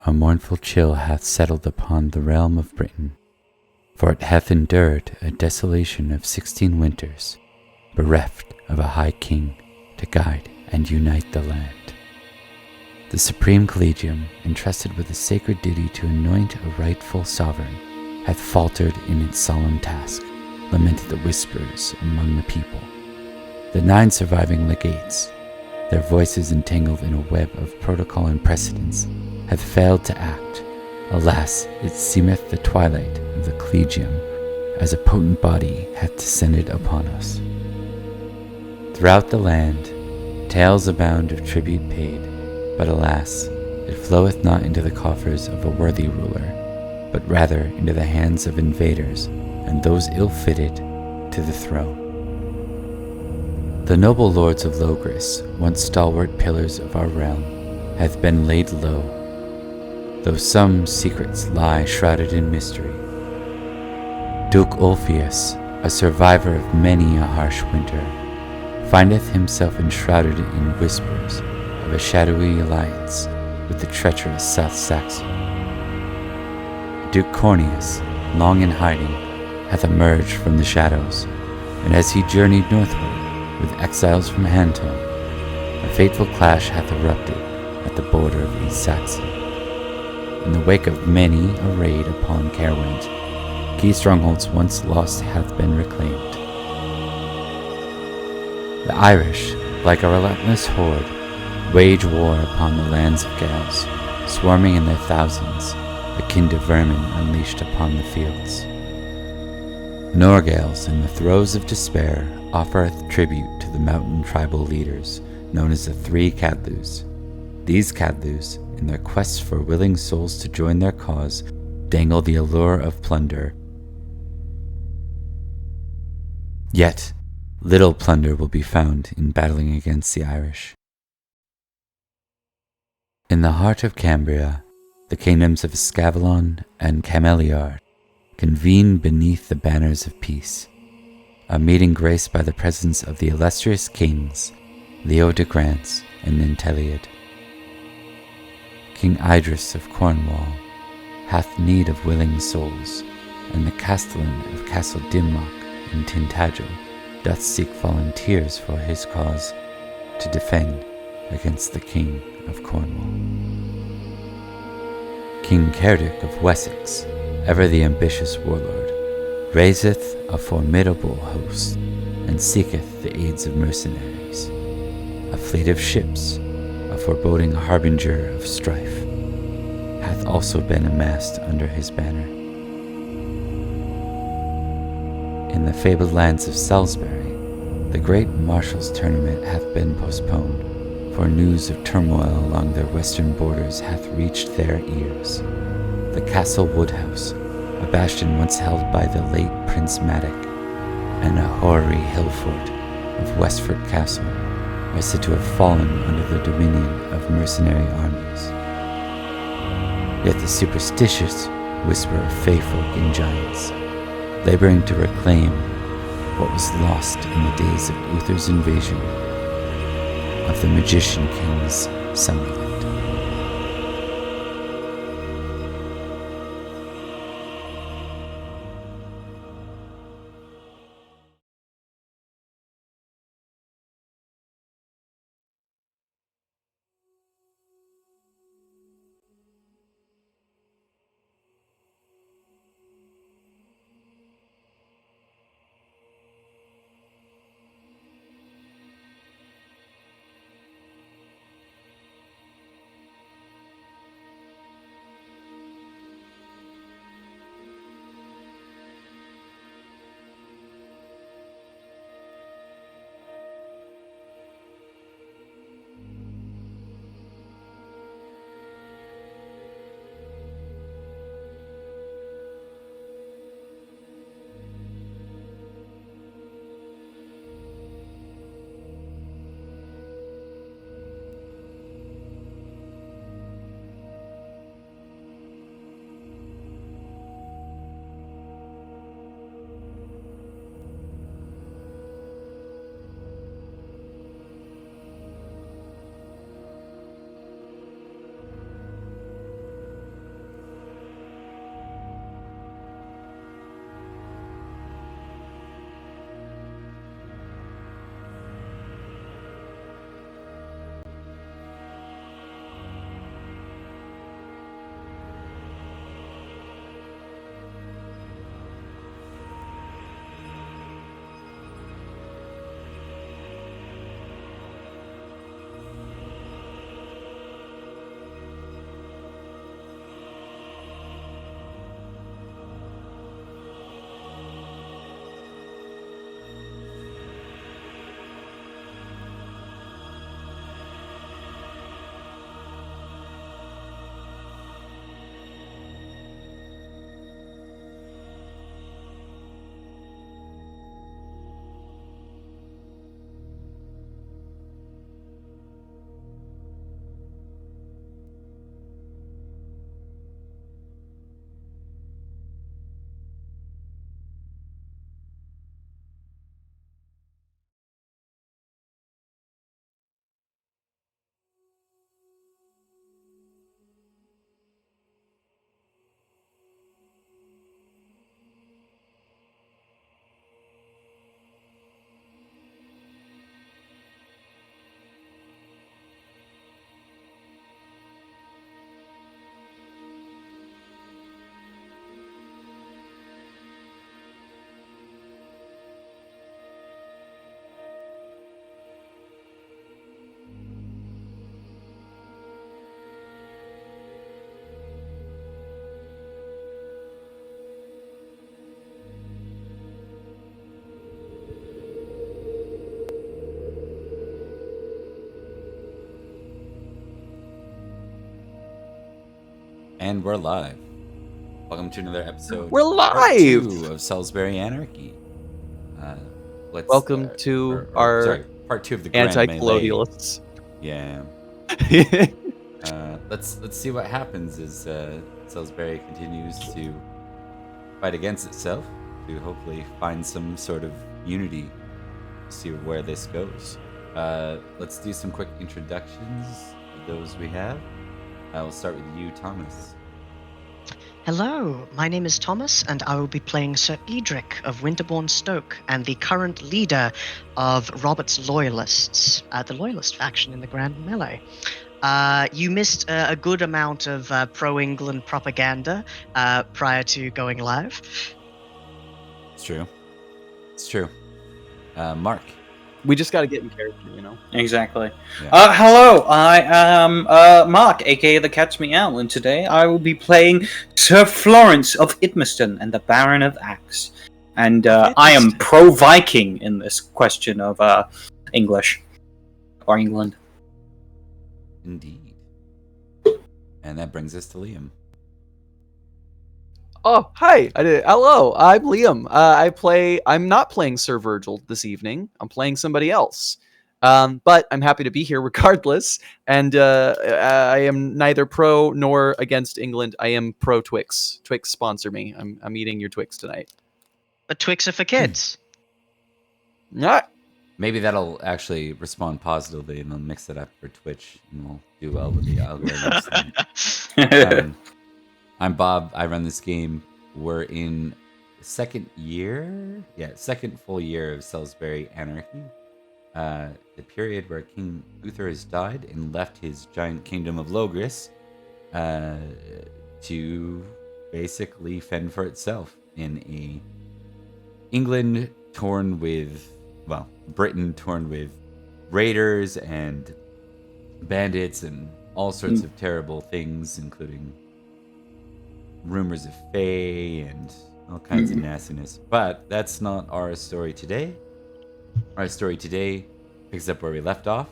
A mournful chill hath settled upon the realm of Britain, for it hath endured a desolation of 16 winters, bereft of a high king to guide and unite the land. The Supreme Collegium, entrusted with the sacred duty to anoint a rightful sovereign, hath faltered in its solemn task, lamented the whispers among the people. The 9 surviving legates, their voices entangled in a web of protocol and precedence, hath failed to act. Alas, it seemeth the twilight of the Collegium, as a potent body hath descended upon us. Throughout the land, tales abound of tribute paid, but alas, it floweth not into the coffers of a worthy ruler, but rather into the hands of invaders and those ill-fitted to the throne. The noble lords of Logres, once stalwart pillars of our realm, hath been laid low, though some secrets lie shrouded in mystery. Duke Ulfius, a survivor of many a harsh winter, findeth himself enshrouded in whispers of a shadowy alliance with the treacherous South Saxon. Duke Corneus, long in hiding, hath emerged from the shadows, and as he journeyed northward with exiles from Hanton, a fateful clash hath erupted at the border of East Saxon. In the wake of many a raid upon Caerwent, key strongholds once lost hath been reclaimed. The Irish, like a relentless horde, wage war upon the lands of Gales, swarming in their thousands, akin to vermin unleashed upon the fields. Norgales, in the throes of despair, offereth tribute to the mountain tribal leaders, known as the 3 Cadlus. These Cadlus, in their quest for willing souls to join their cause, dangle the allure of plunder. Yet, little plunder will be found in battling against the Irish. In the heart of Cambria, the kingdoms of Scavelon and Cameliard convene beneath the banners of peace, a meeting graced by the presence of the illustrious kings Leo de Grance and Ninteliad. King Idris of Cornwall hath need of willing souls, and the castellan of Castle Dimmock in Tintagel doth seek volunteers for his cause to defend against the King of Cornwall. King Cerdic of Wessex, ever the ambitious warlord, raiseth a formidable host, and seeketh the aids of mercenaries. A fleet of ships, a foreboding harbinger of strife, hath also been amassed under his banner. In the fabled lands of Salisbury, the great Marshal's tournament hath been postponed, for news of turmoil along their western borders hath reached their ears. The Castle Woodhouse, a bastion once held by the late Prince Madoc, and a hoary hill fort of Westford Castle, are said to have fallen under the dominion of mercenary armies. Yet the superstitious whisper of fey-folk and giants, laboring to reclaim what was lost in the days of Uther's invasion of the magician king's Summerland. And we're live. Welcome to another episode. We're live! Part 2 of Salisbury Anarchy. Welcome to our part 2 of the Grand Melee. anti-colonialists. Yeah. Let's see what happens as Salisbury continues to fight against itself to hopefully find some sort of unity. See where this goes. Let's do some quick introductions of those we have. We'll start with you, Thomas. Hello, my name is Thomas, and I will be playing Sir Edrich of Winterbourne, Stoke, and the current leader of Robert's Loyalists, the Loyalist faction in the Grand Melee. You missed a good amount of pro-England propaganda prior to going live. It's true. It's true. Mark. We just got to get in character, you know? Exactly. Yeah. Hello, I am Mark, aka the Cat's Meow, and today I will be playing Sir Florence of Idmiston and the Baron of Axe. And I am pro-Viking in this question of English. Or England. Indeed. And that brings us to Liam. Oh, hi. Hello, I'm Liam. I'm not playing Sir Virgil this evening. I'm playing somebody else. But I'm happy to be here regardless. And I am neither pro nor against England. I am pro Twix. Twix sponsor me. I'm eating your Twix tonight. But Twix are for kids. Yeah. Maybe that'll actually respond positively and they'll mix it up for Twitch and we'll do well with the algorithms. I'm Bob. I run this game. We're in the second full year of Salisbury Anarchy. The period where King Uther has died and left his giant kingdom of Logres to basically fend for itself in a Britain torn with raiders and bandits and all sorts of terrible things, including rumors of fae and all kinds of nastiness. But that's not our story today. Our story today picks up where we left off.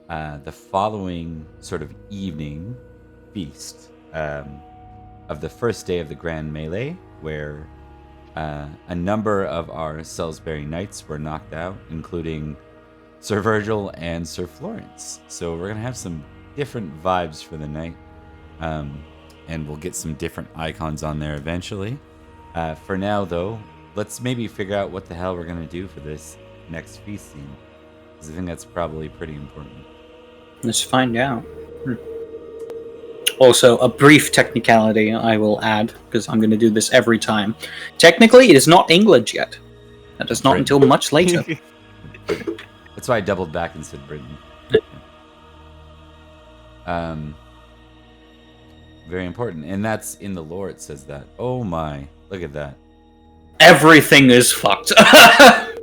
The following sort of evening feast of the first day of the Grand Melee, where a number of our Salisbury Knights were knocked out, including Sir Virgil and Sir Florence. So we're going to have some different vibes for the night. And we'll get some different icons on there eventually. For now, though, let's maybe figure out what the hell we're going to do for this next feast scene. Because I think that's probably pretty important. Let's find out. Also, a brief technicality I will add, because I'm going to do this every time. Technically, it is not England yet. That is not until much later. That's why I doubled back and said Britain. Very important. And that's in the lore, it says that. Oh my, look at that. Everything is fucked. I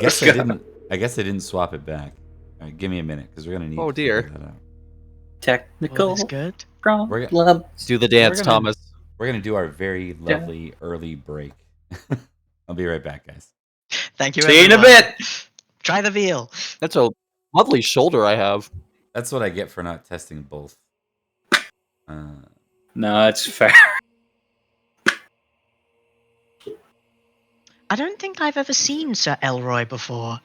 guess I didn't swap it back. All right, give me a minute, because we're going to need to figure that out. Technical That's good. problem. Do the dance, Thomas. We're going to do our very lovely early break. I'll be right back, guys. Thank you, See you in a everyone. bit. Try the veal. That's a lovely shoulder I have. That's what I get for not testing both. No, it's fair. I don't think I've ever seen Sir Elroy before.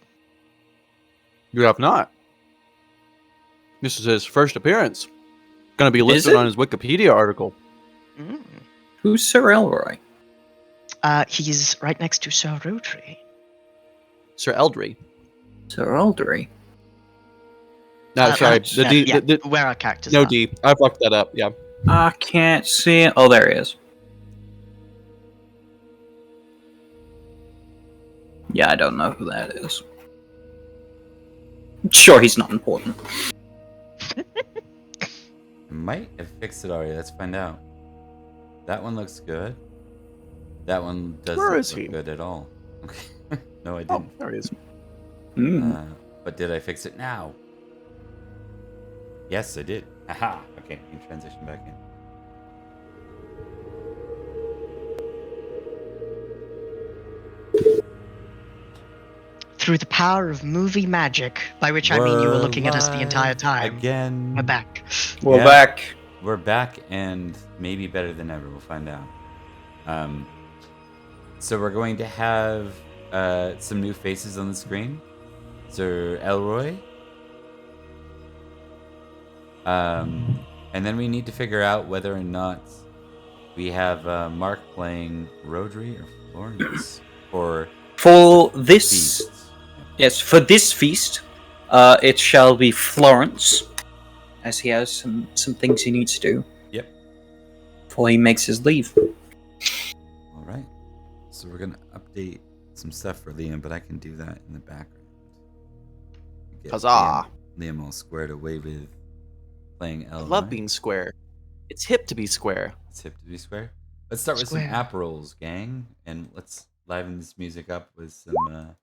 You have not. This is his first appearance. Going to be listed on his Wikipedia article. Mm. Who's Sir Elroy? He's right next to Sir Rhodri. Sir Eldry. Sir Rhodri. No, sorry. Where our characters No are. D. I fucked that up, yeah. I can't see it. Oh, there he is. Yeah, I don't know who that is. I'm sure he's not important. I might have fixed it already. Let's find out. That one looks good. That one doesn't look good at all. Okay. No, I didn't. Oh, there he is. But did I fix it now? Yes, I did. Aha! Okay, you can transition back in. through the power of movie magic, by which I mean you were looking at us the entire live time. Again. We're back. We're Yeah. back. We're back and maybe better than ever. We'll find out. So we're going to have some new faces on the screen. Sir Elroy. And then we need to figure out whether or not we have Mark playing Rhodri or Florence. For this, feast. yes, for this feast, it shall be Florence, as he has some things he needs to do. Yep. Before he makes his leave. All right. So we're gonna update some stuff for Liam, but I can do that in the background. Get Huzzah! Liam all squared away with playing I Elroy. love being square. It's hip to be square. It's hip to be square. Let's start with some Square. app rolls, gang, and let's liven this music up with some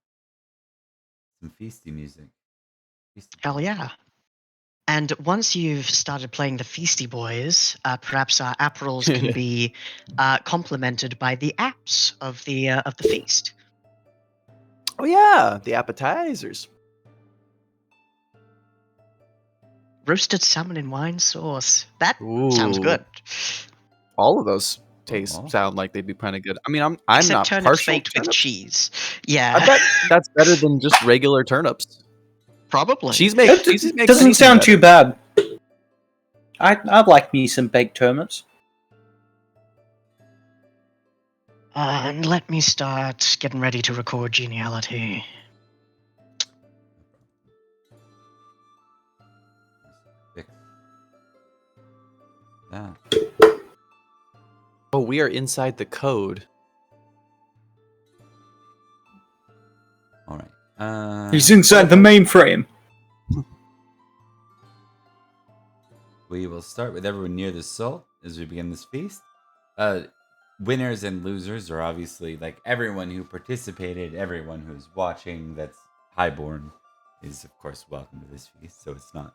feasty music. Feasty. Hell yeah. And once you've started playing the Feasty Boys, perhaps our app rolls can be complemented by the apps of the feast. Oh yeah, the appetizers. Roasted salmon in wine sauce. That sounds Ooh. good. All of those tastes Oh. sound like they'd be kind of good. I mean, I'm Except not turnips partial baked to with turnips. cheese. Yeah, I bet that's better than just regular turnips. probably. Cheese That makes doesn't anything sound better. too bad. I'd like me some baked turnips. And let me start getting ready to record Geniality. Fix that. Oh, we are inside the code. All right. He's inside the mainframe. We will start with everyone near the salt as we begin this feast. Winners and losers are obviously like everyone who participated, everyone who's watching that's highborn is of course welcome to this feast. So it's not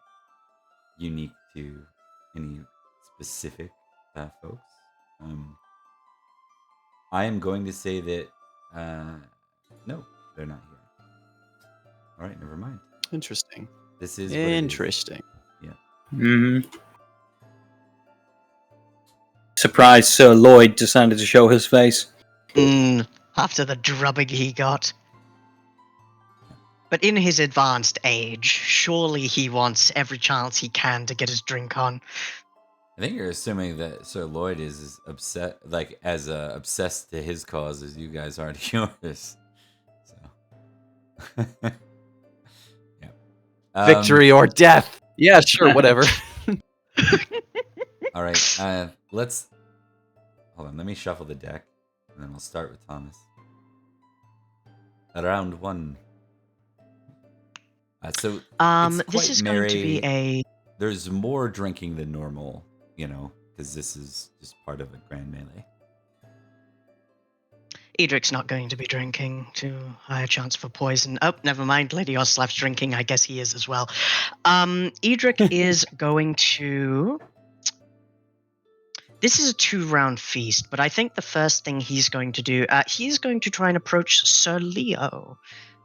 unique to any specific folks. I am going to say that no, they're not here. All right, never mind. Interesting. This is what it is. Interesting. Mm-hmm. Surprised Sir Lloyd decided to show his face. After the drubbing he got. But in his advanced age, surely he wants every chance he can to get his drink on. I think you're assuming that Sir Lloyd is as obsessed to his cause as you guys are to yours. So, yeah. Victory or death. Yeah, sure, whatever. All right. Let's hold on. Let me shuffle the deck, and then we'll start with Thomas. Round one. So it's This quite is merry. going to be a There's more drinking than normal, because this is just part of a grand melee. Edric's not going to be drinking. Too high a chance for poison. Oh, never mind. Lady Oslav's drinking. I guess he is as well. Edric is going to. This is a 2-round feast, but I think the first thing he's going to do, he's going to try and approach Sir Leo,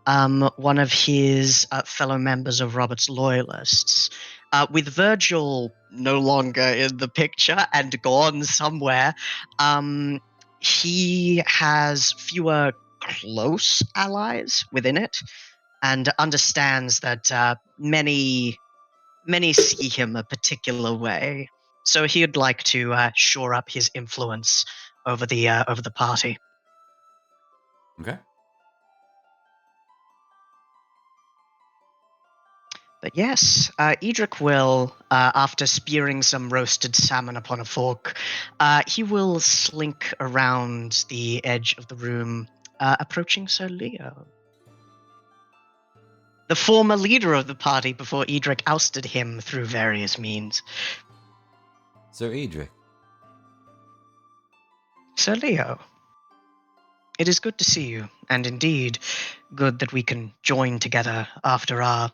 one of his fellow members of Robert's Loyalists. With Virgil no longer in the picture and gone somewhere, he has fewer close allies within it, and understands that many see him a particular way. So he'd like to shore up his influence over the party. Okay. But yes, Edric will, after spearing some roasted salmon upon a fork, he will slink around the edge of the room, approaching Sir Leo, the former leader of the party before Edric ousted him through various means. Sir Edrich. Sir Leo, it is good to see you, and indeed, good that we can join together after our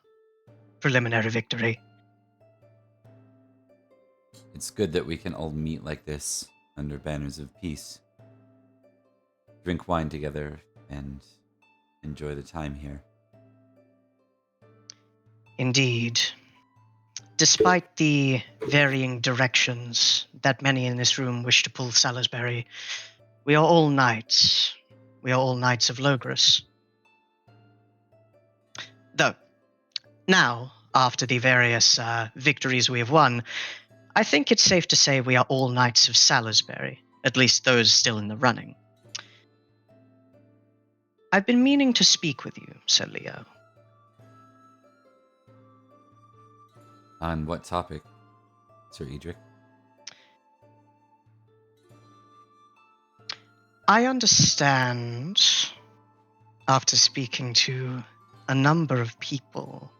preliminary victory. It's good that we can all meet like this under banners of peace. Drink wine together and enjoy the time here. Indeed. Despite the varying directions that many in this room wish to pull Salisbury, we are all knights. We are all knights of Logres. Though, now, after the various victories we have won, I think it's safe to say we are all knights of Salisbury, at least those still in the running. I've been meaning to speak with you, Sir Leo. On what topic, Sir Edrich? I understand, after speaking to a number of people,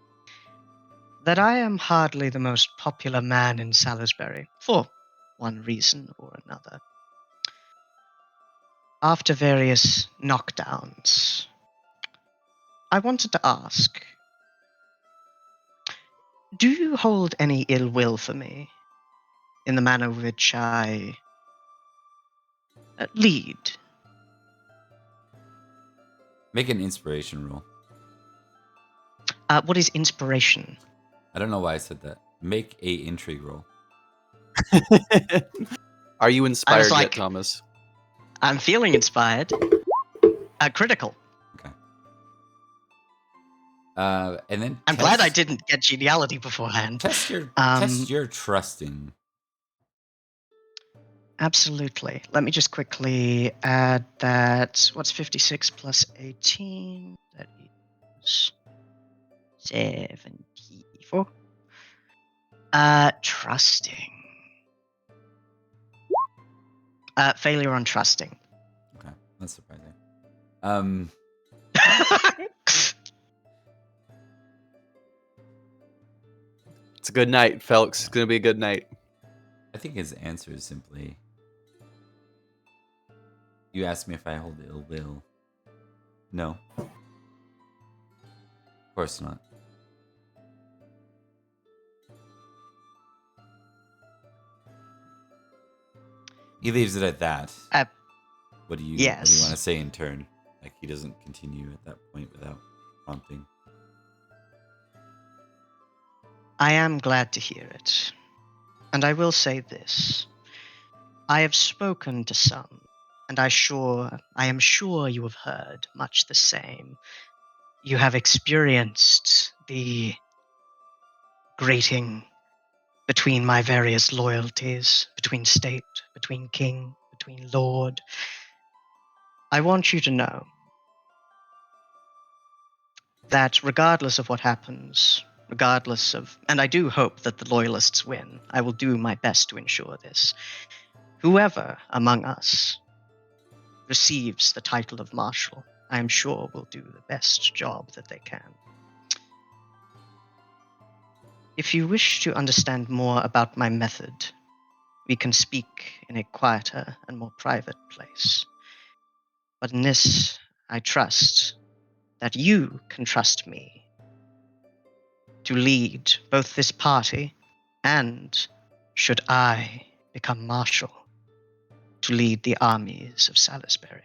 that I am hardly the most popular man in Salisbury, for one reason or another. After various knockdowns, I wanted to ask, do you hold any ill will for me in the manner in which I lead? Make an inspiration roll. What is inspiration? I don't know why I said that. Make a intrigue roll. Are you inspired like- yet, Thomas? I'm feeling inspired. Critical. And then I'm glad I didn't get geniality beforehand. Test your trusting. Absolutely. Let me just quickly add that. What's 56 plus 18? That is 74. Trusting. Failure on trusting. Okay, that's surprising. It's a good night, folks. It's gonna be a good night. I think his answer is simply, you asked me if I hold ill will. No. Of course not. He leaves it at that. What do you want to say in turn? Like, he doesn't continue at that point without prompting. I am glad to hear it. And I will say this. I have spoken to some, and I am sure you have heard much the same. You have experienced the grating between my various loyalties, between state, between king, between lord. I want you to know that regardless of what happens, and I do hope that the loyalists win, I will do my best to ensure this. Whoever among us receives the title of Marshal, I am sure will do the best job that they can. If you wish to understand more about my method, we can speak in a quieter and more private place. But in this, I trust that you can trust me to lead both this party and, should I become Marshal, to lead the armies of Salisbury.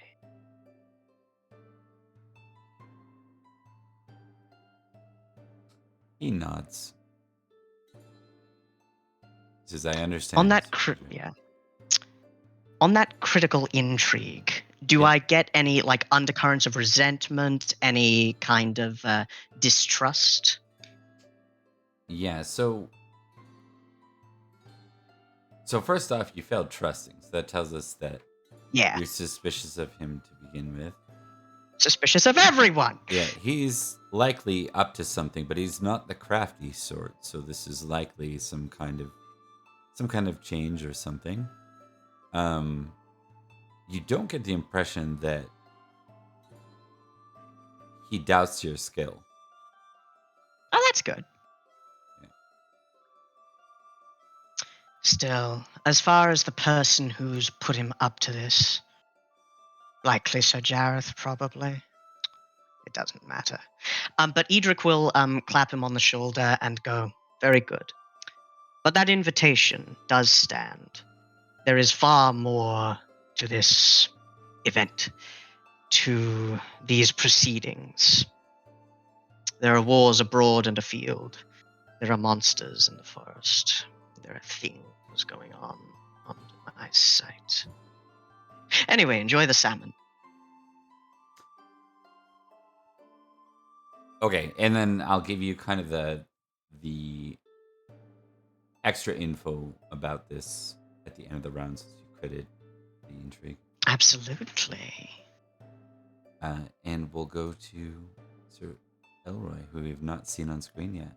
He nods. He says, I understand. On that critical intrigue, do I get any undercurrents of resentment, any kind of distrust? Yeah, so first off, you failed trusting, so that tells us that you're suspicious of him to begin with. Suspicious of everyone! Yeah, he's likely up to something, but he's not the crafty sort, so this is likely some kind of change or something. You don't get the impression that he doubts your skill. Oh, that's good. Yeah. Still, as far as the person who's put him up to this, likely Sir Jareth, probably. It doesn't matter. But Edrich will clap him on the shoulder and go, very good. But that invitation does stand. There is far more to this event, to these proceedings. There are wars abroad and afield. There are monsters in the forest. There are things going on under my sight. Anyway, enjoy the salmon. Okay, and then I'll give you kind of the extra info about this at the end of the round, since you created the intrigue. Absolutely. And we'll go to Sir Elroy, who we've not seen on screen yet.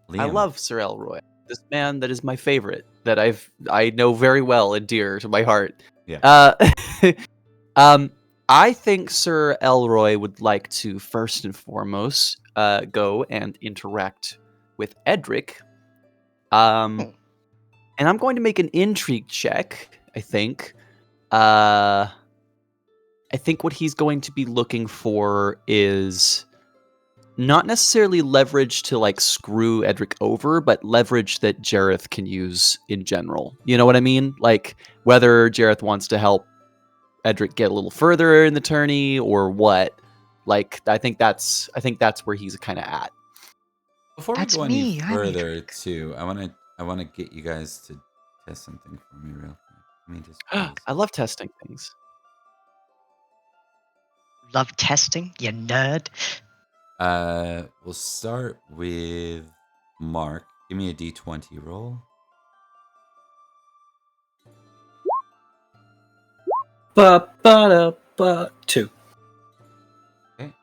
Liam. I love Sir Elroy. This man that is my favorite, that I know very well and dear to my heart. Yeah. I think Sir Elroy would like to first and foremost go and interact with Edrich. And I'm going to make an intrigue check, I think. I think what he's going to be looking for is not necessarily leverage to like screw Edrich over, but leverage that Jareth can use in general. You know what I mean? Like whether Jareth wants to help Edrich get a little further in the tourney or what. Like I think that's where he's kind of at. Before That's we go any me, I'm further, Edrich. too, I want to get you guys to test something for me real quick. Let me just pause. I love testing things. Love testing, you nerd. We'll start with Mark. Give me a D20 roll. Two. Okay.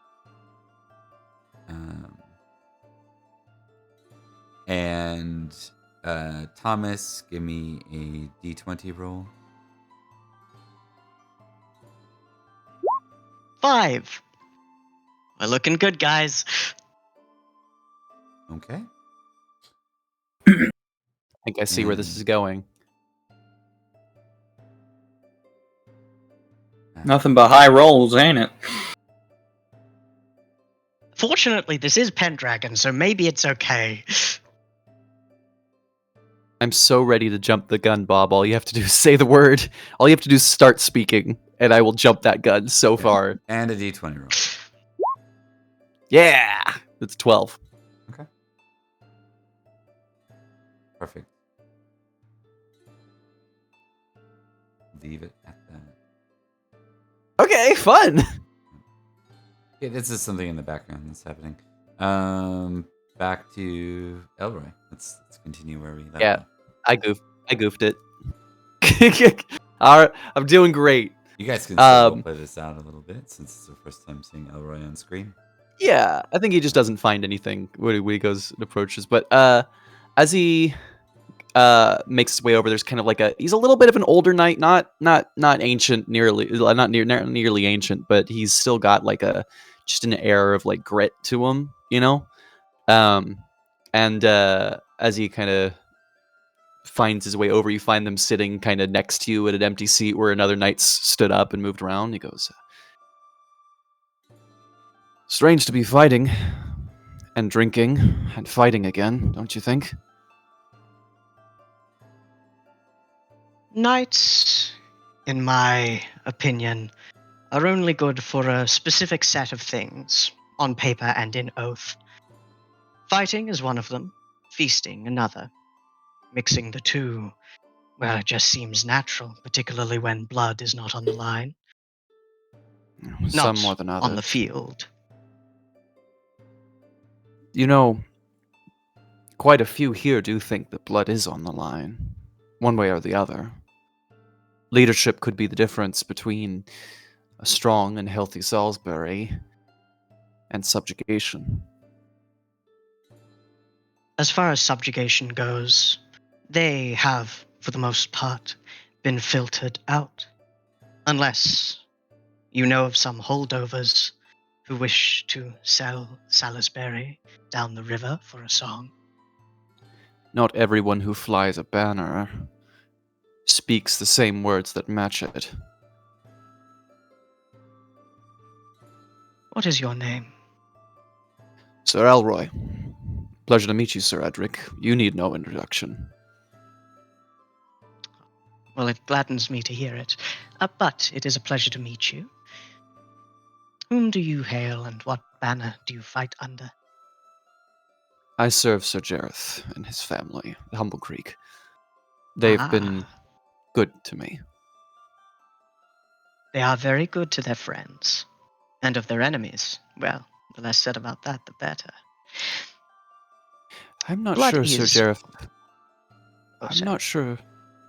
And Thomas, give me a D20 roll. 5. We're looking good, guys. Okay. I think I see where this is going. Nothing but high rolls, ain't it? Fortunately, this is Pendragon, so maybe it's okay. I'm so ready to jump the gun, Bob. All you have to do is say the word. All you have to do is start speaking, and I will jump that gun so far. And a D20 roll. Yeah! It's 12. Okay. Perfect. Leave it at that. Okay, fun! Okay, this is something in the background that's happening. Back to Elroy. Let's continue where we left Yeah. off. I goofed it. Alright, I'm doing great. You guys can still play this out a little bit, since it's the first time seeing Elroy on screen. Yeah, I think he just doesn't find anything when he goes and approaches. But as he makes his way over, there's kind of like he's a little bit of an older knight, not ancient, nearly ancient, but he's still got like just an air of like grit to him, you know. And as he kind of finds his way over, you find them sitting kind of next to you at an empty seat where another knight stood up and moved around. He goes, "Strange to be fighting and drinking and fighting again, don't you think?" Knights, in my opinion, are only good for a specific set of things, on paper and in oath. Fighting is one of them, feasting another. Mixing the two, well, it just seems natural, particularly when blood is not on the line. Some Not more than others. on the field. You know, quite a few here do think that blood is on the line, one way or the other. Leadership could be the difference between a strong and healthy Salisbury and subjugation. As far as subjugation goes, they have, for the most part, been filtered out. Unless you know of some holdovers who wish to sell Salisbury down the river for a song. Not everyone who flies a banner speaks the same words that match it. What is your name? Sir Elroy. Pleasure to meet you, Sir Edrich. You need no introduction. Well, it gladdens me to hear it. But it is a pleasure to meet you. Whom do you hail, and what banner do you fight under? I serve Sir Jareth and his family, the Humble Creek. They've been good to me. They are very good to their friends. And of their enemies, well, the less said about that, the better. I'm not Blood sure, Sir is- Jareth. Oh, I'm sorry. not sure.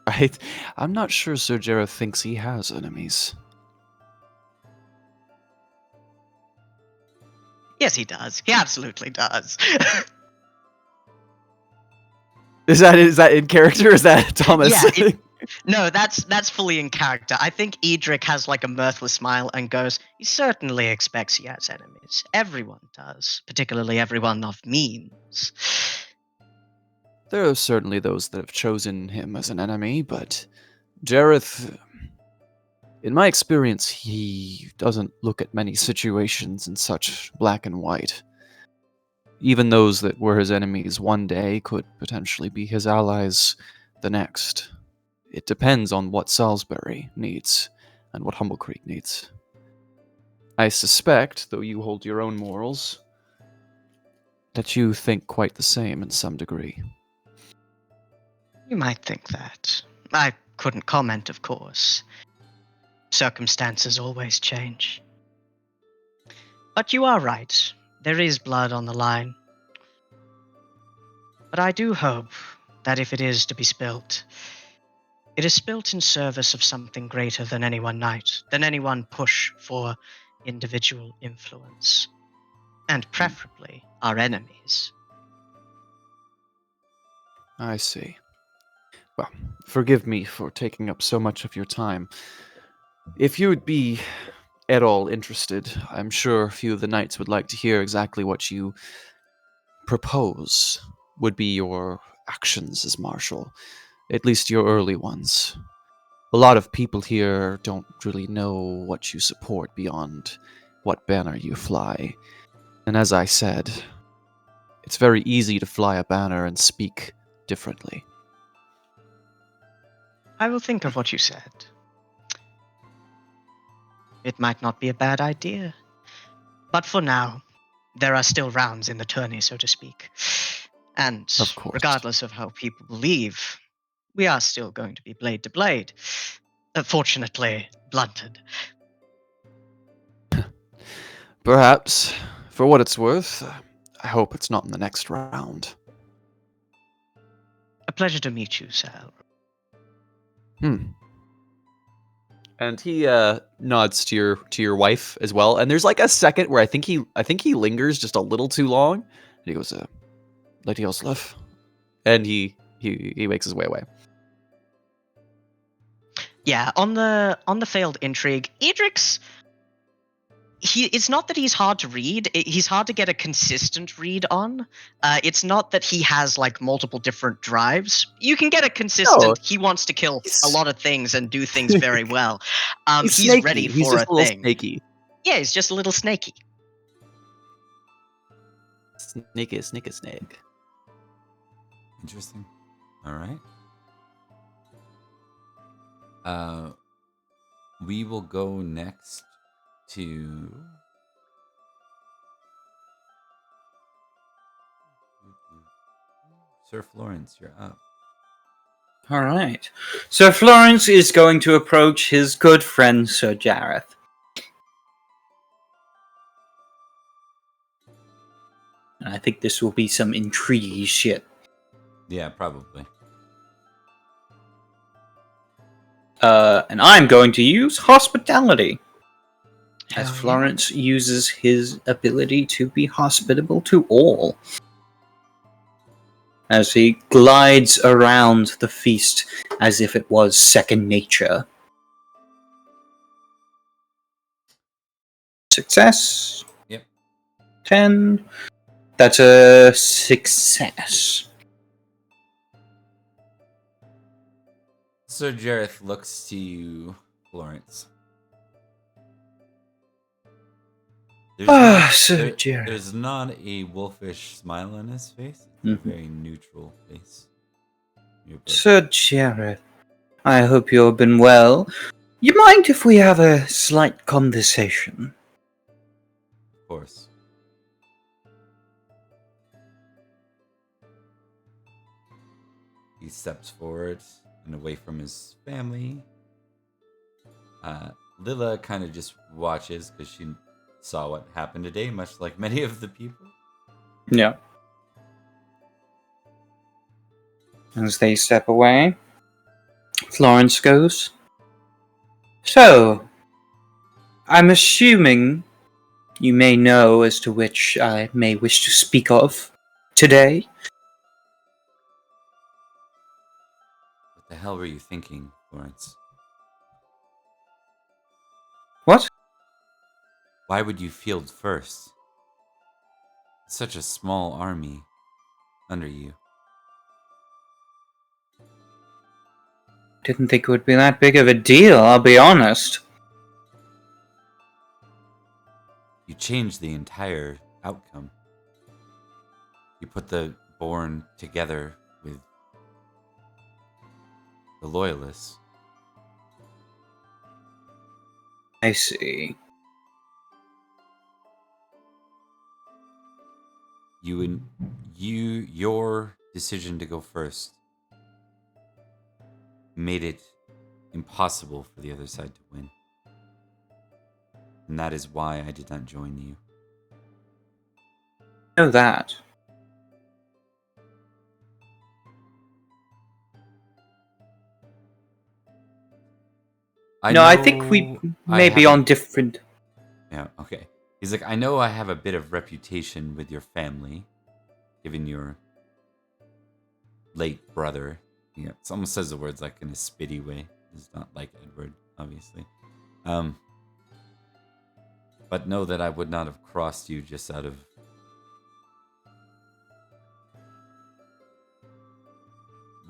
Right? I'm not sure Sir Jareth thinks he has enemies. Yes, he does. He absolutely does. Is that in character? Or is that Thomas? Yeah, No, that's fully in character. I think Edrich has like a mirthless smile and goes, he certainly expects he has enemies. Everyone does, particularly everyone of means. There are certainly those that have chosen him as an enemy, but Jareth, in my experience, he doesn't look at many situations in such black and white. Even those that were his enemies one day could potentially be his allies the next. It depends on what Salisbury needs and what Humble Creek needs. I suspect, though you hold your own morals, that you think quite the same in some degree. You might think that. I couldn't comment, of course. Circumstances always change. But you are right. There is blood on the line. But I do hope that if it is to be spilt, it is spilt in service of something greater than any one knight, than any one push for individual influence. And preferably our enemies. I see. Well, forgive me for taking up so much of your time. If you would be at all interested, I'm sure a few of the knights would like to hear exactly what you propose would be your actions as marshal, at least your early ones. A lot of people here don't really know what you support beyond what banner you fly. And as I said, it's very easy to fly a banner and speak differently. I will think of what you said. It might not be a bad idea. But for now, there are still rounds in the tourney, so to speak. And Of course. regardless of how people believe, we are still going to be blade to blade. Fortunately, blunted. Perhaps. For what it's worth, I hope it's not in the next round. A pleasure to meet you, Sir. And he nods to your wife as well. And there's like a second where I think he lingers just a little too long. And he goes, Lady Oslef. And he makes his way away. Yeah, on the failed intrigue, Edrich's it's not that he's hard to read. He's hard to get a consistent read on. It's not that he has like multiple different drives. You can get a consistent. No. He wants to kill He's- a lot of things and do things very well. He's He's snaky. ready He's for just a little thing. snaky. Yeah, he's just a little snaky. Snake. Interesting. All right. We will go next to Sir Florence. You're up. All right. So Florence is going to approach his good friend Sir Jareth. And I think this will be some intrigue shit. Yeah, probably. And I'm going to use hospitality. As Hell yeah. Florence uses his ability to be hospitable to all. As he glides around the feast as if it was second nature. Success. Yep. 10. That's a success. Sir Jareth looks to you, Florence. Sir Jareth. There's not a wolfish smile on his face. It's Mhm. a very neutral face. Sir Jareth, I hope you've been well. You mind if we have a slight conversation? course. He steps forward and away from his family. Lila kind of just watches because she saw what happened today, much like many of the people. Yeah. As they step away, Florence goes, "So, I'm assuming you may know as to which I may wish to speak of today." What the hell were you thinking, Florence? What? Why would you field first? Such a small army under you. Didn't think it would be that big of a deal, I'll be honest. You changed the entire outcome. You put the Born together with the Loyalists. I see. Your decision to go first made it impossible for the other side to win. And that is why I did not join you. Know that. I think we may be on different... Yeah, okay. He's like, I know I have a bit of reputation with your family, given your late brother. Yeah, it almost says the words like in a spitty way. It's not like Edward, obviously. But know that I would not have crossed you just out of...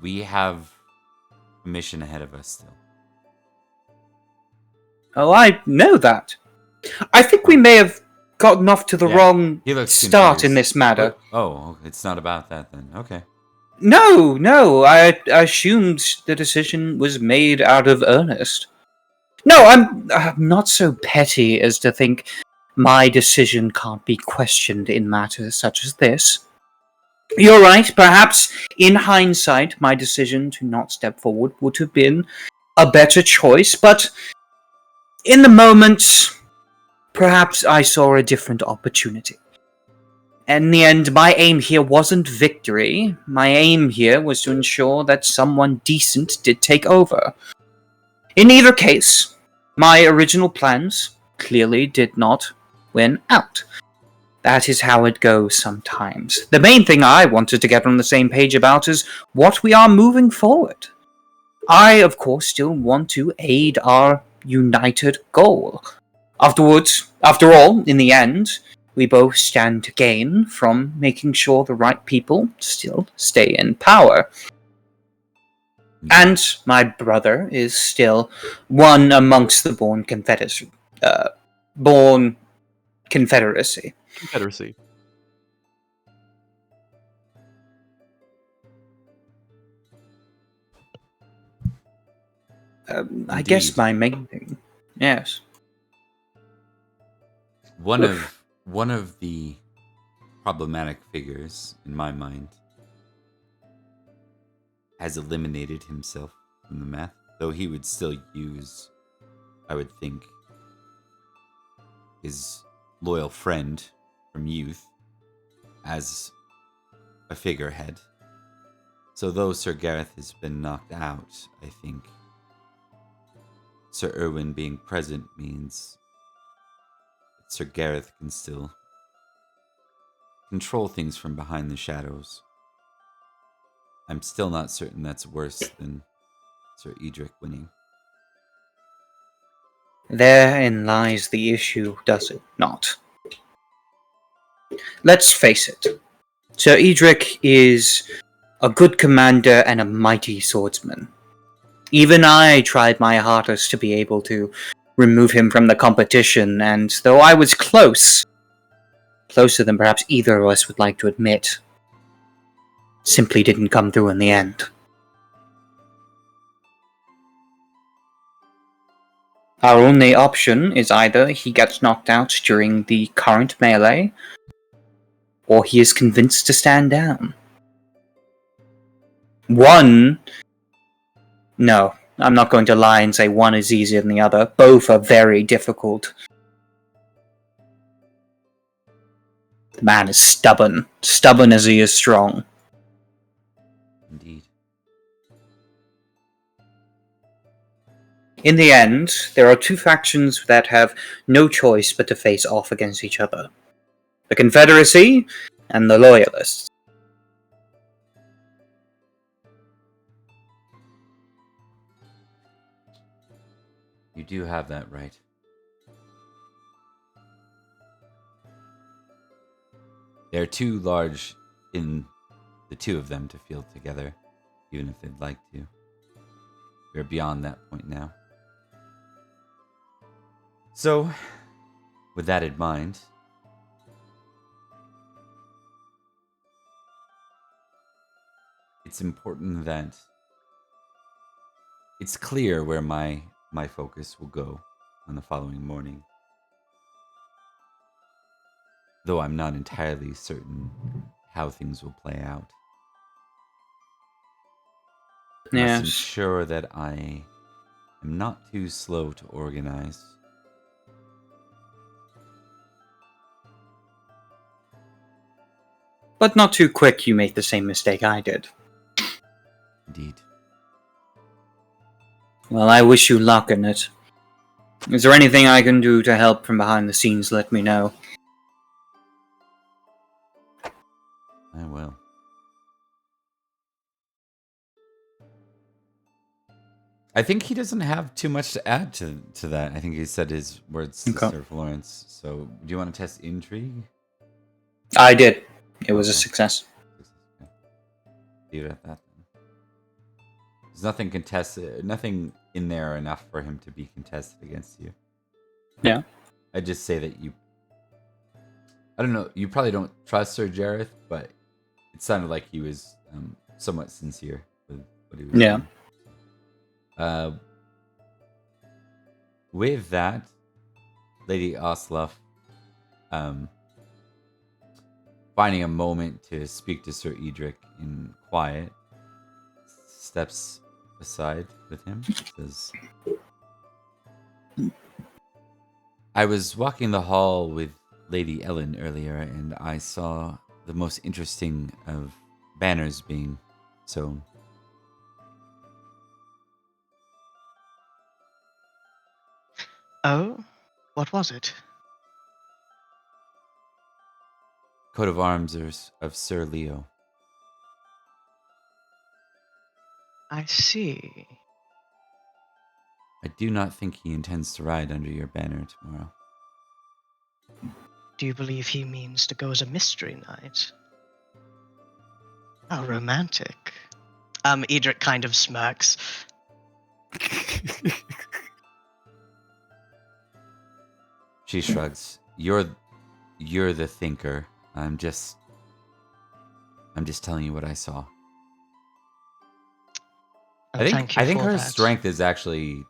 We have a mission ahead of us still. Oh, I know that. I think we may have gotten off to the wrong start confused. in this matter. Oh, it's not about that then. Okay. No, I assumed the decision was made out of earnest. No, I'm not so petty as to think my decision can't be questioned in matters such as this. You're right, perhaps in hindsight my decision to not step forward would have been a better choice, but in the moment, perhaps I saw a different opportunity. In the end, my aim here wasn't victory. My aim here was to ensure that someone decent did take over. In either case, my original plans clearly did not win out. That is how it goes sometimes. The main thing I wanted to get on the same page about is what we are moving forward. I, of course, still want to aid our united goal. After all, in the end, we both stand to gain from making sure the right people still stay in power. And my brother is still one amongst the Born Confederacy. Confederacy. I guess my main thing. Yes. One of the problematic figures in my mind has eliminated himself from the math, though he would still use, I would think, his loyal friend from youth as a figurehead. So though Sir Gareth has been knocked out, I think Sir Erwin being present means that Sir Gareth can still control things from behind the shadows. I'm still not certain that's worse than Sir Edrich winning. Therein lies the issue, does it not? Let's face it. Sir Edrich is a good commander and a mighty swordsman. Even I tried my hardest to be able to remove him from the competition, and though I was closer than perhaps either of us would like to admit, simply didn't come through in the end. Our only option is either he gets knocked out during the current melee, or he is convinced to stand down. One... No, I'm not going to lie and say one is easier than the other. Both are very difficult. The man is stubborn. Stubborn as he is strong. Indeed. In the end, there are two factions that have no choice but to face off against each other. The Confederacy and the Loyalists. You do have that right. They're too large in the two of them to field together, even if they'd like to. We're beyond that point now. So, with that in mind, it's important that it's clear where my focus will go on the following morning. Though I'm not entirely certain how things will play out. I must ensure that I am not too slow to organize. But not too quick you make the same mistake I did. Indeed. Well, I wish you luck in it. Is there anything I can do to help from behind the scenes? Let me know. I will. I think he doesn't have too much to add to that. I think he said his words to Sir Florence. So, do you want to test intrigue? I did. It was a success. Okay. Leave it at that then. There's nothing contested, nothing in there enough for him to be contested against you. Yeah. I just say that I don't know. You probably don't trust Sir Jareth, but it sounded like he was somewhat sincere with what he was saying. With that, Lady Oslough, finding a moment to speak to Sir Edrich in quiet, steps aside with him. Says, I was walking the hall with Lady Ellen earlier, and I saw the most interesting of banners being sewn. Oh? What was it? Coat of arms of Sir Leo. I see. I do not think he intends to ride under your banner tomorrow. Do you believe he means to go as a mystery knight? How romantic. Edric kind of smirks. She shrugs. You're the thinker. I'm just telling you what I saw. I think her strength is actually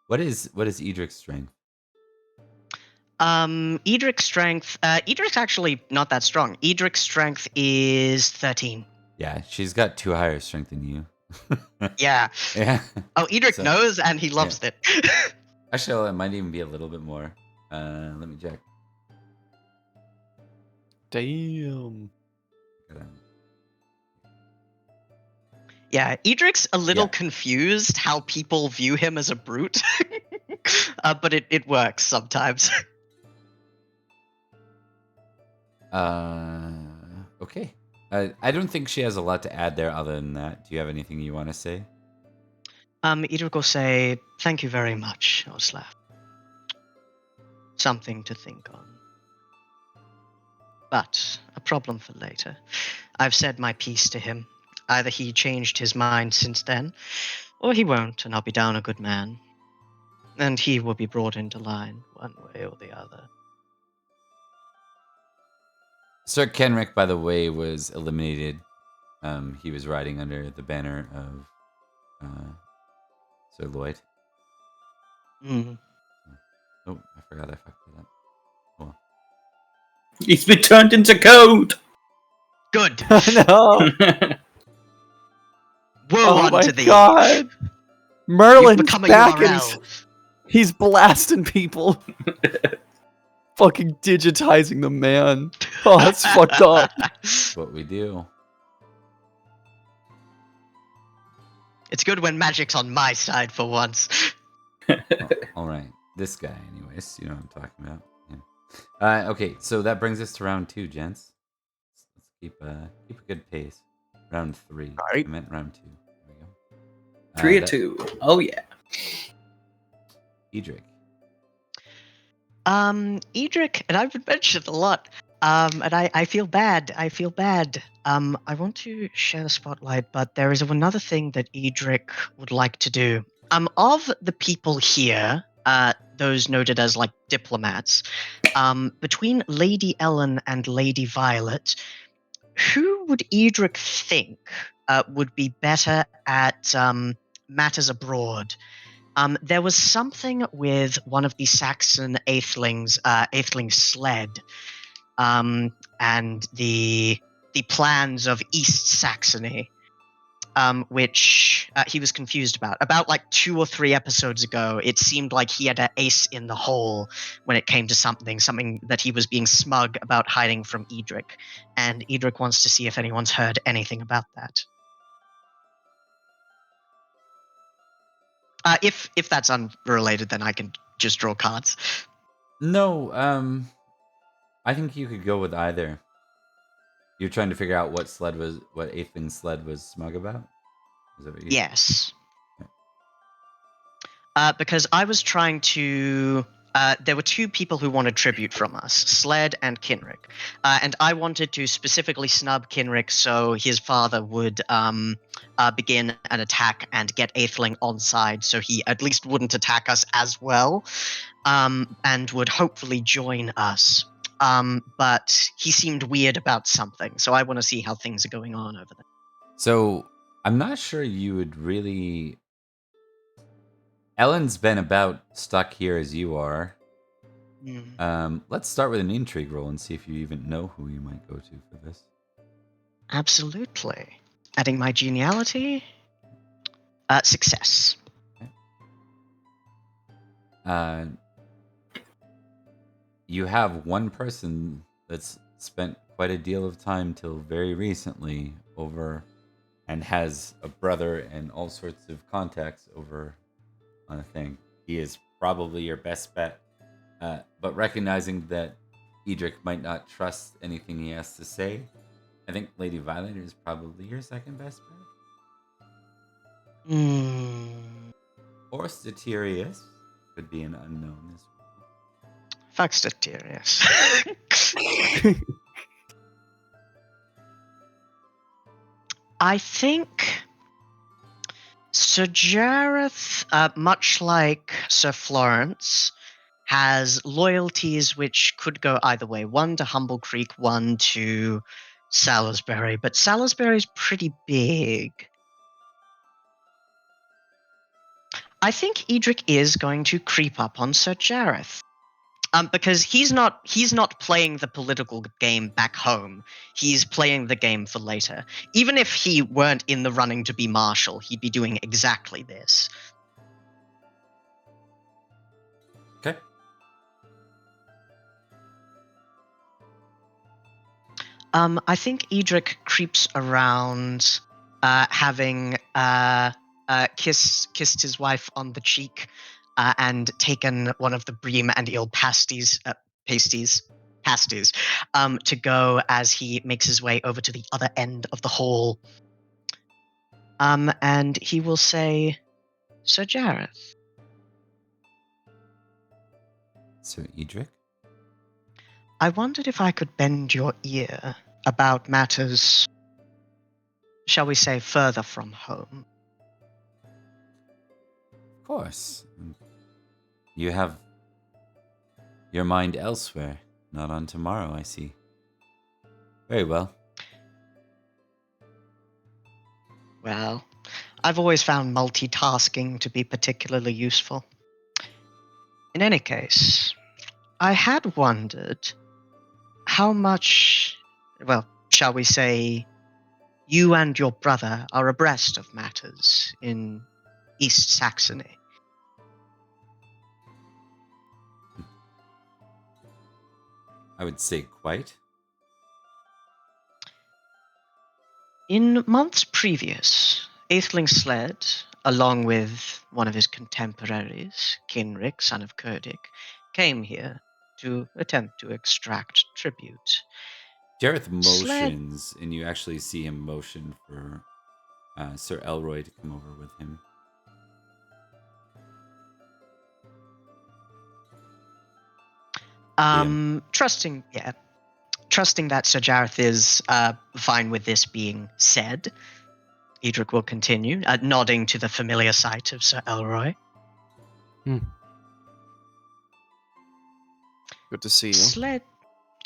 what is Edric's strength? Edric's strength Edric's actually not that strong. Edric's strength is 13. Yeah, she's got 2 higher strength than you. Yeah. Yeah. Oh, Edric knows and he loves it. Actually, it might even be a little bit more. Let me check. Damn. Yeah, Edric's a little confused how people view him as a brute. But it works sometimes. Okay. I don't think she has a lot to add there other than that. Do you have anything you want to say? Edric will say, thank you very much, Oslav. Something to think on. But a problem for later. I've said my piece to him. Either he changed his mind since then, or he won't, and I'll be down a good man. And he will be brought into line, one way or the other. Sir Kenrick, by the way, was eliminated. He was riding under the banner of Sir Lloyd. Mm. Oh, I forgot I fucked it up. Cool. He's been turned into code. Good. No. Woe Oh my unto thee. god. You've Merlin's become a back and URL. he's blasting people. Fucking digitizing the man. Oh, that's fucked up. That's what we do. It's good when magic's on my side for once. Oh, all right. This guy, anyways. You know what I'm talking about. Yeah. Okay, so that brings us to round 2, gents. Let's keep a good pace. Round 3. All right. I meant round 2. There we go. 3 or 2. Oh, yeah. Edrich. Edrich, and I've been mentioned a lot. And I feel bad. I feel bad. I want to share the spotlight, but there is another thing that Edrich would like to do. Of the people here, those noted as like diplomats, between Lady Ellen and Lady Violet, who would Edrich think would be better at matters abroad? There was something with one of the Saxon Aethling's sled, and the plans of East Saxony, which he was confused about. About like 2 or 3 episodes ago, it seemed like he had an ace in the hole when it came to something that he was being smug about hiding from Edrich, and Edrich wants to see if anyone's heard anything about that. If that's unrelated, then I can just draw cards. No, I think you could go with either. You're trying to figure out what Aethling's sled was smug about? Is that what you Yes. Because I was trying to... there were 2 people who wanted tribute from us, Sled and Kinrick. And I wanted to specifically snub Kinrick so his father would begin an attack and get Aethling on side so he at least wouldn't attack us as well, and would hopefully join us. But he seemed weird about something, so I want to see how things are going on over there. So, I'm not sure you would really... Ellen's been about stuck here as you are. Let's start with an intrigue roll and see if you even know who you might go to for this. Absolutely. Adding my geniality. Success. Okay. You have one person that's spent quite a deal of time till very recently over and has a brother and all sorts of contacts over on a thing. He is probably your best bet. But recognizing that Edrich might not trust anything he has to say, I think Lady Violet is probably your second best bet. Or Statirius could be an unknown as well. Fuck Statirius. I think Sir Jareth, much like Sir Florence, has loyalties which could go either way. One to Humble Creek, one to Salisbury. But Salisbury's pretty big. I think Edrich is going to creep up on Sir Jareth. Because he's not playing the political game back home. He's playing the game for later. Even if he weren't in the running to be Marshal, he'd be doing exactly this. Okay. I think Edrich creeps around, having kissed his wife on the cheek, and taken one of the bream and eel pasties, to go as he makes his way over to the other end of the hall. And he will say, Sir Jareth. Sir Edrich? I wondered if I could bend your ear about matters, shall we say, further from home. Of course. You have your mind elsewhere, not on tomorrow, I see. Very well. Well, I've always found multitasking to be particularly useful. In any case, I had wondered how much, well, shall we say, you and your brother are abreast of matters in East Saxony. I would say quite. In months previous, Atheling Sled, along with one of his contemporaries, Kinric, son of Kurdik, came here to attempt to extract tribute. Jareth Sled- motions, and you actually see him motion for Sir Elroy to come over with him. Trusting that Sir Jareth is fine with this being said, Edrich will continue, nodding to the familiar sight of Sir Elroy. Good to see you. Sled,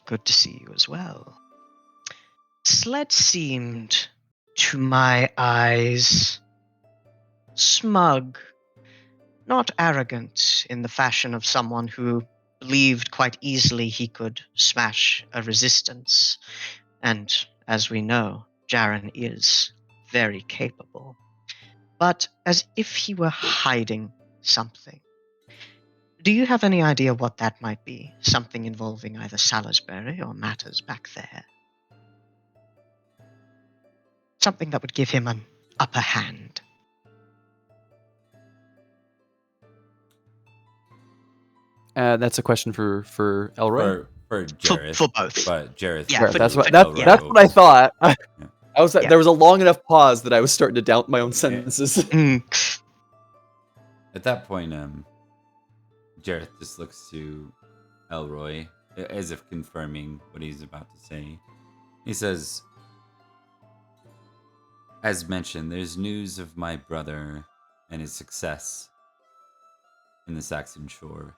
good to see you as well. Sled seemed, to my eyes, smug, not arrogant in the fashion of someone who believed quite easily he could smash a resistance. And as we know, Jaren is very capable. But as if he were hiding something. Do you have any idea what that might be? Something involving either Salisbury or matters back there? Something that would give him an upper hand. That's a question for Elroy. For Jareth. For both. But Jareth. Yeah, Sure, for- that's for- what yeah. that's what I thought. I was Yeah. There was a long enough pause that I was starting to doubt my own sentences. At that point, Jareth just looks to Elroy as if confirming what he's about to say. He says, as mentioned, there's news of my brother and his success in the Saxon shore.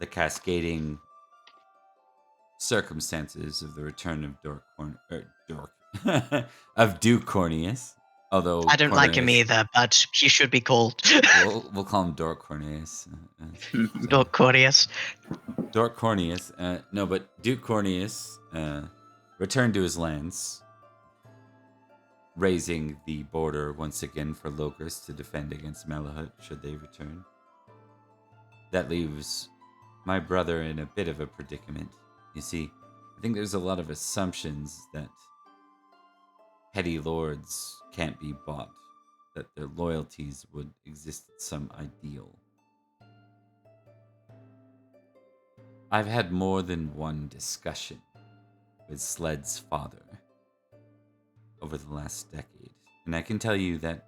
The cascading circumstances of the return of of Duke Corneus. Although I don't like him Cornelius- either, but he should be called we'll call him Dork Corneus. Dork Corneus. Dork Corneus. No, but Duke Corneus returned to his lands, raising the border once again for Logres to defend against Malahut should they return. That leaves my brother in a bit of a predicament. You see, I think there's a lot of assumptions that petty lords can't be bought, that their loyalties would exist at some ideal. I've had more than one discussion with Sled's father over the last decade, and I can tell you that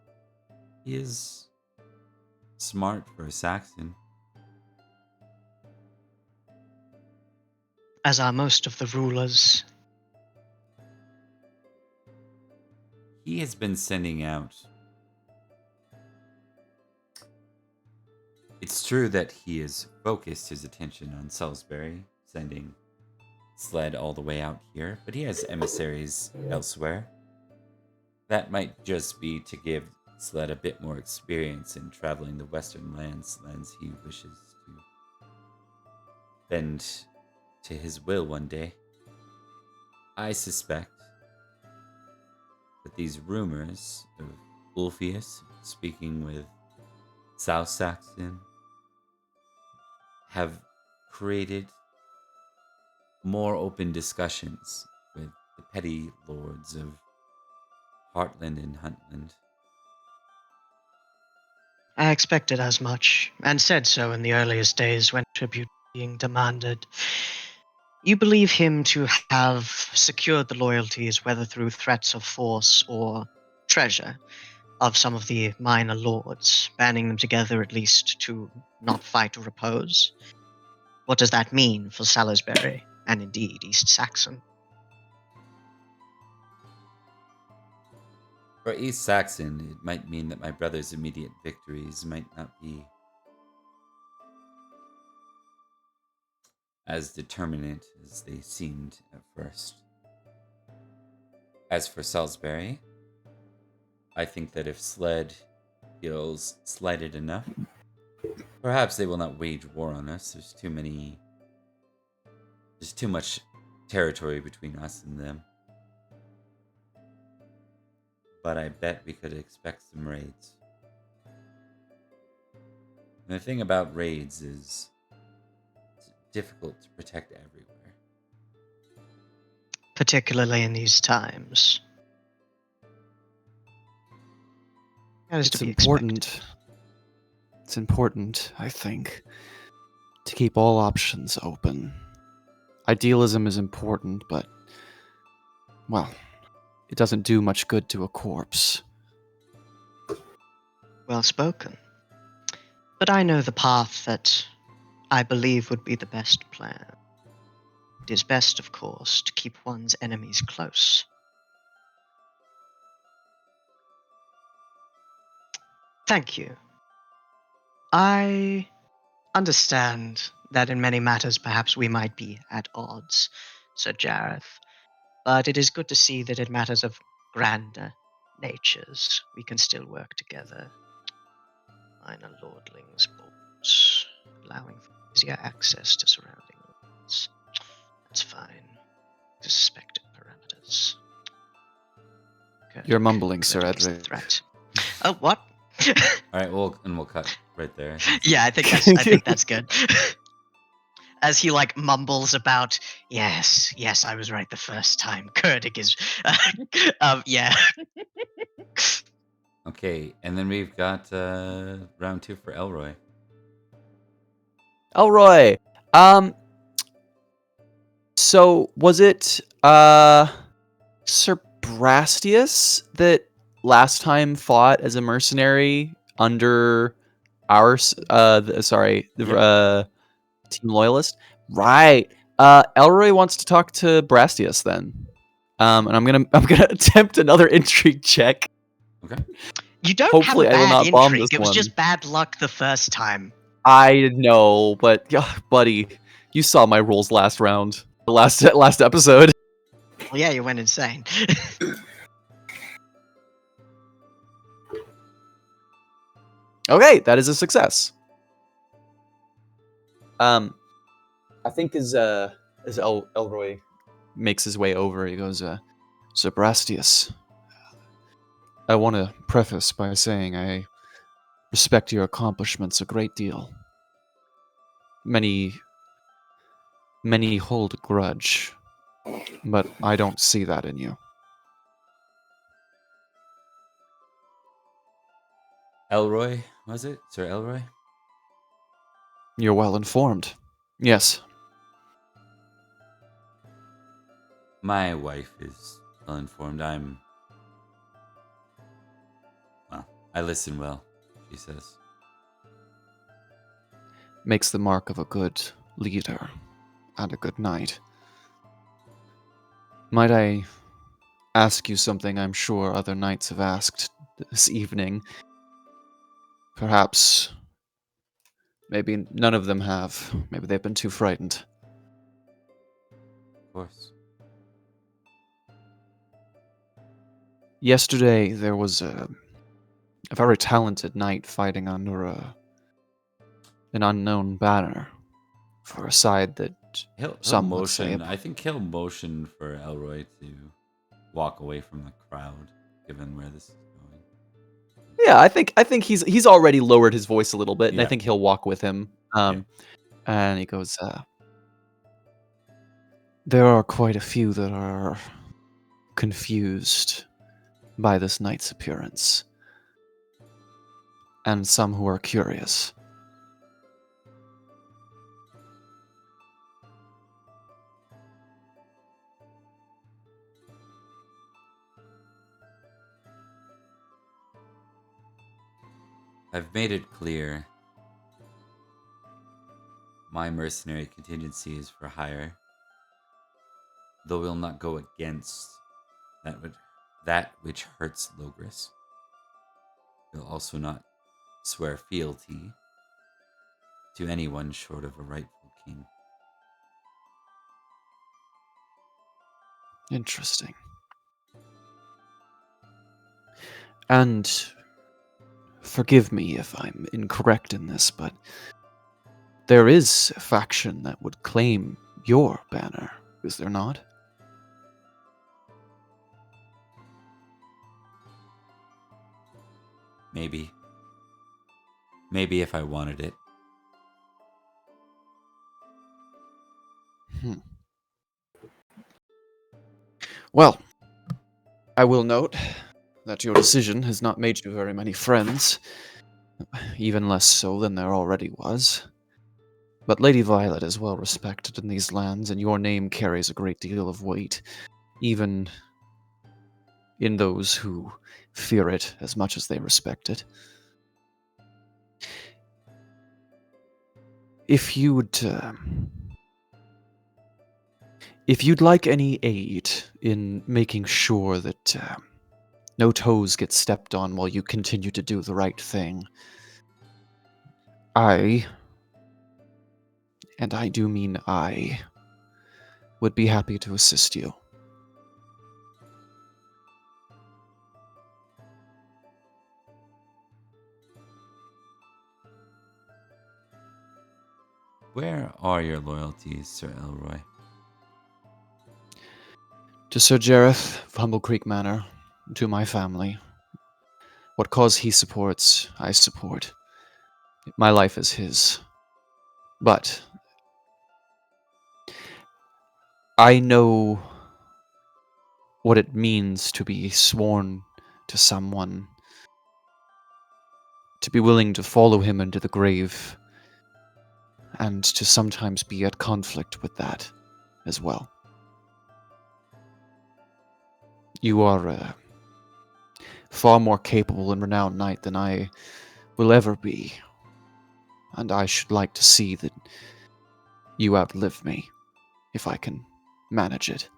he is smart for a Saxon. As are most of the rulers. He has been sending out. It's true that he has focused his attention on Salisbury, sending Sled all the way out here, but he has emissaries elsewhere. That might just be to give Sled a bit more experience in traveling the western lands he wishes to bend to his will one day. I suspect that these rumors of Ulfius speaking with South Saxon have created more open discussions with the petty lords of Heartland and Huntland. I expected as much, and said so in the earliest days when tribute was being demanded. You believe him to have secured the loyalties, whether through threats of force or treasure, of some of the minor lords, banding them together at least to not fight or oppose. What does that mean for Salisbury, and indeed East Saxon? For East Saxon, it might mean that my brother's immediate victories might not be as determinate as they seemed at first. As for Salisbury, I think that if Sled feels slighted enough, Perhaps they will not wage war on us. There's too much territory between us and them. But I bet we could expect some raids. And the thing about raids is it's difficult to protect everywhere. Particularly in these times. That is It's to be expected. important. It's important, I think, to keep all options open. Idealism is important, but, well, it doesn't do much good to a corpse. Well spoken. But I know the path that I believe would be the best plan. It is best, of course, to keep one's enemies close. Thank you. I understand that in many matters perhaps we might be at odds, Sir Jareth, but it is good to see that in matters of grander natures we can still work together. Minor lordlings, bolts, allowing for easier access to surrounding lands. That's fine. Suspected parameters. Kirk, You're mumbling, Sir Kirk is the Edrich. threat. Oh, what? All right, we'll cut right there. Yeah, I think that's good. As he mumbles about, yes, I was right the first time. Kurdik is, yeah. Okay, and then we've got round 2 for Elroy. Elroy, so was it Sir Brastius that last time fought as a mercenary under our Team Loyalist? Right. Elroy wants to talk to Brastius then. And I'm gonna attempt another intrigue check. Okay. You don't Hopefully I have a will bad not bomb intrigue. this It was one. just bad luck the first time. I know, but buddy, you saw my rolls last round, last episode. Well, yeah, you went insane. Okay, that is a success. I think as Elroy makes his way over, he goes, Sir Brastius, I want to preface by saying I respect your accomplishments a great deal. Many hold a grudge, but I don't see that in you. Elroy, was it? Sir Elroy? You're well informed. Yes. My wife is well informed. I listen well, she says. Makes the mark of a good leader and a good knight. Might I ask you something I'm sure other knights have asked this evening? Perhaps, maybe none of them have. Maybe they've been too frightened. Of course. Yesterday, there was a very talented knight fighting under an unknown banner for a side that He'll some would say... motion. I think he'll motion for Elroy to walk away from the crowd, given where this is going. Yeah, I think he's already lowered his voice a little bit, and I Yeah. think he'll walk with him. And he goes, there are quite a few that are confused by this knight's appearance, and some who are curious. I've made it clear my mercenary contingency is for hire, though we'll not go against that which hurts Logres. We'll also not swear fealty to anyone short of a rightful king. Interesting. And forgive me if I'm incorrect in this, but there is a faction that would claim your banner, is there not? Maybe. Maybe if I wanted it. Well, I will note that your decision has not made you very many friends, even less so than there already was. But Lady Violet is well respected in these lands, and your name carries a great deal of weight, even in those who fear it as much as they respect it. If you'd like any aid in making sure that no toes get stepped on while you continue to do the right thing, I, and I do mean I, would be happy to assist you. Where are your loyalties, Sir Elroy? To Sir Jareth of Humble Creek Manor, to my family. What cause he supports, I support. My life is his. But I know what it means to be sworn to someone, to be willing to follow him into the grave, and to sometimes be at conflict with that as well. You are far more capable and renowned knight than I will ever be, and I should like to see that you outlive me, if I can manage it.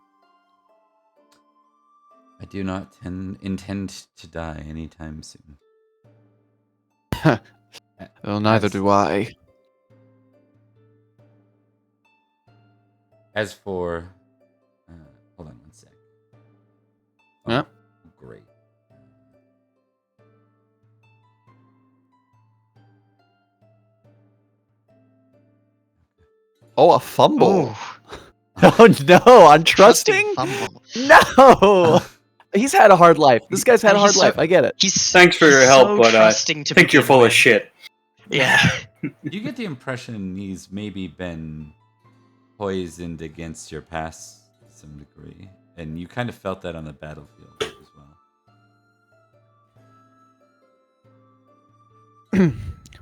I do not intend to die anytime soon. Well, neither do I. As for... hold on one sec. Oh, Yeah? great. Oh, a fumble. Oh, Oh no, untrusting? fumble. No! He's had a hard life. This guy's had And a hard he's so- life. I get it. Thanks for your help, but I trusting to think you're begin full of with. shit. Yeah. You get the impression he's maybe been poisoned against your past to some degree. And you kind of felt that on the battlefield as well.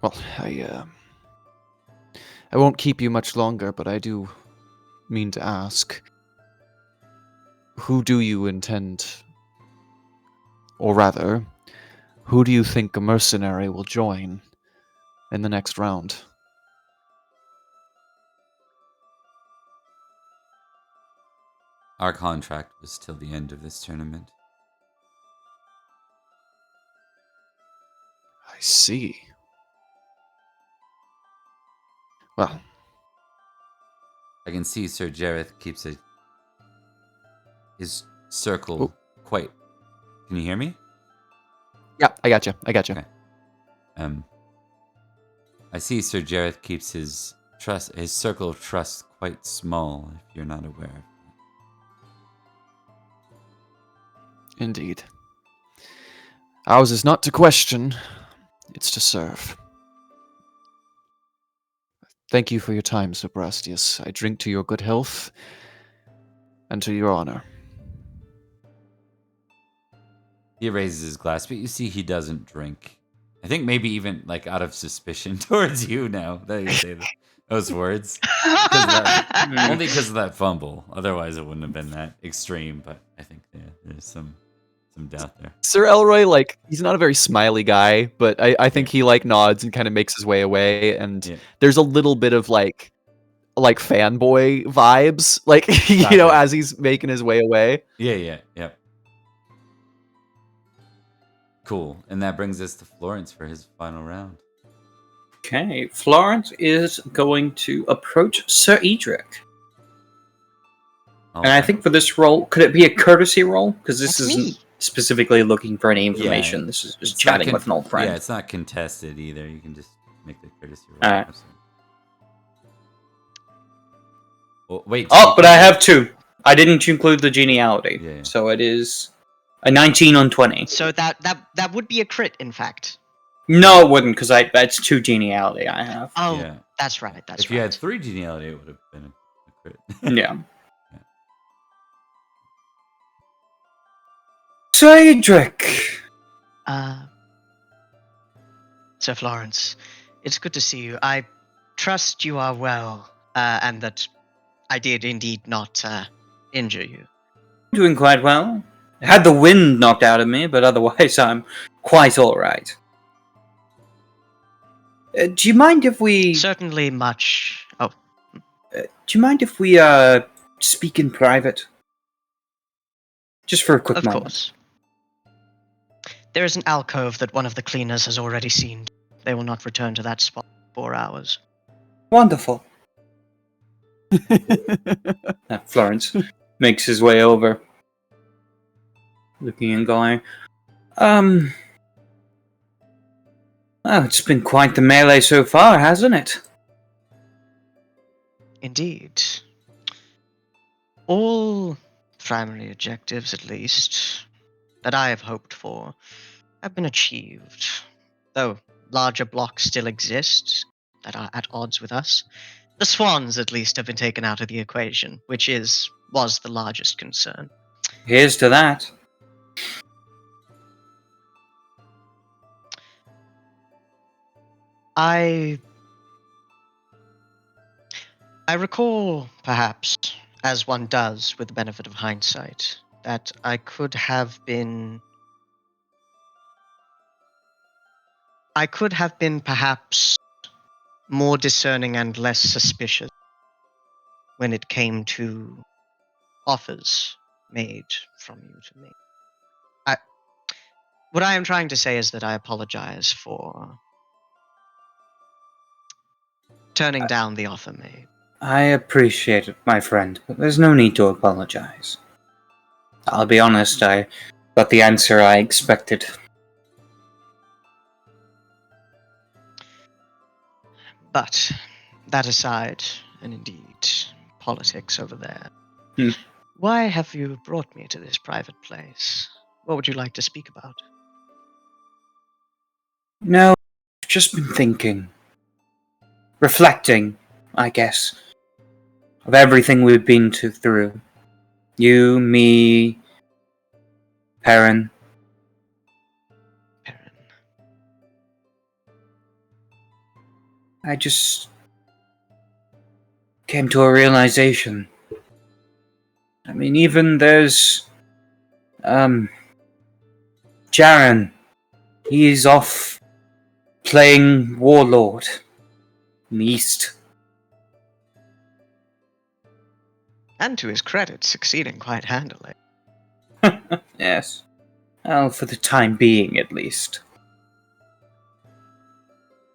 Well, I won't keep you much longer, but I do mean to ask, who do you intend, or rather, who do you think a mercenary will join in the next round? Our contract was till the end of this tournament. I see. Well, I can see Sir Jareth keeps his circle quite... Can you hear me? yeah, I got you. Okay. I see Sir Jareth keeps his circle of trust quite small, if you're not aware of that. Indeed. Ours is not to question, it's to serve. Thank you for your time, Sir Brastius. I drink to your good health and to your honor. He raises his glass, but you see he doesn't drink. I think maybe even like out of suspicion towards you now that you say those words. Only because of that fumble. Otherwise, it wouldn't have been that extreme. But I think there's some doubt there. Sir Elroy, he's not a very smiley guy, but I think he nods and kind of makes his way away, and there's a little bit of like fanboy vibes, as he's making his way away. Yeah. Cool. And that brings us to Florence for his final round. Okay, Florence is going to approach Sir Edrich. And I think for this roll, could it be a courtesy roll? Because this That's isn't... me. specifically looking for any information. Yeah, This is just it's not chatting with an old friend. Yeah, it's not contested either. You can just make the courtesy roll. Alright. Well, wait. Oh, but I have 2. I didn't include the geniality. Yeah. So it is a 19 on 20. So that would be a crit, in fact. No, it wouldn't, because that's 2 geniality I have. Oh, Yeah. that's right. That's If right. you had 3 geniality, it would have been a crit. Yeah. So, Edrich. Sir Florence, it's good to see you. I trust you are well, and that I did indeed not injure you. Doing quite well. I had the wind knocked out of me, but otherwise I'm quite alright. Do you mind if we... Certainly much... Oh. do you mind if we speak in private? Just for a quick moment. Of course. There is an alcove that one of the cleaners has already seen. They will not return to that spot for 4 hours. Wonderful. Florence makes his way over. Looking and going, well, it's been quite the melee so far, hasn't it? Indeed. All primary objectives, at least, that I have hoped for, have been achieved. Though larger blocks still exist that are at odds with us. The swans, at least, have been taken out of the equation, which was the largest concern. Here's to that. I recall, perhaps, as one does with the benefit of hindsight, that I could have been perhaps more discerning and less suspicious when it came to offers made from you to me. What I am trying to say is that I apologize for turning down the offer made. I appreciate it, my friend, but there's no need to apologize. I'll be honest, I got the answer I expected. But, that aside, and indeed, politics over there, why have you brought me to this private place? What would you like to speak about? No, I've just been thinking. Reflecting, I guess, of everything we've been through. You, me, Perin. I just came to a realization. I mean, even there's Jaren. He's off playing Warlord in the East. And to his credit, succeeding quite handily. Yes. Well, for the time being, at least.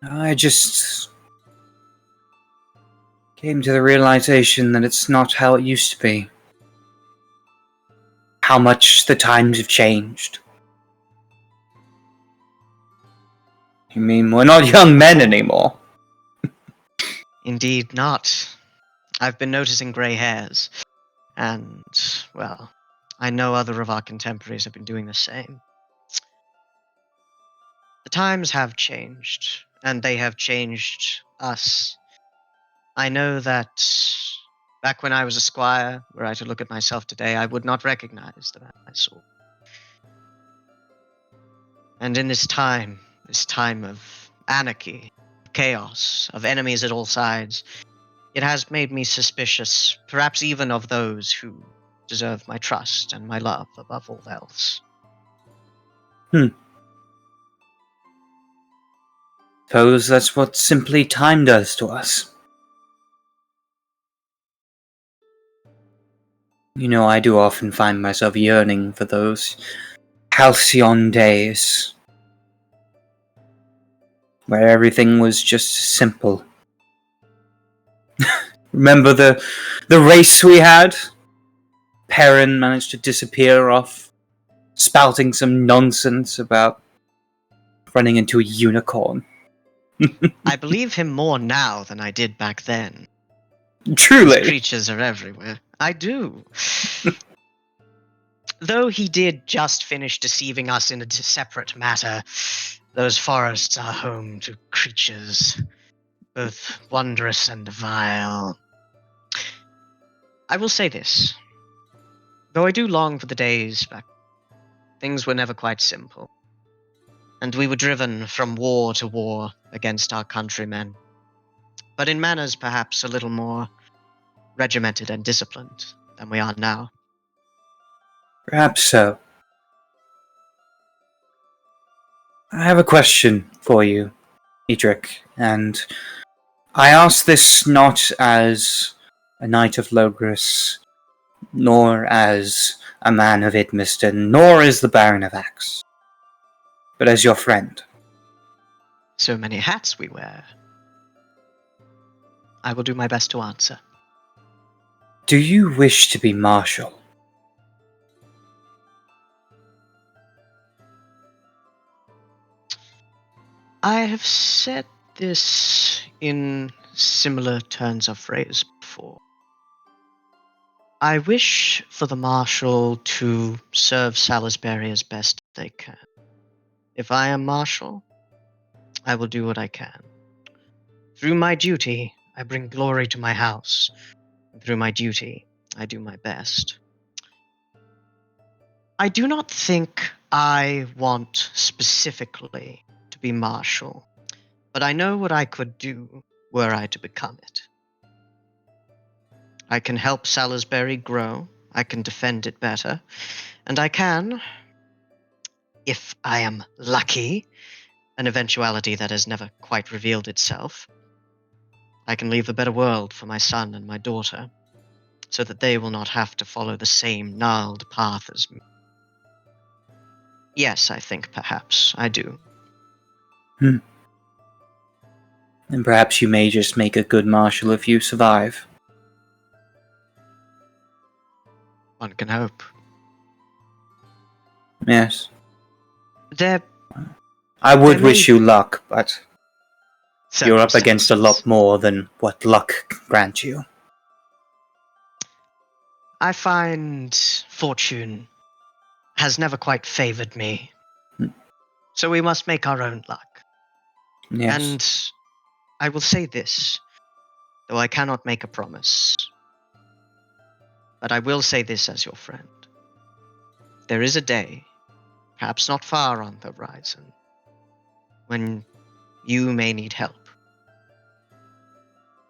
I just came to the realization that it's not how it used to be. How much the times have changed. You mean we're not young men anymore? Indeed not. I've been noticing grey hairs. And, well, I know other of our contemporaries have been doing the same. The times have changed, and they have changed us. I know that back when I was a squire, were I to look at myself today, I would not recognize the man I saw. And in this time of anarchy, chaos, of enemies at all sides, it has made me suspicious, perhaps even of those who deserve my trust and my love above all else. Suppose that's what simply time does to us. You know, I do often find myself yearning for those halcyon days where everything was just simple. Remember the race we had? Perin managed to disappear off spouting some nonsense about running into a unicorn. I believe him more now than I did back then. These Truly. creatures are everywhere. I do. Though he did just finish deceiving us in a separate matter, those forests are home to creatures, both wondrous and vile. I will say this. Though I do long for the days back, things were never quite simple. And we were driven from war to war against our countrymen. But in manners perhaps a little more regimented and disciplined than we are now. Perhaps so. I have a question for you, Edrich, and I ask this not as a knight of Logres, nor as a man of Idmiston, nor as the Baron of Axe, but as your friend. So many hats we wear. I will do my best to answer. Do you wish to be marshal? I have said this in similar turns of phrase before. I wish for the Marshal to serve Salisbury as best they can. If I am Marshal, I will do what I can. Through my duty, I bring glory to my house. And through my duty, I do my best. I do not think I want specifically to be Marshal, but I know what I could do were I to become it. I can help Salisbury grow, I can defend it better, and I can, if I am lucky, an eventuality that has never quite revealed itself, I can leave a better world for my son and my daughter, so that they will not have to follow the same gnarled path as me. Yes, I think perhaps I do. And perhaps you may just make a good marshal if you survive. One can hope. Yes. There I would There wish may- you luck, but you're up against a lot circumstances. more than what luck can grant you. I find fortune has never quite favored me. Hmm. So we must make our own luck. Yes. And I will say this, though I cannot make a promise. But I will say this as your friend. There is a day, perhaps not far on the horizon, when you may need help.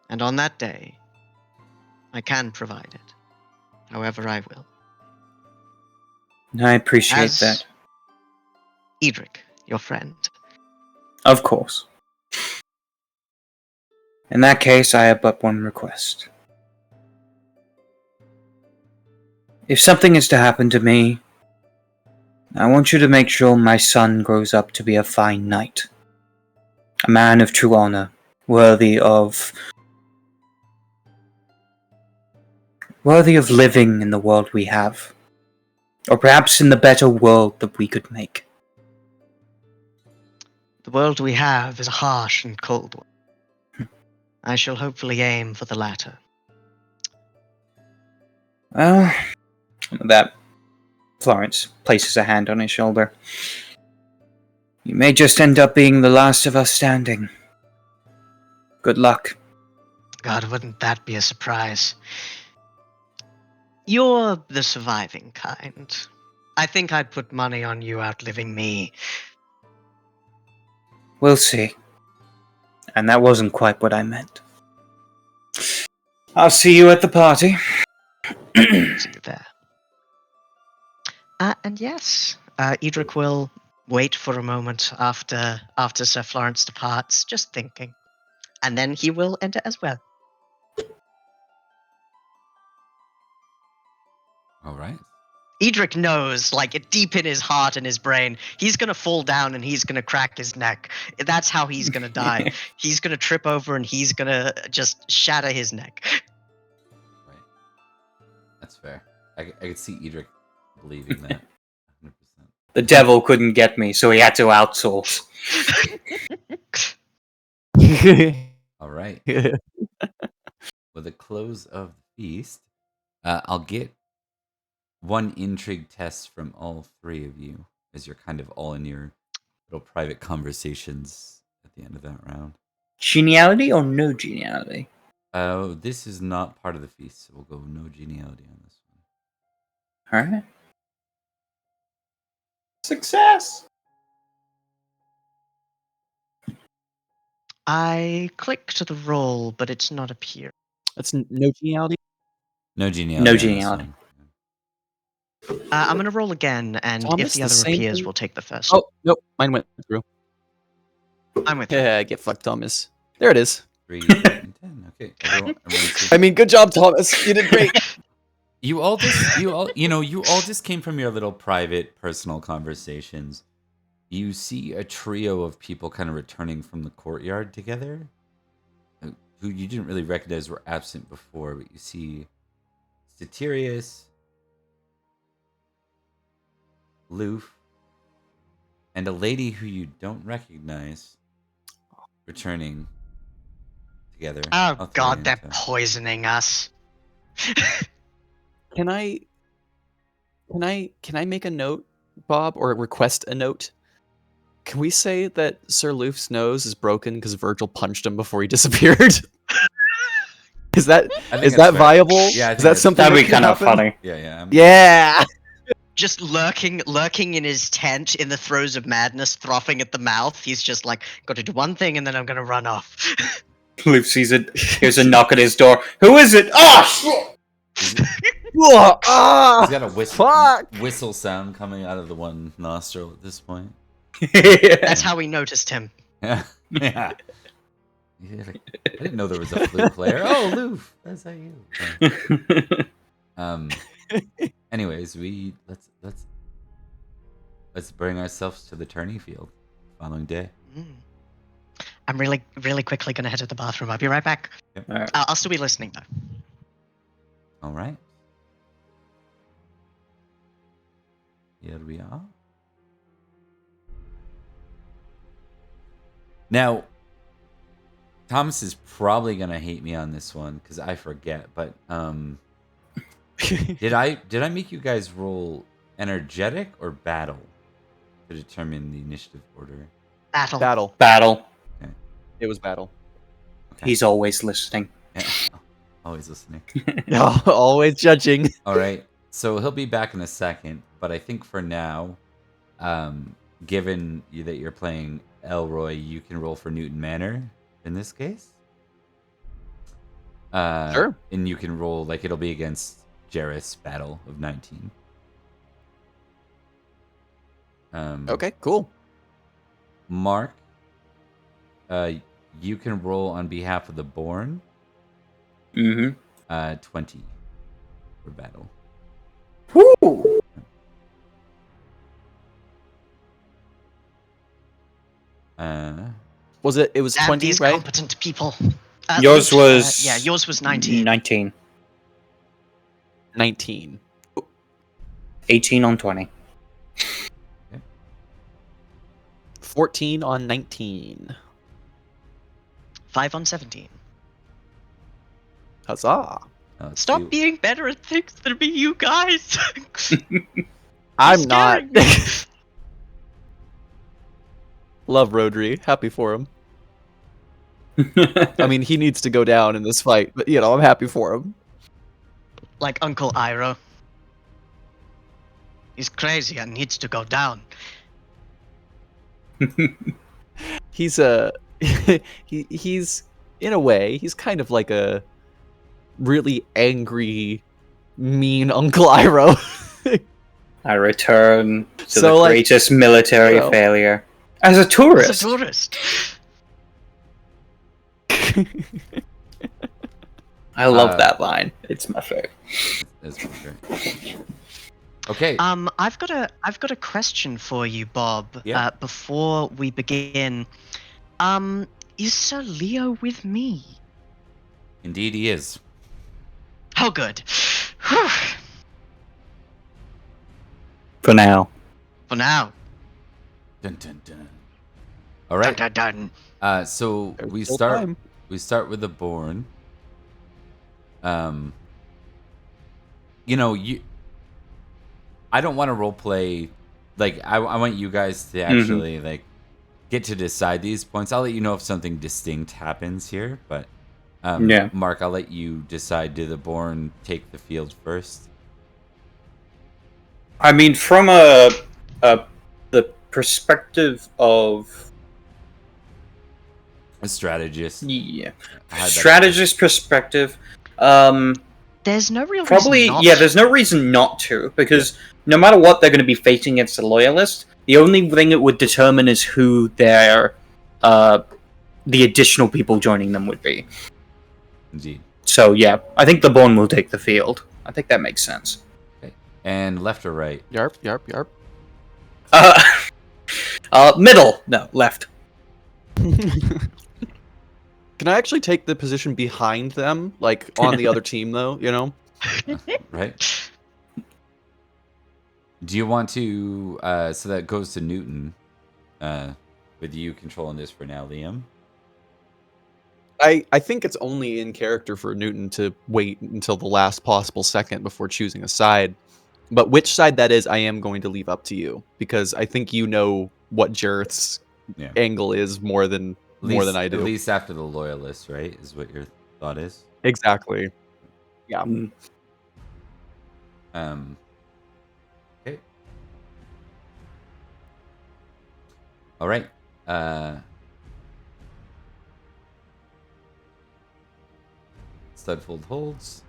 And on that day, I can provide it, however I will. I appreciate As that. Edrich, your friend. Of course. In that case, I have but one request. If something is to happen to me, I want you to make sure my son grows up to be a fine knight. A man of true honor, worthy of living in the world we have. Or perhaps in the better world that we could make. The world we have is a harsh and cold one. I shall hopefully aim for the latter. Well, that Florence places a hand on his shoulder. You may just end up being the last of us standing. Good luck. God, wouldn't that be a surprise? You're the surviving kind. I think I'd put money on you outliving me. We'll see. And that wasn't quite what I meant. I'll see you at the party. See you there. And yes, Edrich will wait for a moment after Sir Florence departs, just thinking. And then he will enter as well. All right. Edrich knows, like, deep in his heart and his brain, he's gonna fall down and he's gonna crack his neck. That's how he's gonna die. He's gonna trip over and he's gonna just shatter his neck. Right. That's fair. I could see Edrich believing that. 100%. The devil couldn't get me, so he had to outsource. All right. With the close of the feast, I'll get one intrigue test from all three of you as you're kind of all in your little private conversations at the end of that round. Geniality or no geniality? This is not part of the feast, so we'll go no geniality on this one. Alright. Success! I clicked the roll, but it's not appearing. That's no geniality. No geniality. No on this geniality. one. I'm going to roll again, and Thomas, if the the other same appears, thing? we'll take the first. Oh, nope. Mine went through. I'm with you. Yeah, get fucked, Thomas. There it is. 3, 8, and 10. Okay. Everyone I mean, good job, Thomas. You did great. you all just came from your little private, personal conversations. You see a trio of people kind of returning from the courtyard together, who you didn't really recognize were absent before, but you see Satirius, Loof, and a lady who you don't recognize returning together. Oh I'll throw you god, they're into- poisoning us. Can I make a note, Bob, or request a note? Can we say that Sir Loof's nose is broken because Virgil punched him before he disappeared? Is that I think is that's that fair. viable? Yeah, I Is think that that's something That'd that be could kind of happen? funny. Yeah. Yeah. Just lurking in his tent in the throes of madness, frothing at the mouth. He's just like, got to do one thing and then I'm going to run off. Luke sees it. Here's a knock at his door. Who is it? Oh, shit! He's got a Fuck! whistle sound coming out of the one nostril at this point. That's how we noticed him. Yeah. Yeah. I didn't know there was a flute player. Oh, Loof, that's how you. Anyways, let's bring ourselves to the tourney field. Following day. I'm really, really quickly going to head to the bathroom. I'll be right back. Yep. Alright. I'll still be listening though. All right. Here we are. Now, Thomas is probably gonna hate me on this one because I forget. But did I make you guys roll energetic or battle to determine the initiative order? Battle. Battle. It was battle. Okay. He's always listening. Yeah. Always listening. Always judging. All right. So he'll be back in a second, but I think for now, given that you're playing Elroy, you can roll for Newton Manor in this case. Sure. And you can roll like it'll be against Jarrus Battle of 19. Okay, cool. Mark, you can roll on behalf of the Born. Mm-hmm. 20 for battle. Woo! Was it? It was Damn 20, these right? competent people. Yours was... yeah, yours was 19. 19. 19. 18 on 20. 14 on 19. 5 on 17. Huzzah! Let's Stop see. being better at things than me, you guys. I'm not. scaring me. Love Rhodri. Happy for him. I mean, he needs to go down in this fight, but I'm happy for him. Like Uncle Iroh. He's crazy and needs to go down. He's he's in a way, he's kind of like a really angry, mean Uncle Iroh. I return to So, the like, greatest military failure. As a tourist! As a tourist. I love that line. It's my favorite. That's my favorite. Okay. I've got a question for you, Bob. Yeah. Before we begin, is Sir Leo with me? Indeed, he is. Oh, good. Whew. For now. For now. Dun, dun, dun. All right. Dun, dun, dun. So There's we still start. time. We start with the Born. You know, I don't want to role play. Like, I want you guys to actually like get to decide these points. I'll let you know if something distinct happens here, but Yeah. Mark, I'll let you decide. Do the Born take the field first? I mean, from the perspective of A strategist. strategist perspective, There's no real probably reason not. there's no reason not to, because no matter what they're going to be facing against a loyalist, the only thing it would determine is who their the additional people joining them would be. Indeed. So yeah, I think the Bone will take the field. I think that makes sense. Okay. And left or right? Yarp, yarp, yarp. Middle. No, left. Can I actually take the position behind them, like on the other team, though? You know. Right. Do you want to? So that goes to Newton. With you controlling this for now, Liam. I think it's only in character for Newton to wait until the last possible second before choosing a side. But which side that is, I am going to leave up to you, because I think you know what Jareth's angle is more than I do. At least after the loyalists, right? Is what your thought is. Exactly. Yeah. Okay. All right. Studfold holds.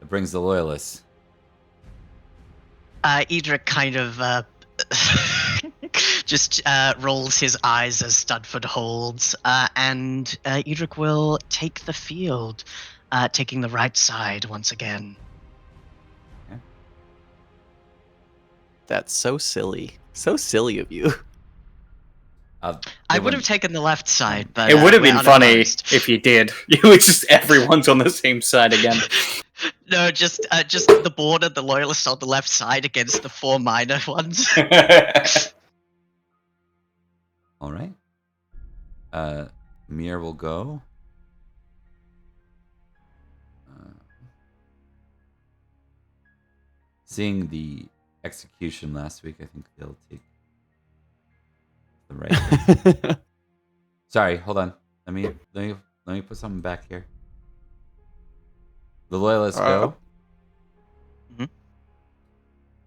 It brings the loyalists. Edrich kind of just rolls his eyes as Studford holds, and Edrich will take the field, taking the right side once again. Okay. That's so silly. So silly of you. I would have taken the left side, but It would have we're been funny unopposed. if you did. It was just everyone's on the same side again. No, just the border, the loyalists on the left side against the 4 minor ones. All right. Mir will go. Seeing the execution last week, I think they'll take the right. Sorry, hold on. Let me put something back here. The loyalists go.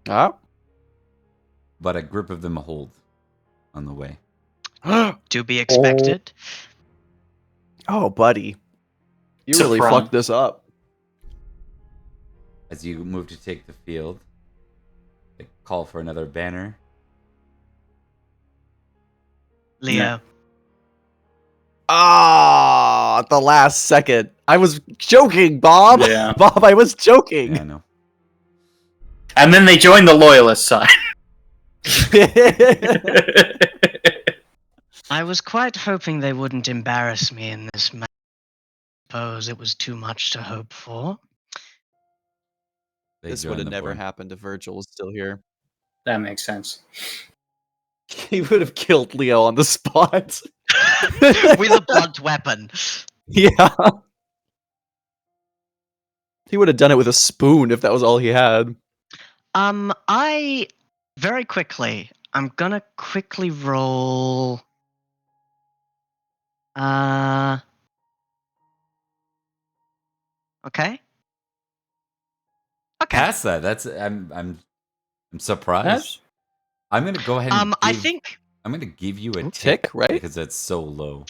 But a group of them hold on the way. To be expected. Oh, buddy. You really fucked this up. As you move to take the field, they call for another banner. Leo. Ah, at the last second. I was joking, Bob. Yeah. Bob, I was joking. Yeah, I know. And then they joined the loyalist side. I was quite hoping they wouldn't embarrass me in this match. I suppose it was too much to hope for. This would have never happened if Virgil was still here. That makes sense. He would have killed Leo on the spot. With a blunt weapon. Yeah. He would have done it with a spoon if that was all he had. Very quickly, I'm gonna quickly roll. Okay. Past that, I'm surprised. I'm gonna go ahead and I'm gonna give you a tick, right? Because that's so low.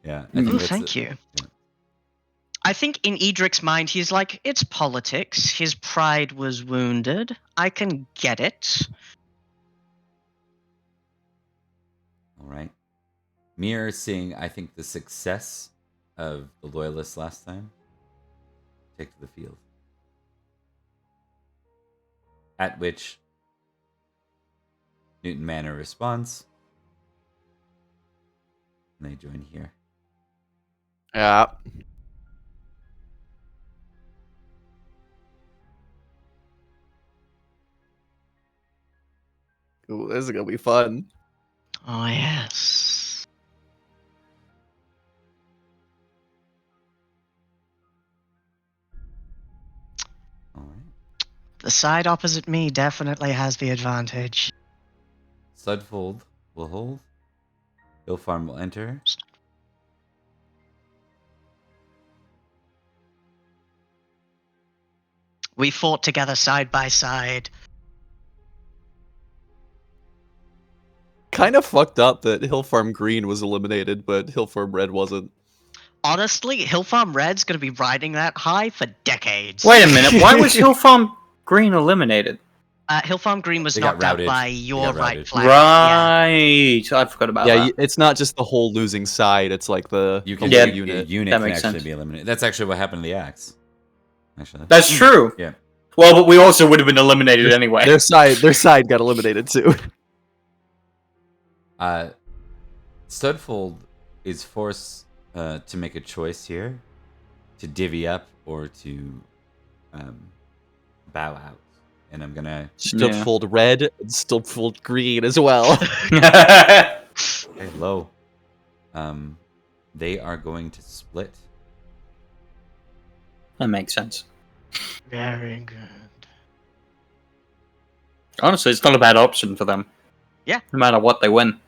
Yeah. Thank you. Yeah. I think in Edric's mind, he's like, it's politics. His pride was wounded. I can get it. All right. Mir seeing, I think, the success of the loyalists last time. Take to the field. At which Newton Manor responds. And they join here. Yeah. Ooh, this is gonna be fun. Oh, yes. All right. The side opposite me definitely has the advantage. Sudfold will hold. Ilfarm will enter. We fought together side by side. Kind of fucked up that Hillfarm Green was eliminated, but Hillfarm Red wasn't. Honestly, Hillfarm Red's gonna be riding that high for decades. Wait a minute. Why was Hillfarm Green eliminated? Hillfarm Green was They got knocked out routed. by They your got right routed. flank. Yeah. Right. I forgot about Yeah, that. it's not just the whole losing side; it's like the You can Yeah, whole unit. unit that can makes actually sense. be eliminated. That's actually what happened to the axe. Actually, That's true. Yeah. Well, but we also would have been eliminated anyway. Their side got eliminated too. Studfold is forced to make a choice here, to divvy up or to bow out, and I'm gonna. Stiltfold Red and Stiltfold Green as well. Hey, low. They are going to split. That makes sense. Very good. Honestly, it's not a bad option for them. Yeah. No matter what, they win.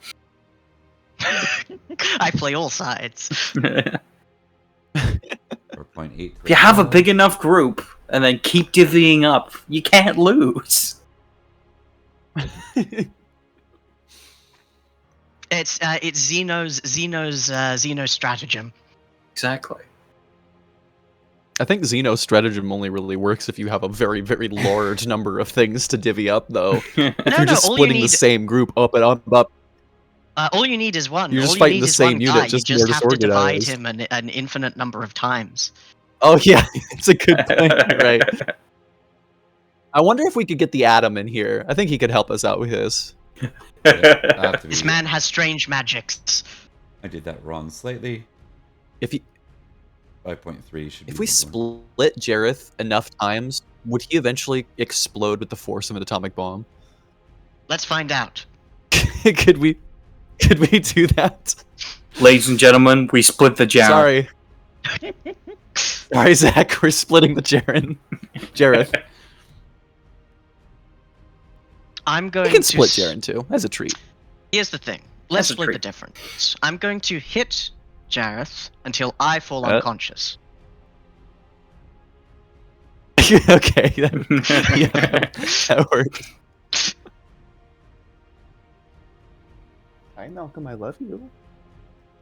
I play all sides. 4.8. If you have a big enough group and then keep divvying up, you can't lose. It's Zeno's stratagem. Exactly. I think Xeno's stratagem only really works if you have a very, very large number of things to divvy up, though. If you're just all you splitting need- the same group up and up and up, All you need is one. You're just all you fighting need the is same one unit, guy. just you more just have to divide disorganized. him an infinite number of times. oh yeah, it's a good point. Right. I wonder if we could get the Atom in here. I think he could help us out with this. This man has strange magics. I did that wrong slightly. If he, 5.3 should be. if we the split Jareth enough times, would he eventually explode with the force of an atomic bomb? Let's find out. Could we do that? Ladies and gentlemen, we split the jam. Sorry. Sorry, Zach. We're splitting the Jareth. I'm going We can to split Jaren too, as a treat. Here's the thing. Let's That's a split the treat. difference. I'm going to hit Jareth until I fall unconscious. Okay. That works. Hi, Malcolm. I love you.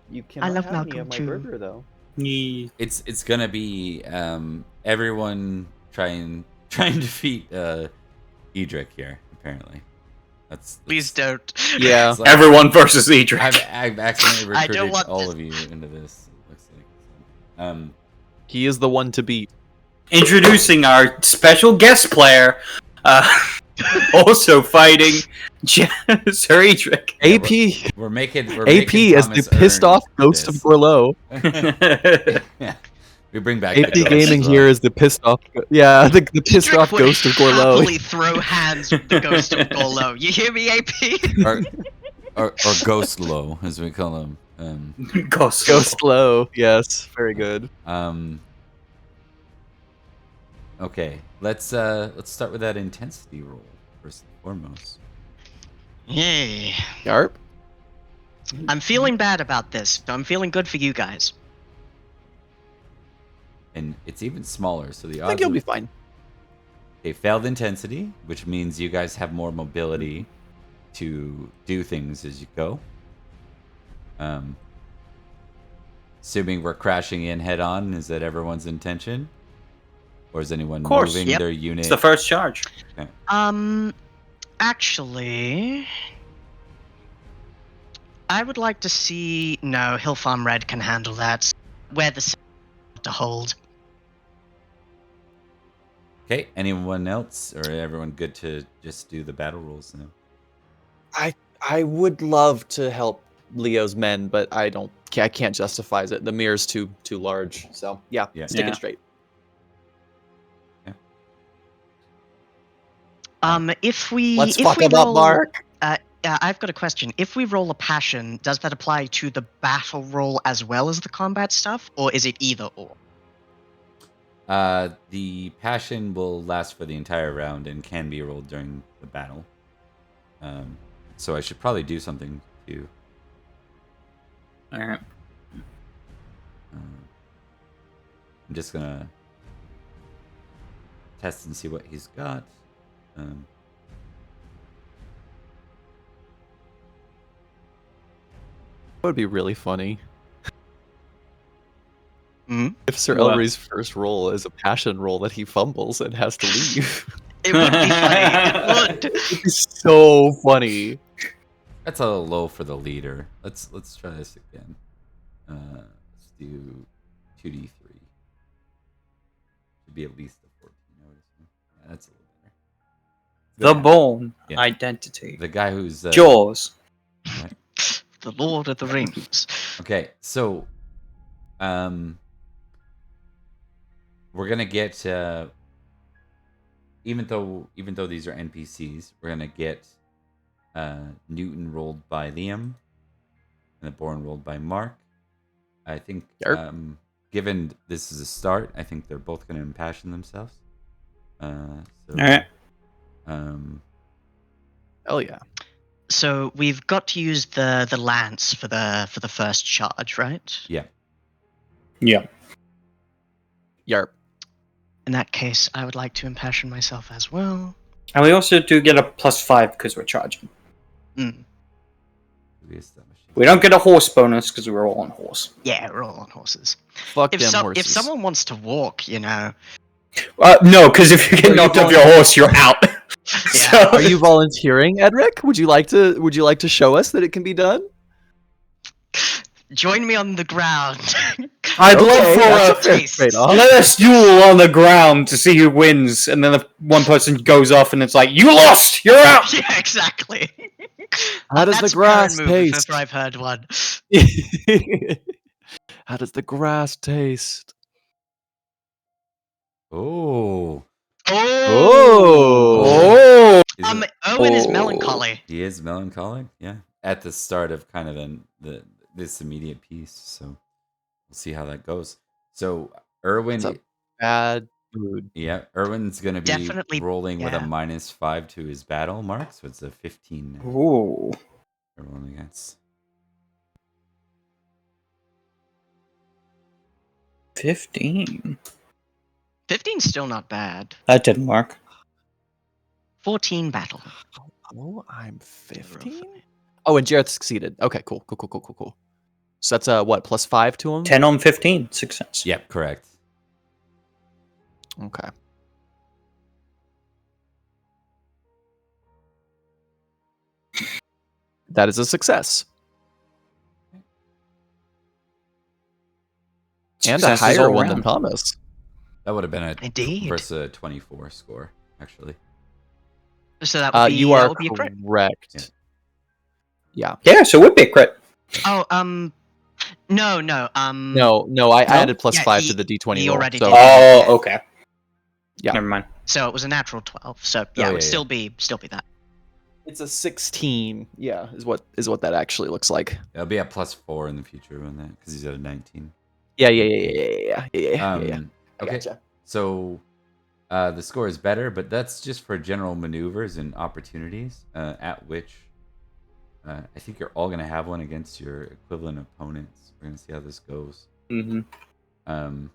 You cannot love have any Malcolm of my too. burger, though. Yeah. It's gonna be everyone trying to defeat Edrich here. Apparently, that's Please don't. Yeah. it's like- Everyone versus Edrich. I've accidentally I don't recruited want all this. of you into this. It looks like. He is the one to beat. Introducing our special guest player, also fighting Sir Edrich. AP We're making as the Thomas pissed earn off ghost of this. Gorlo. Yeah, we bring back AP the ghost Gaming as well. here is the pissed off. Yeah, the pissed Edric off would ghost of Gorlo. happily throw hands with the ghost of Gorlo. You hear me, AP? or Ghost Low, as we call him. Ghost. Ghost low. Yes, very good. Okay, let's start with that intensity roll first and foremost. Yay. Yarp. I'm feeling bad about this. I'm feeling good for you guys. And it's even smaller, so the I odds think you'll of be fine. a failed intensity, which means you guys have more mobility to do things as you go. Assuming we're crashing in head on, is that everyone's intention? Or is anyone Of course, moving yep. their unit? It's the first charge. Actually, I would like to see. No, Hill Farm Red can handle that. Where the to hold. Okay, anyone else? Or everyone good to just do the battle rules now? I would love to help Leo's men, but I can't justify it. The mirror's too large. So yeah, Yeah. stick Yeah. it straight. If we Let's if fuck we him up, roll, Mark. I've got a question. If we roll a passion, does that apply to the battle roll as well as the combat stuff, or is it either or? The passion will last for the entire round and can be rolled during the battle. So I should probably do something to. All right. I'm just gonna test and see what he's got. That would be really funny. Mhm. If Sir What? Elry's first roll is a passion roll that he fumbles and has to leave. It would be funny. It would. It'd be so funny. That's a little low for the leader. Let's try this again. Let's do 2d3. Should be at least a 14. I would assume. Yeah, that's a little better. The Bone Yeah. Identity. The guy who's Jaws. The Lord of the Rings. Okay, so we're gonna get even though these are NPCs, we're gonna get Newton rolled by Liam and the Born rolled by Mark. I think given this is a start, I think they're both gonna impassion themselves. So, All right. Hell yeah. So we've got to use the lance for the first charge, right? yeah. Yeah. Yarp. In that case, I would like to impassion myself as well. And we also do get a +5 because we're charging. Mm. We don't get a horse bonus because we're all on horse. Yeah, we're all on horses. Fuck If them if horses. someone wants to walk, you know. No, because if you get Are you knocked off your horse, you're out. So- Are you volunteering, Edrich? Would you like to show us that it can be done? Join me on the ground. I'd Okay, love that's a for fair taste. trade-off. let us duel on the ground to see who wins, and then if one person goes off and it's like, you lost, you're out. Yeah, exactly. How does the That's a grass Perin move, taste? If I've heard one. How does the grass taste? Oh. Oh. Is it- Owen is Oh. melancholy. He is melancholic, yeah. At the start of kind of this immediate piece, so we'll see how that goes. So Erwin, It's a bad mood. yeah, Erwin's gonna be Definitely, rolling with a yeah. -5 to his battle mark, so it's a 15 now. Ooh. We're rolling against. 15. 15's still not bad. That didn't work. 14 battle. Oh, I'm 15. Oh, and Jareth succeeded. Okay, cool. So that's what, +5 to him? 10 on 15. Success. Yep, correct. Okay. That is a success. And a Successes higher all one than around. Thomas. That would have been a Indeed. versus a 24 score, actually. So that would be, You that are would be a crit. correct. Yeah. Yeah, so it would be a crit. Oh, no. No, I added +5 to the D20 he roll. already so did. Oh, okay. Yeah. Never mind. So it was a natural 12. So yeah, Oh, it would yeah, still be that. It's a 16. Yeah, is what that actually looks like. It'll be a +4 in the future on that because he's at a 19. Yeah. Okay, I gotcha. so the score is better, but that's just for general maneuvers and opportunities, at which I think you're all going to have one against your equivalent opponents. We're going to see how this goes. Mm-hmm.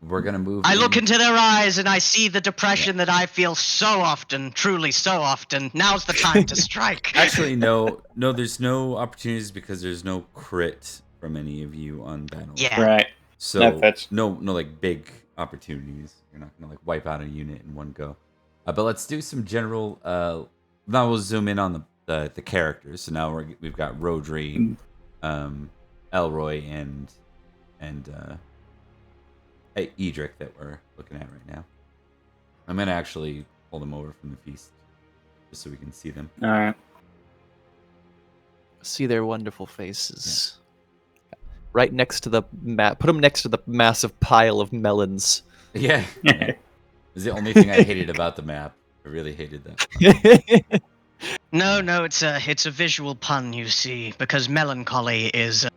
We're going to move. I look into their eyes and I see the depression that I feel so often, truly so often. Now's the time to strike. Actually, no, there's no opportunities because there's no crit from any of you on battle. Yeah. Right. So That fits. no like big opportunities. You're not gonna like wipe out a unit in one go. But let's do some general. Now we'll zoom in on the characters. So now we've got Rhodri, Elroy, and Edrich that we're looking at right now. I'm gonna actually pull them over from the feast just so we can see them. All right. See their wonderful faces. Right next to the map. Put them next to the massive pile of melons. Yeah. It's the only thing I hated about the map. I really hated that. No, it's a visual pun, you see, because melancholy is. Yes,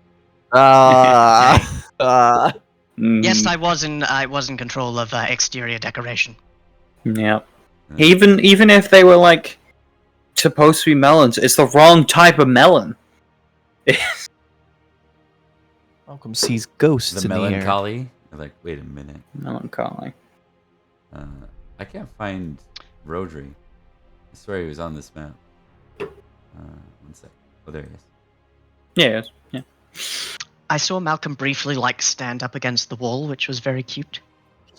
I was in control of exterior decoration. Yeah. Even if they were like supposed to be melons, it's the wrong type of melon. Malcolm sees ghosts The in the air. melancholy. I'm like, wait a minute. Melancholy. I can't find Rhodri. I swear he was on this map. One sec. Oh, there he is. Yes. Yeah. I saw Malcolm briefly stand up against the wall, which was very cute.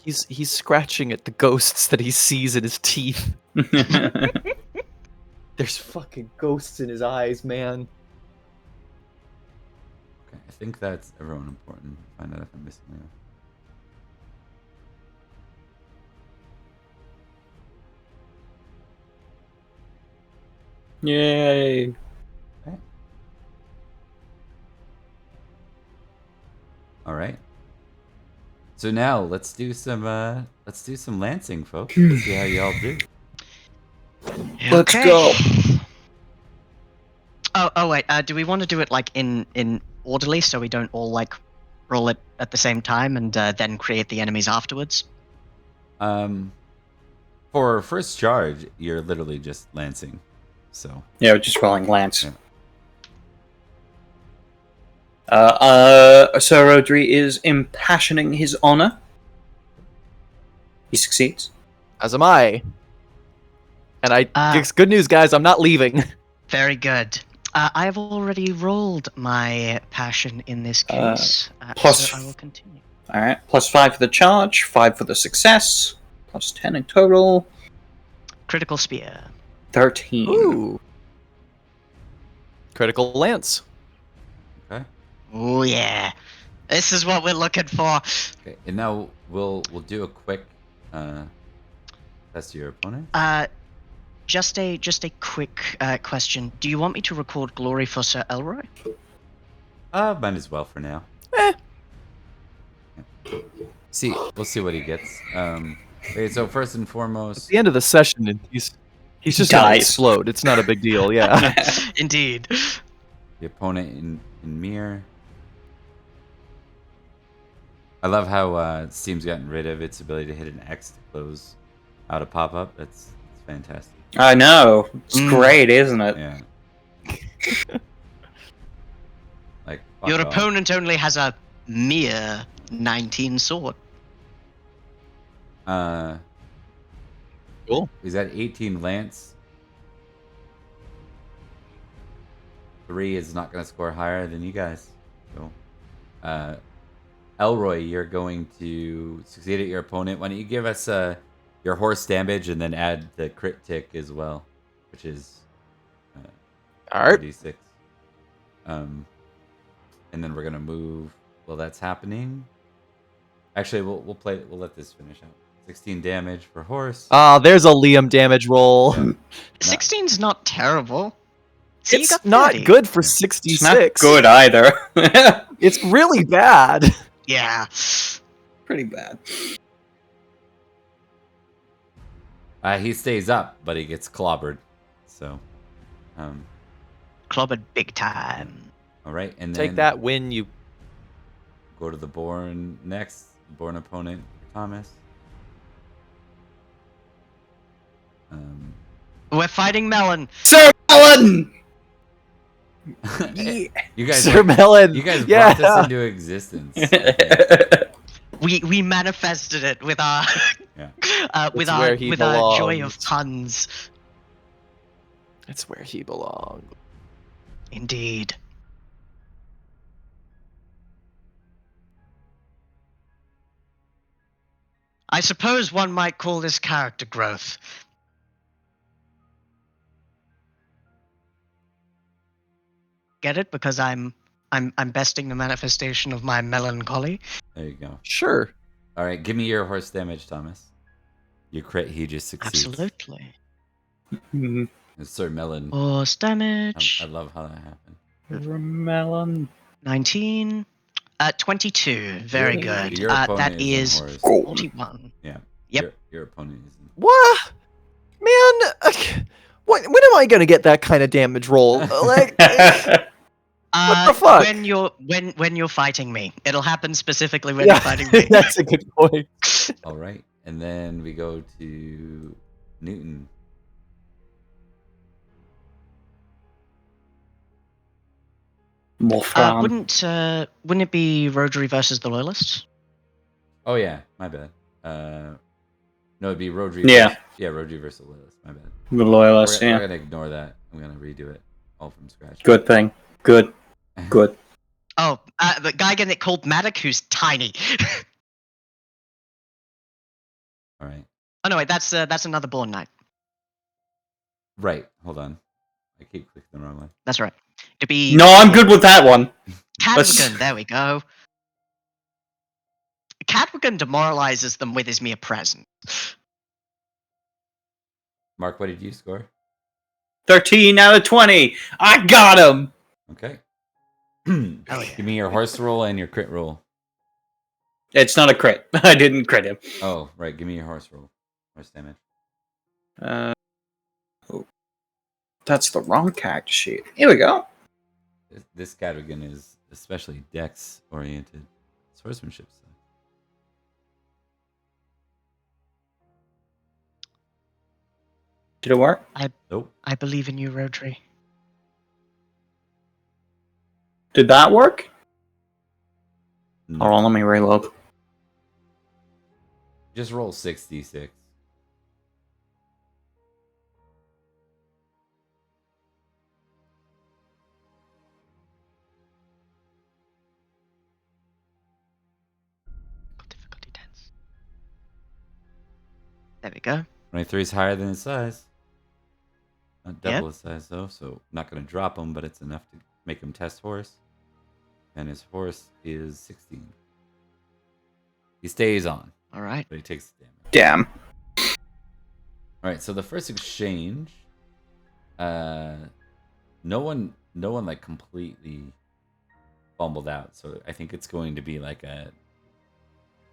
He's scratching at the ghosts that he sees in his teeth. There's fucking ghosts in his eyes, man. Okay, I think that's everyone important. Find out if I'm missing anyone. Yay. Okay. All right. So now let's do some lancing, folks. Let's see how y'all do. Let's go. Oh wait. Do we want to do it in orderly so we don't all roll it at the same time and then create the enemies afterwards? For first charge, you're literally just lancing. So Yeah, we're just rolling lance. Yeah. Sir Rhodri is impassioning his honor. He succeeds. As am I. And it's good news, guys. I'm not leaving. Very good. I have already rolled my passion in this case, plus- so I will continue. All right. +5 for the charge, 5 for the success, +10 in total. Critical spear. 13. Ooh. Critical lance. okay. Oh yeah, this is what we're looking for. Okay. And now we'll do a quick test of your opponent. Just a quick question. Do you want me to record glory for Sir Elroy? Might as well for now. We'll see what he gets. Okay, so first and At foremost, the end of the session, he's just gonna Dies. explode. It's not a big deal. Yeah. Indeed. the opponent in mirror. I love how Steam's gotten rid of its ability to hit an X to close out a pop-up. That's fantastic. I know. It's great, isn't it? Yeah. Like Your fuck off. opponent only has a mere 19 sword. Cool. He's at 18 lance. 3 is not going to score higher than you guys. So, Elroy, you're going to succeed at your opponent. Why don't you give us your horse damage and then add the crit tick as well, which is All right. d6. And then we're gonna move while that's happening. Actually, we'll let this finish out. 16 damage for horse. There's a Liam damage roll. Yeah. 16's not terrible. See, you It's got not 30. good for It's 66. not good either. It's really bad. Yeah. Pretty bad. He stays up, but he gets clobbered. So, Clobbered big time. all right, and then Take that win, you. go to the Born next. Born opponent, Thomas. We're fighting Melon. Sir Melon! You guys, Sir Melon. you guys Yeah. brought this into existence. We manifested it with our Yeah. with It's where our he with our joy belongs. of puns. It's where he belongs. Indeed. I suppose one might call this character growth. Get it? Because I'm besting the manifestation of my melancholy. There you go. Sure. All right, give me your horse damage, Thomas. You crit, he just succeeds. Absolutely. Mhm. It's Sir Melon. Horse damage. I love how that happened. Sir Melon. 19. 22. Very Your- good. Your That opponent is on horse. 41. Yeah. Yep. Your opponent is. What? Man, when am I gonna get that kind of damage roll? Like, what the fuck? When you're fighting me, it'll happen specifically when Yeah, you're fighting me. that's a good point. All right, and then we go to Newton. Wolfram. Wouldn't it be Rhodri versus the Loyalists? Oh yeah, my bad. No, it'd be Rhodri. Yeah. Rhodri versus Lilith. My bad. The loyalists, We're yeah. gonna ignore that. I'm gonna redo it all from scratch. Good thing. Good. Good. Oh, the guy getting it called Madoc, who's tiny. All right. Oh no, wait, that's another Born Knight. Right. Hold on. I keep clicking the wrong one. That's right. To be No, I'm good with that one. Cadwagan, there we go. Cadwagan demoralizes them with his mere presence. Mark, what did you score? 13 out of 20. I got him. Okay. Oh, yeah. Give me your horse roll and your crit roll. It's not a crit. I didn't crit him. Oh, right. Give me your horse roll. Horse damage. Oh. That's the wrong character sheet. Here we go. This Cadwagan is especially dex oriented. Swordsmanship stuff. Did it work? Nope. I believe in you, Rhodri. Did that work? No. Hold on, let me reload. Just roll 6d6. Difficulty 10. There we go. 23 is higher than his size. Not double Yep. his size though, so not going to drop him, but it's enough to make him test horse. And his horse is 16. He stays on, All right. but he takes the damage. Damn. All right, so the first exchange, no one like completely fumbled out. So I think it's going to be like a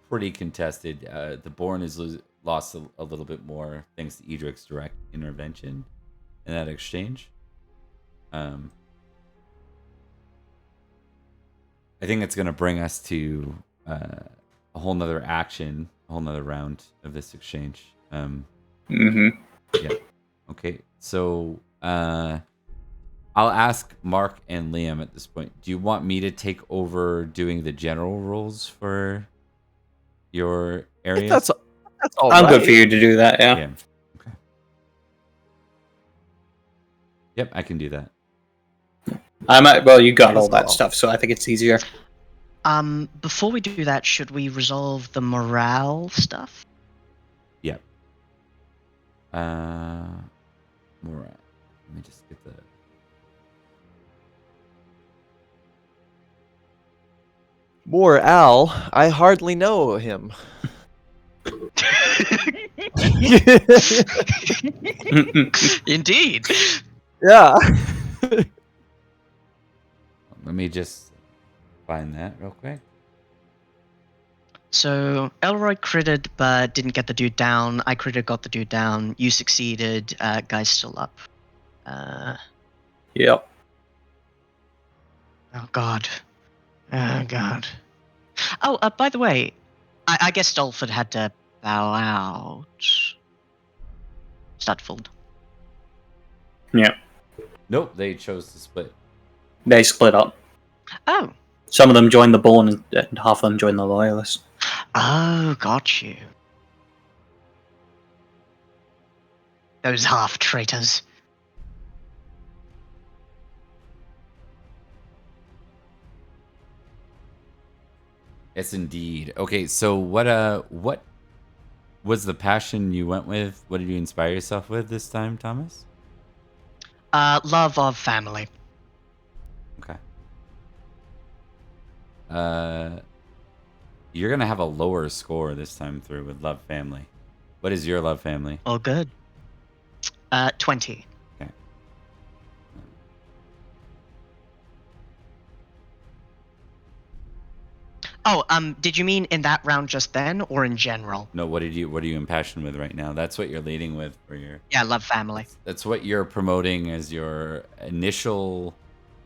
pretty contested. The Born is lost a little bit more thanks to Edrich's direct intervention in that exchange. I think it's going to bring us to a whole nother action, a whole nother round of this exchange. Mm-hmm. Yeah. Okay. So I'll ask Mark and Liam at this point. Do you want me to take over doing the general rules for your area? That's all I'm right. good for you to do that, yeah. Yeah. Okay. Yep, I can do that. Well, you got all As that well. stuff, so I think it's easier. Before we do that, should we resolve the morale stuff? Yep. Morale. Let me just get the. More Al, I hardly know him. Indeed. Yeah. Let me just find that real quick. So Elroy critted but didn't get the dude down. I critted, got the dude down. You succeeded. Guy's still up. Yep. Oh god. Oh god. Oh, by the way, I guess Durnford had to bow out. Stadfold. Yep. Nope, they chose to split. They split up. Oh. Some of them joined the Born and half of them joined the Loyalists. Oh, got you. Those half traitors. Yes, indeed. Okay, so what was the passion you went with? What did you inspire yourself with this time, Thomas? Love of family. Okay. You're gonna have a lower score this time through with love family. What is your love family? Oh, good. 20. Okay. Oh, did you mean in that round just then, or in general? No, what are you impassioned with right now? That's what you're leading with for your. Yeah, love family. That's what you're promoting as your initial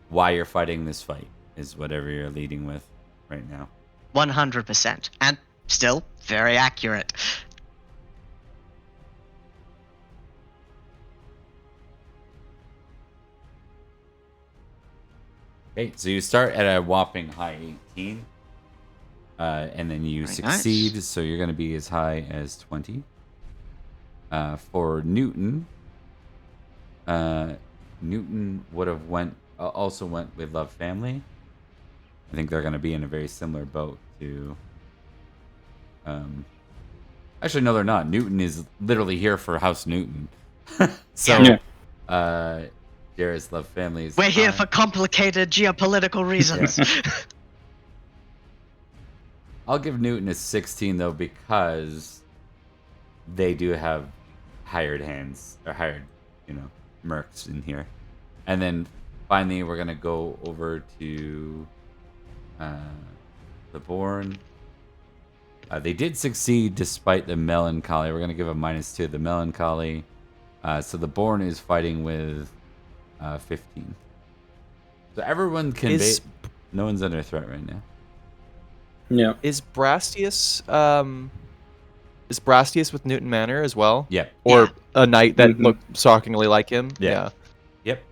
why you're fighting this fight is whatever you're leading with right now. 100%. And still very accurate. Okay, so you start at a whopping high 18, and then you Very succeed, nice. so you're going to be as high as 20. For Newton, Newton would have also went with Love Family. I think they're going to be in a very similar boat to. Actually, no, they're not. Newton is literally here for House Newton. So, Yeah. Jared's Love Family is. We're here for complicated geopolitical reasons. I'll give Newton a 16 though because they do have hired hands or hired, mercs in here. And then finally we're gonna go over to the Bourne. They did succeed despite the melancholy. We're gonna give a -2 to the melancholy. So the Bourne is fighting with 15. So everyone can. No one's under threat right now. Yeah. Is Brastius with Newton Manor as well? Yeah. Or a knight that Mhm. looked shockingly like him? Yeah. Yep.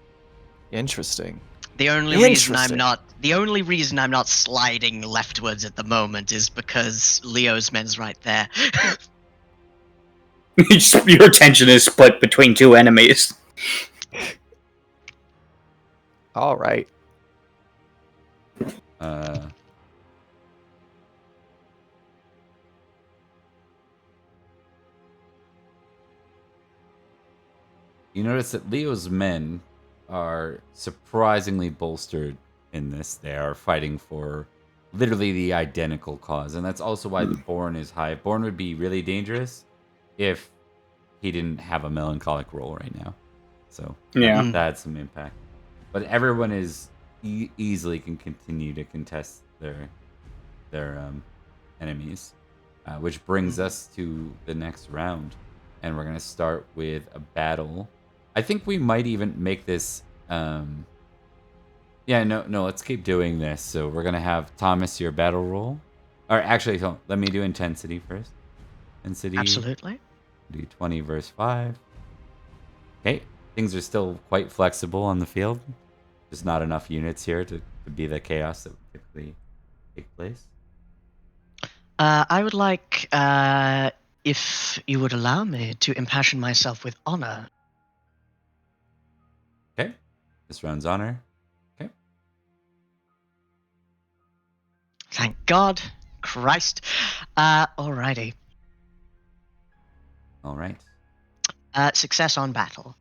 Interesting. The only reason I'm not sliding leftwards at the moment is because Leo's men's right there. Your attention is split between two enemies. All right. You notice that Leo's men are surprisingly bolstered in this. They are fighting for literally the identical cause. And that's also why the Bourne is high. Bourne would be really dangerous if he didn't have a melancholic roll right now. So Yeah. that had some impact. But everyone is easily can continue to contest their enemies. Which brings us to the next round. And we're going to start with a battle. I think we might even make this. Let's keep doing this. So we're gonna have Thomas your battle roll, or actually, let me do intensity first. Intensity. Absolutely. Do 20 versus 5. Okay, things are still quite flexible on the field. Just not enough units here to be the chaos that would typically take place. I would like, if you would allow me, to impassion myself with honor. Okay, this round's honor. Okay. Thank God. Christ. Alrighty. All right. Success on battle.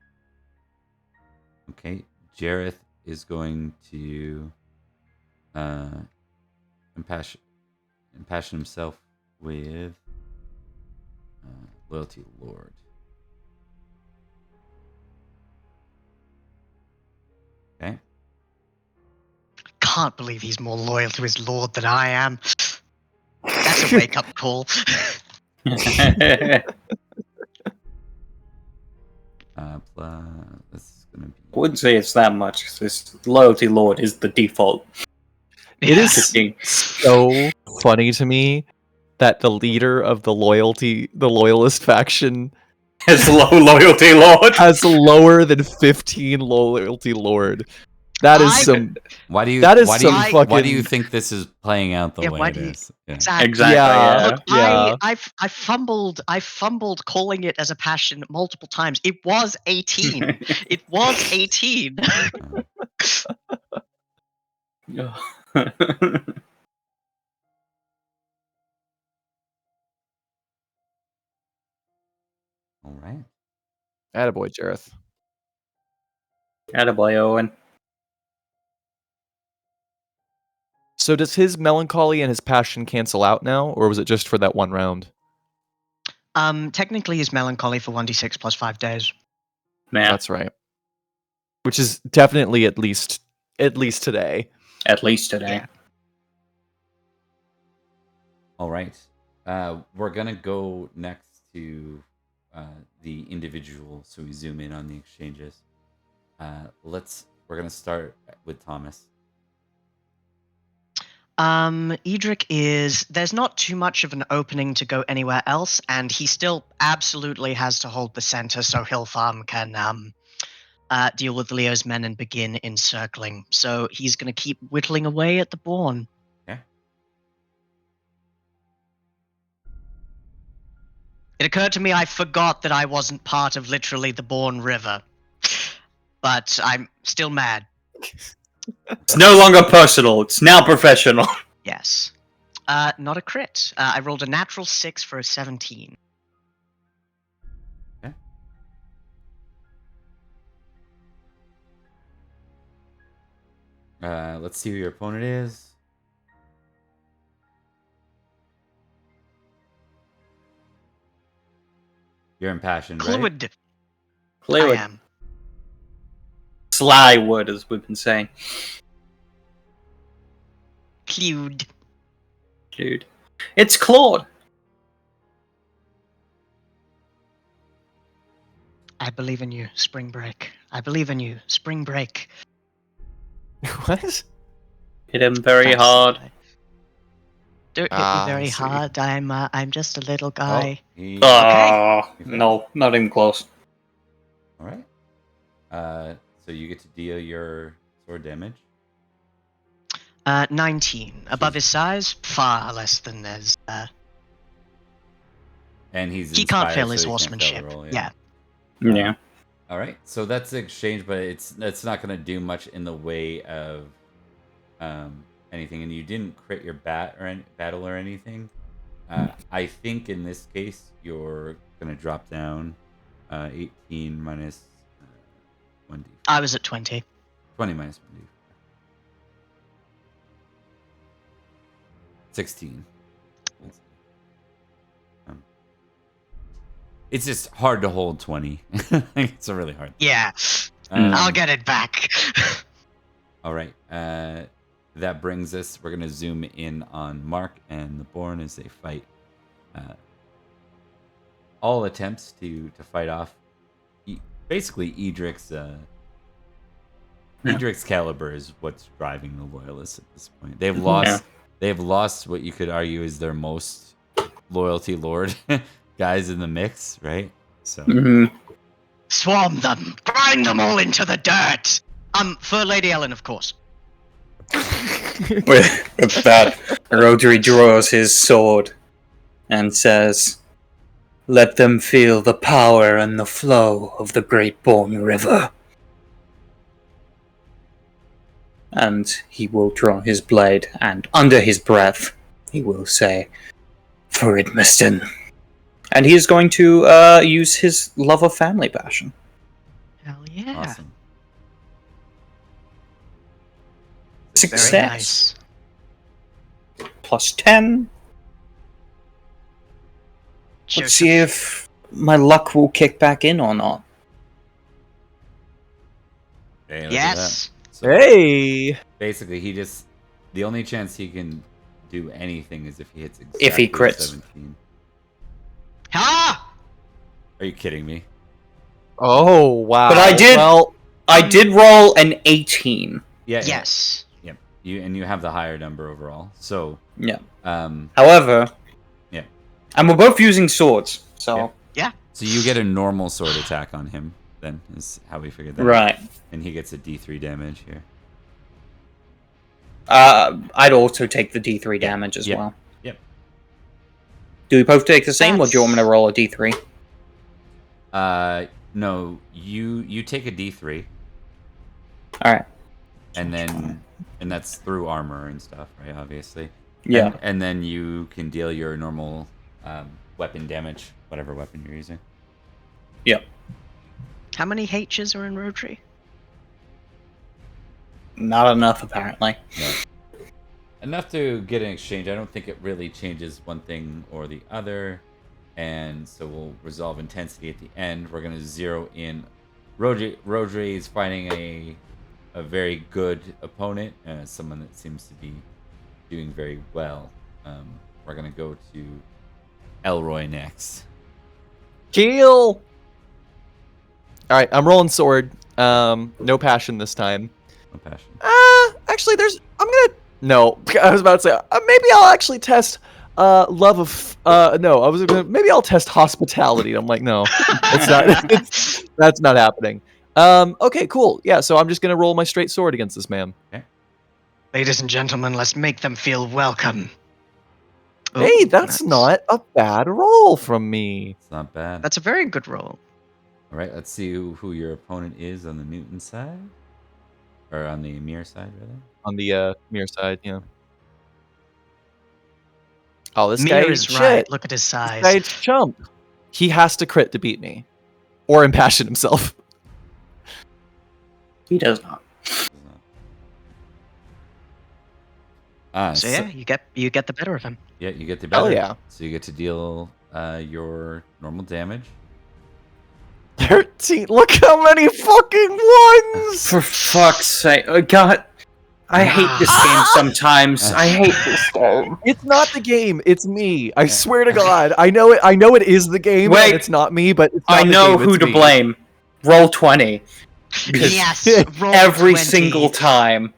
Okay, Jareth is going to impassion himself with Loyalty Lord. Okay. Can't believe he's more loyal to his lord than I am. That's a wake-up call. This is gonna be. I wouldn't say it's that much. 'Cause this loyalty lord is the default. It is so funny to me that the leader of the loyalist faction As low loyalty lord. has lower than 15 loyalty lord. That is some. Why do you? That is why some do you, fucking. Why do you think this is playing out the Yeah, way why it do you- is? Yeah. Exactly. Yeah. Look, Yeah. I fumbled calling it as a passion multiple times. It was 18. It was 18. All right. Attaboy, Jareth. Attaboy, Owen. So does his melancholy and his passion cancel out now, or was it just for that one round? Technically, he's melancholy for 1d6 plus 5 days. Yeah, That's right. Which is definitely at least today. at least today. Yeah. All right. We're gonna go next to the individual, so we zoom in on the exchanges. We're gonna start with Thomas. Edrich there's not too much of an opening to go anywhere else, and he still absolutely has to hold the center so Hilfarm can deal with Leo's men and begin encircling. So he's going to keep whittling away at the Bourne. Yeah. It occurred to me I forgot that I wasn't part of literally the Bourne River. But I'm still mad. It's no longer personal. It's now professional. Yes. Not a crit. I rolled a natural 6 for a 17. Okay. Let's see who your opponent is. You're impassioned, right? Clued. I Clearly. am. Sly wood, as we've been saying. Clued. Dude. It's Claude. I believe in you, Spring Break. I believe in you, Spring Break. What? Hit him very That's hard. Don't hit me very I see. hard. I'm just a little guy. He... Oh, Okay. no, not even close. All right. So you get to deal your sword damage. 19. Above his size, far less than his. And he's He can't inspired, fail so his he can't fail the horsemanship. roll, Yeah. Yeah. All right. So that's the exchange, but it's not going to do much in the way of anything. And you didn't crit your battle or anything. I think in this case you're going to drop down 18 minus 1d. I was at 20. 20 minus 1d. 16. It's just hard to hold 20. It's a really hard. Yeah. I'll get it back. All right. That brings us. We're gonna zoom in on Mark and the Bourne as they fight. All attempts to fight off. Basically, Edric's caliber is what's driving the loyalists at this point. They've lost. Yeah. They've lost what you could argue is their most loyalty lord guys in the mix, right? So. Mm-hmm. Swarm them. Grind them all into the dirt. For Lady Ellen, of course. With that, Rhodri draws his sword and says, "Let them feel the power and the flow of the Great Bourne River." And he will draw his blade, and under his breath, he will say, "For Idmiston." And he is going to use his love of family passion. Hell yeah. Awesome. Success. Very nice. Plus 10. Show Let's see if my luck will kick back in or not. Hey, look at Yes. that. So Hey! basically, the only chance he can do anything is if he hits exactly If he crits. 17. Ah! Are you kidding me? Oh, wow. But I did- Well, I did roll an 18. Yeah. Yes. Yeah. You have the higher number overall. So. Yeah. Um. However, Yeah. and we're both using swords, so So you get a normal sword attack on him. Then is how we figured that. right. Out. And he gets a D3 damage here. I'd also take the D3 damage as Yep. well. Yep. Do we both take the same, or do you want me to That's- roll a D3? No. You take a D3, All right. and that's through armor and stuff, right? Obviously. Yeah. And then you can deal your normal weapon damage, whatever weapon you're using. Yep. How many H's are in Rhodri? Not enough, apparently. No. Enough to get an exchange. I don't think it really changes one thing or the other. And so we'll resolve intensity at the end. We're going to zero in. Rhodri is fighting a very good opponent, someone that seems to be doing very well. we're gonna go to Elroy next. Kill. All right, I'm rolling sword. No passion this time. No passion. Actually, I'm gonna. No, I was about to say maybe I'll actually test love of. No, I was gonna. Maybe I'll test hospitality. I'm like, no, it's not. That's not happening. Okay, cool. Yeah, so I'm just gonna roll my straight sword against this man. Okay. Ladies and gentlemen, let's make them feel welcome. Hey, Ooh, that's nice. not a bad roll from me. It's not bad. That's a very good roll. All right, let's see who your opponent is on the Newton side, or on the Mir side, rather. On the mirror side, yeah. Oh, this Mir guy is shit. right. Look at his This size. guy's chump. He has to crit to beat me, or impassion himself. He does not. So yeah, you get the better of him. Yeah, you get the Hell better. yeah. So you get to deal your normal damage. 13. Look how many fucking ones. For fuck's sake. God. I hate this game sometimes. I hate this game. It's not the game. It's me. I swear to God. I know it. I know it is the game. Wait. And it's not me. But it's not I the know game, who it's to me. blame. Roll 20. Yes, roll Every 20. single time.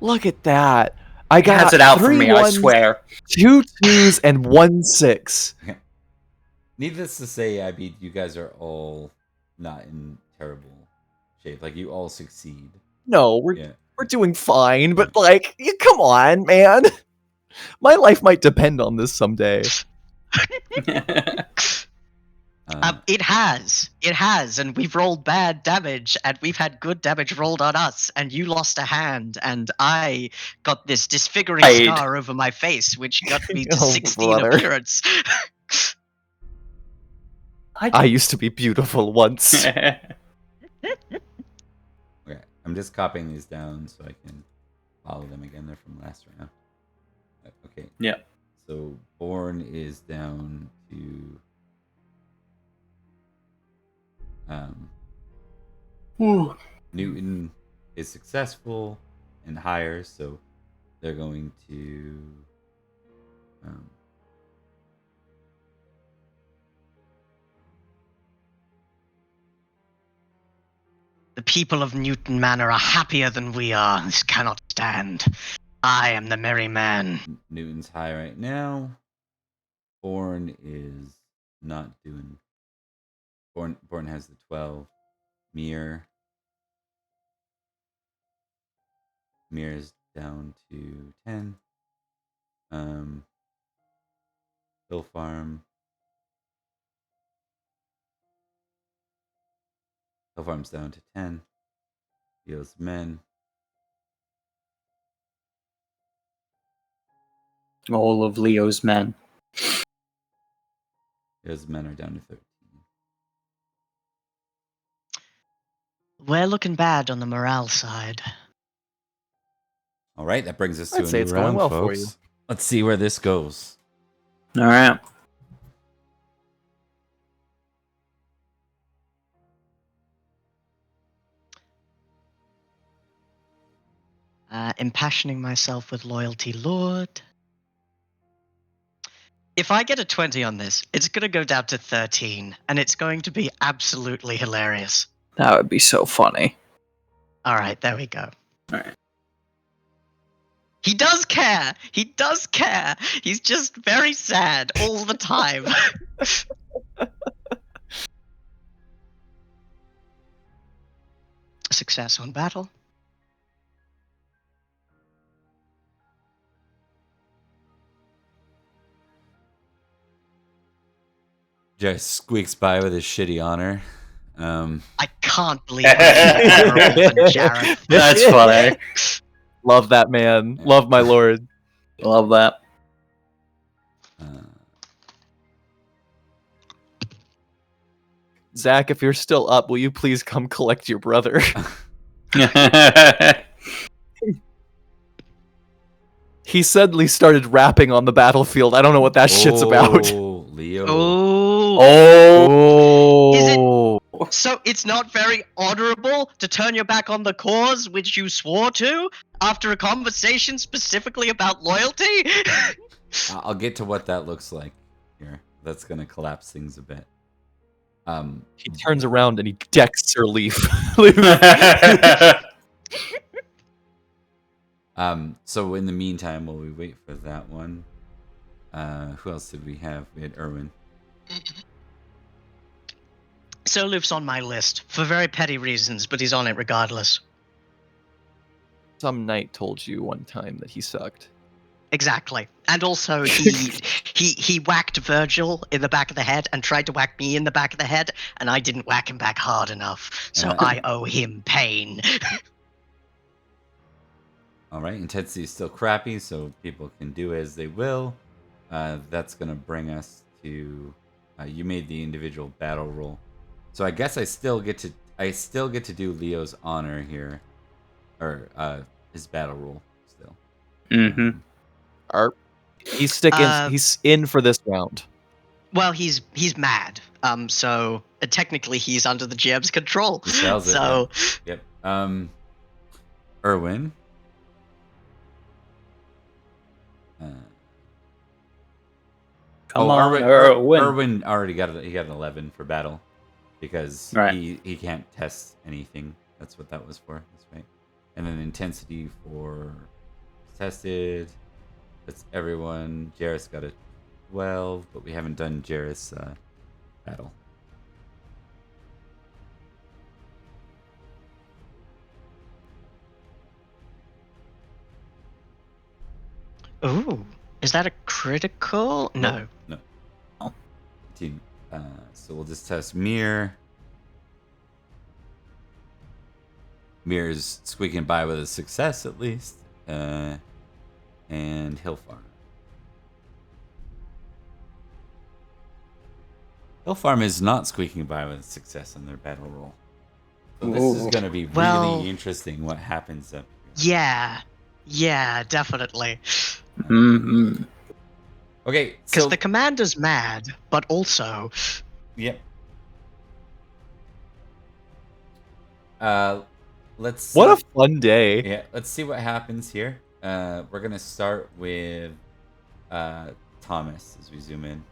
Look at that. I He got has it out for 3 me, I ones, swear. 2 2s, and 1 6. Needless to say, I mean, you guys are all not in terrible shape. Like, you all succeed. No, we're doing fine. But like, come on, man. My life might depend on this someday. It has, and we've rolled bad damage, and we've had good damage rolled on us, and you lost a hand, and I got this disfiguring Right. scar over my face, which got me to Oh, 16 brother. appearance. I used to be beautiful once. Okay, I'm just copying these down so I can follow them again. They're from last round. Okay. Yeah. So Born is down to Newton is successful and higher, so they're going to The people of Newton Manor are happier than we are. This cannot stand. I am the merry man. Newton's high right now. Born is not doing. Born has the 12. Mir is down to 10. Hill Farm's down to 10. Leo's men. All of Leo's men. Leo's men are down to 13. We're looking bad on the morale side. All right, that brings us to I'd a say new it's going round, well for folks. you. Let's see where this goes. All right. Impassioning myself with loyalty, Lord. If I get a 20 on this, it's going to go down to 13, and it's going to be absolutely hilarious. That would be so funny. All right, there we go. All right. He does care. He does care. He's just very sad all the time. Success on battle. Just squeaks by with his shitty honor. I can't believe I'm better than Jared. That's funny. Love that man. Love my lord. Love that. Zach, if you're still up, will you please come collect your brother? He suddenly started rapping on the battlefield. I don't know what that shit's about. Oh, Leo. Oh. Is Oh. So it's not very honorable to turn your back on the cause which you swore to after a conversation specifically about loyalty? I'll get to what that looks like here. That's gonna collapse things a bit. He turns around and he decks Sir Leaf. So in the meantime, while we wait for that one, who else did we have? We had Erwin. Sir Leaf's on my list for very petty reasons, but he's on it regardless. Some knight told you one time that he sucked. Exactly. And also, he whacked Virgil in the back of the head and tried to whack me in the back of the head, and I didn't whack him back hard enough. So I owe him pain. All right, intensity is still crappy, so people can do as they will. That's gonna bring us to you made the individual battle roll, so I guess I still get to do Leo's honor here, or his battle roll still. Mm-hmm. He's he's in for this round. Well, he's mad. So technically he's under the GM's control. He sells it, So yep. Erwin. Come on, Erwin. Erwin already got an 11 for battle because he can't test anything. That's what that was for. That's right. And then intensity for tested. That's everyone. Jarrus got a 12, but we haven't done Jarrus battle. ooh, is that a critical? No. No. Team. So we'll just test Mir. Mir's squeaking by with a success at least. And Hillfarm. Hillfarm is not squeaking by with success on their battle roll. So this is going to be really interesting what happens up here. Yeah, definitely. Mm-hmm. Okay, Because so the commander's mad, but also... Yep. Let's What a fun day. Yeah, let's see what happens here. We're gonna start with Thomas as we zoom in.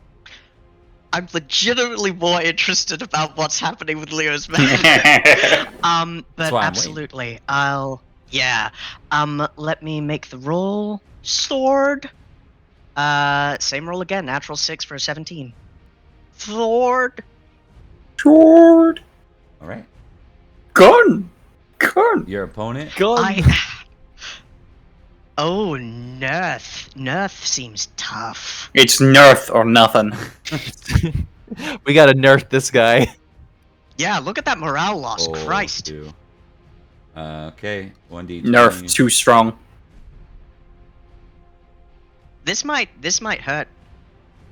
I'm legitimately more interested about what's happening with Leo's man. But absolutely, let me make the roll. Sword. Same roll again. Natural 6 for a 17. Sword. Sword. All right. Gun. Your opponent. Oh, Nerth. Nerth seems tough. It's Nerth or nothing. We gotta nerf this guy. Yeah, look at that morale loss. Christ. 2. Okay, 1d20. Nerf too strong. This might hurt.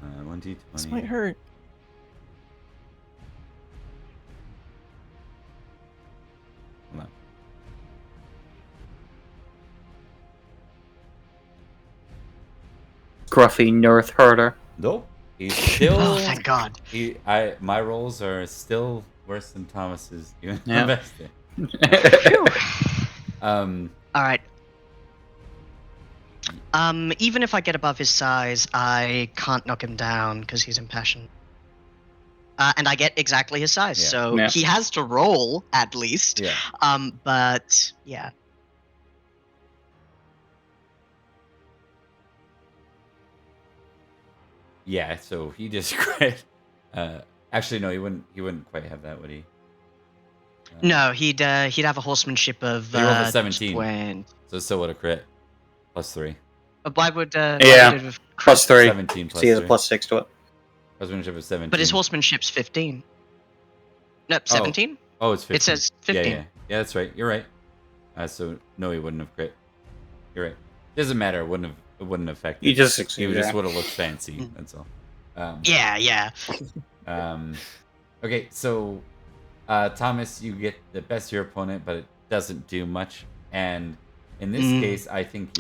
1d20. This might hurt. Hold on. Scruffy Nerth herder. Nope. He's still. Oh, thank God. My rolls are still worse than Thomas's. Even Yeah. best. All right. Even if I get above his size, I can't knock him down because he's impassioned. And I get exactly his size, so he has to roll at least. Yeah. But yeah. Yeah. So he just crit. Actually, no, he wouldn't quite have that, would he? No, he'd have a horsemanship of He rolled a 17. 20. So still would have crit. +3. Why would +3. 17 plus See, there's 3. +6 to it. Horsemanship is 17. But his horsemanship's 15. No, 17? Oh, it's 15. It says 15. Yeah, that's right. You're right. So no, he wouldn't have crit. You're right. Doesn't matter. It wouldn't affect. You just He succeeded. just would have looked fancy. That's all. Yeah. Okay, so Thomas, you get the best of your opponent, but it doesn't do much. And in this case, I think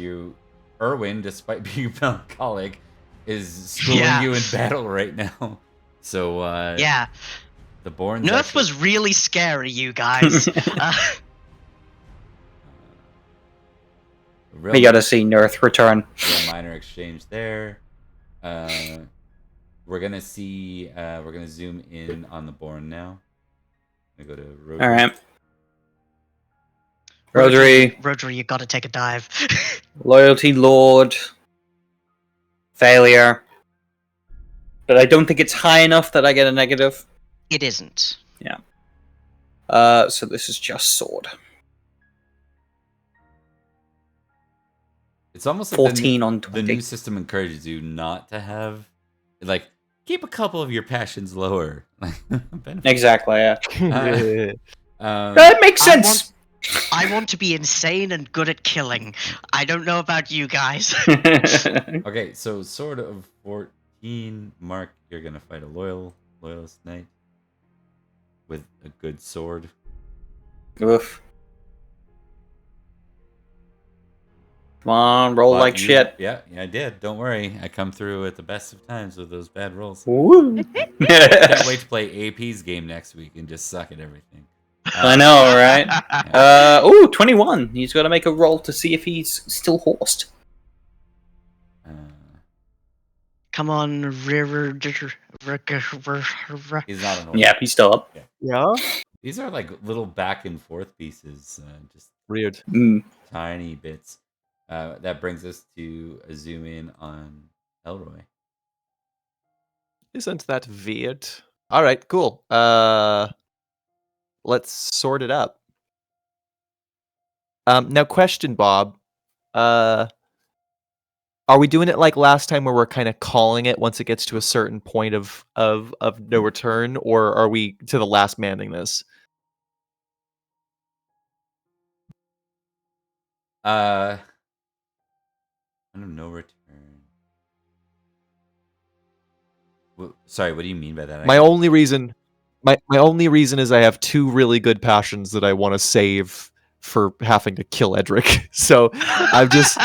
Erwin, despite being melancholic, is schooling you in battle right now. So the Borns. Nerf was really scary, you guys. We gotta see Nerth return. Minor exchange there. we're gonna see. We're gonna zoom in on the Born now. I'm gonna go to Rhodri. All right. Rhodri, Rhodri, you gotta take a dive. Loyalty Lord, Failure. But I don't think it's high enough that I get a negative. It isn't. Yeah. So this is just sword. It's almost like 14 on the 20. new system encourages you not to have, like, keep a couple of your passions lower. Exactly, yeah. Um, That makes sense! I want to be insane and good at killing. I don't know about you guys. okay, so sword of 14, Mark, you're gonna fight a loyalist knight with a good sword. Oof. Come on, roll But like shit. Yeah, I did. Don't worry. I come through at the best of times with those bad rolls. Woo. Can't wait to play AP's game next week and just suck at everything. I know, right? 21. He's got to make a roll to see if he's still horsed. Come on, He's not an orc. Yeah, he's still up. Yeah. These are like little back and forth pieces, just Weird. tiny bits. That brings us to a zoom in on Elroy. Isn't that weird? All right, cool. Let's sort it up. Now, question, Bob. Are we doing it like last time, where we're kind of calling it once it gets to a certain point of no return, or are we to the last manning this? I don't know, return. Sorry, what do you mean by that? My only reason is I have two really good passions that I want to save for having to kill Edrich. So I'm just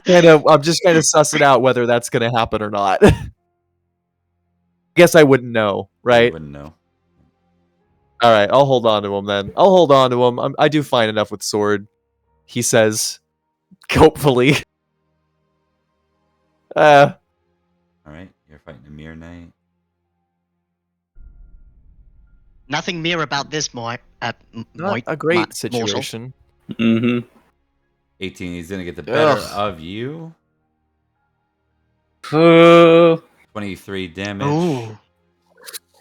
kind of sussing out whether that's going to happen or not. I guess I wouldn't know, right? I wouldn't know. All right, I'll hold on to him then. I'll hold on to him. I do fine enough with sword, he says, hopefully. All right, you're fighting a mere knight. Nothing mere about this, Not a great situation. Mm-hmm. 18, he's gonna get the better of you. 23 damage. Ooh.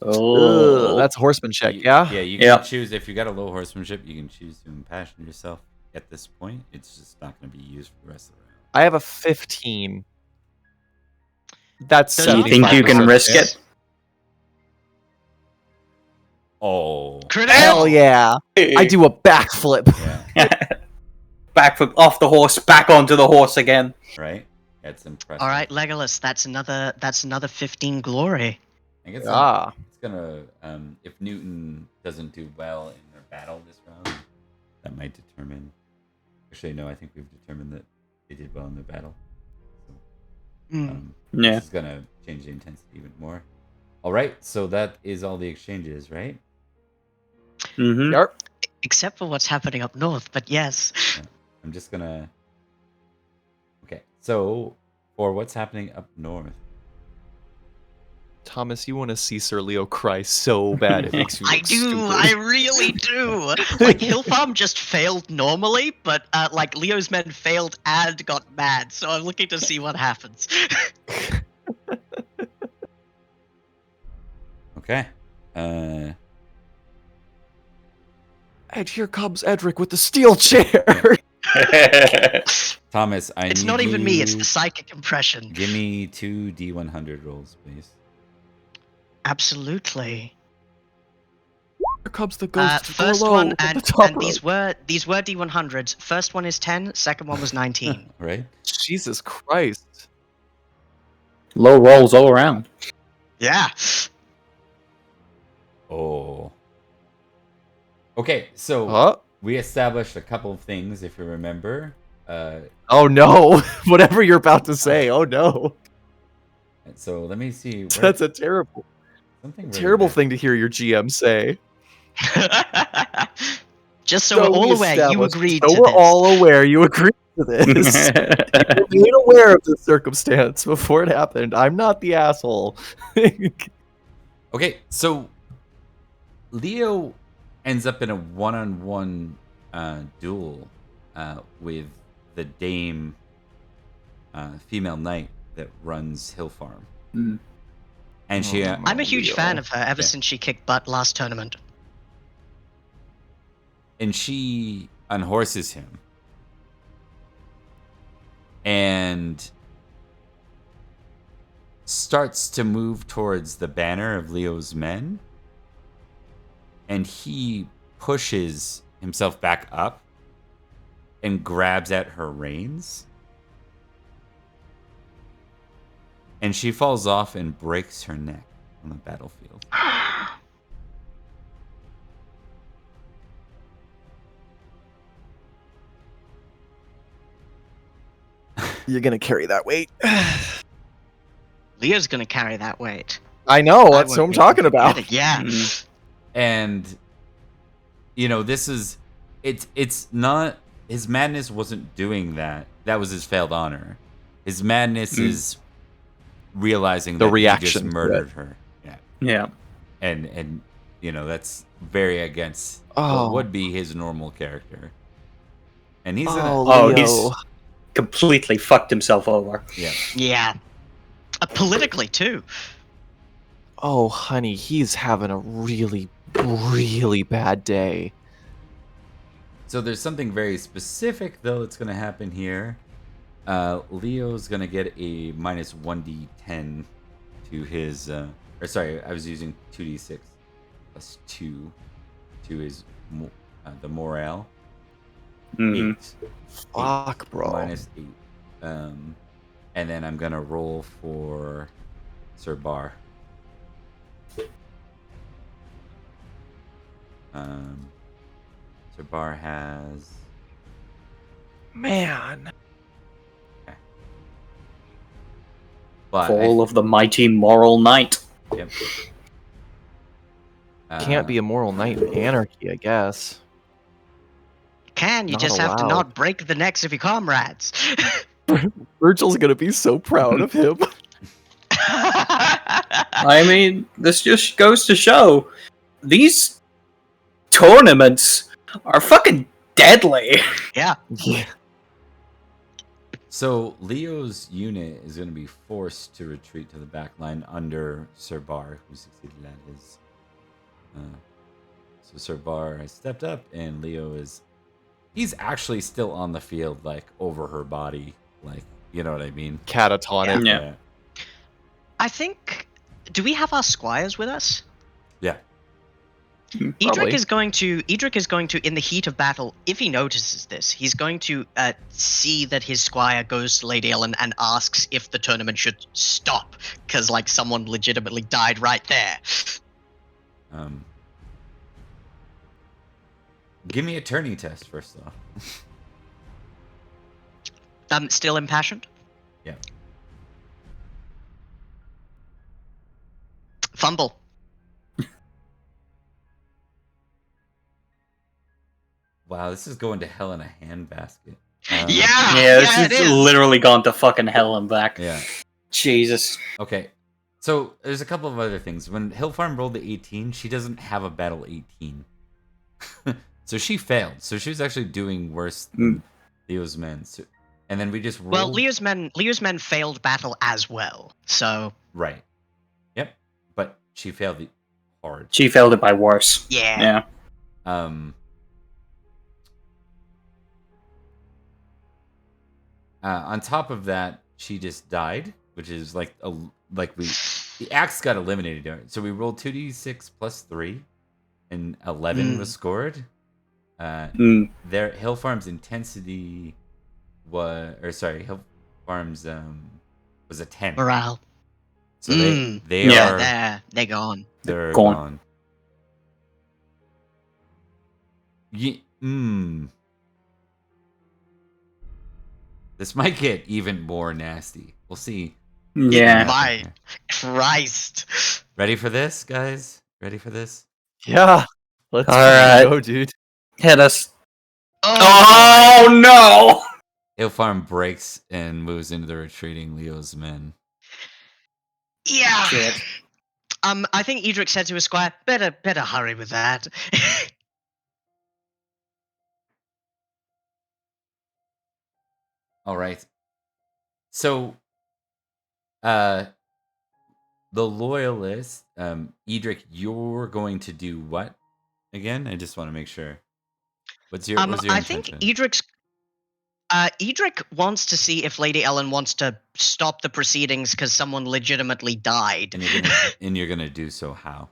Oh, That's horsemanship, yeah? Yeah, you can choose. If you got a low horsemanship, you can choose to impassion yourself at this point. It's just not going to be used for the rest of the round. I have a 15. That's Do you think you can 75% risk chance. it? Oh. Hell yeah. I do a backflip. Yeah, Backflip off the horse, back onto the horse again. right? That's impressive. All right, Legolas, that's another 15 glory. I guess it's gonna if Newton doesn't do well in their battle this round, that might determine. Actually, no, I think we've determined that they did well in their battle. So, Yeah. This is gonna change the intensity even more. All right, so that is all the exchanges, right? Mm-hmm. Yep. Except for what's happening up north, but yes. Yeah. I'm just gonna. Okay, so for what's happening up north. Thomas, you want to see Sir Leo cry so bad it makes you I look do, stupid. I really do. Like, Hill Farm just failed normally, but like Leo's men failed and got mad, so I'm looking to see what happens. Okay. And here comes Edrich with the steel chair. Thomas, It's not even me, it's the psychic impression. Give me 2 D100 rolls, please. Absolutely. Here comes the ghost. First below, one, at and, the top and these were D100s. First one is 10, second one was 19. Right? Jesus Christ. Low rolls all around. Yeah. Oh. Okay, so Huh? we established a couple of things, if you remember. Oh no. Whatever you're about to say. Oh no. So let me see. That's a terrible something really terrible bad. thing to hear your GM say. Just so we're all we aware, you established- agreed so to we're this. all aware you agreed to this. You were made aware of the circumstance before it happened. I'm not the asshole. Okay, so Leo ends up in a one-on-one duel with the dame female knight that runs Hill Farm. Mm. And she... I'm a huge Leo. fan of her ever Yeah. since she kicked butt last tournament. and she unhorses him. And starts to move towards the banner of Leo's men. And he pushes himself back up and grabs at her reins. And she falls off and breaks her neck on the battlefield. You're gonna carry that weight. Leo's gonna carry that weight. I know. I That's what won't I'm be talking about. pathetic, Yeah. And you know, this is it's not, his madness wasn't doing that. That was his failed honor. His madness is realizing The that reaction he just to murdered her. Yeah. Yeah. And you know, that's very against Oh. what would be his normal character. And he's in Oh, Leo. he's completely fucked himself over. yeah. Yeah. Politically, too. Oh, honey, he's having a really, really bad day. So there's something very specific though that's going to happen here. Leo's going to get a minus 1d10 to his or sorry, I was using 2d6 plus 2 to his the morale. Mhm. 8. Fuck, bro. Minus 8. And then I'm going to roll for Sir Bar. Sir Bar has Man. but Fall of the mighty moral knight. Yep. Can't be a moral knight in Anarchy, I guess. Can, you Not just have to allowed. not break the necks of your comrades. Virgil's gonna be so proud of him. I mean, this just goes to show these tournaments are fucking deadly. Yeah. Yeah. So Leo's unit is going to be forced to retreat to the back line under Sir Bar, who succeeded at his. So Sir Bar has stepped up, and Leo he's actually still on the field, like over her body, like, you know what I mean? Catatonic. Yeah. I think... Do we have our squires with us? Yeah. Probably. Edrich is going to, in the heat of battle, if he notices this, he's going to see that his squire goes to Lady Ellen and asks if the tournament should stop, because, like, someone legitimately died right there. Give me a turning test first, though. Still impassioned? Yeah. Fumble. Wow, this is going to hell in a handbasket. Yeah, this it is is. literally gone to fucking hell and back. Yeah. Jesus. Okay. So there's a couple of other things. When Hill Farm rolled the 18, she doesn't have a battle 18. So she failed. So she was actually doing worse than Leo's men. So, and then we just rolled. Well, Leo's men failed battle as well, so... Right. Yep. But she failed it hard. She failed it by worse. Yeah. Yeah. On top of that, she just died, which is like the axe got eliminated. So we rolled 2d6 plus 3, and 11 was scored. Their Hill Farm's intensity Hill Farm's was a 10. Morale. So they Yeah. are They're gone. they're Gone. This might get even more nasty. We'll see. Yeah. My Christ. Ready for this, guys? Ready for this? Yeah. Let's All right. go, dude. Hit us. Oh, Oh no! Ilfarm breaks and moves into the retreating Leo's men. Yeah. Shit. I think Edrich said to his squire, better hurry with that. All right. So, the loyalist, Edrich, you're going to do what again? I just want to make sure. What's your I think intention? Edrich wants to see if Lady Ellen wants to stop the proceedings because someone legitimately died. And you're gonna do so how?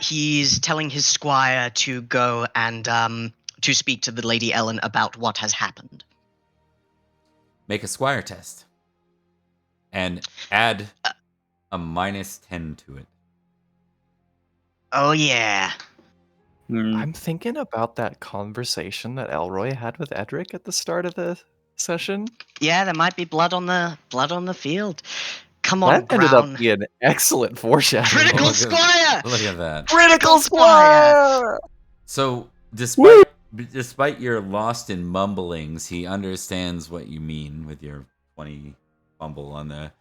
He's telling his squire to go and to speak to the Lady Ellen about what has happened. Make a squire test. And add a -10 to it. Oh yeah. I'm thinking about that conversation that Elroy had with Edrich at the start of the session. Yeah, there might be blood on the field. Come on, That ended up Brown. being excellent foreshadowing. Critical Look squire! Look at that. Critical squire! squire! So, despite your lost in mumblings, he understands what you mean with your 20 fumble on the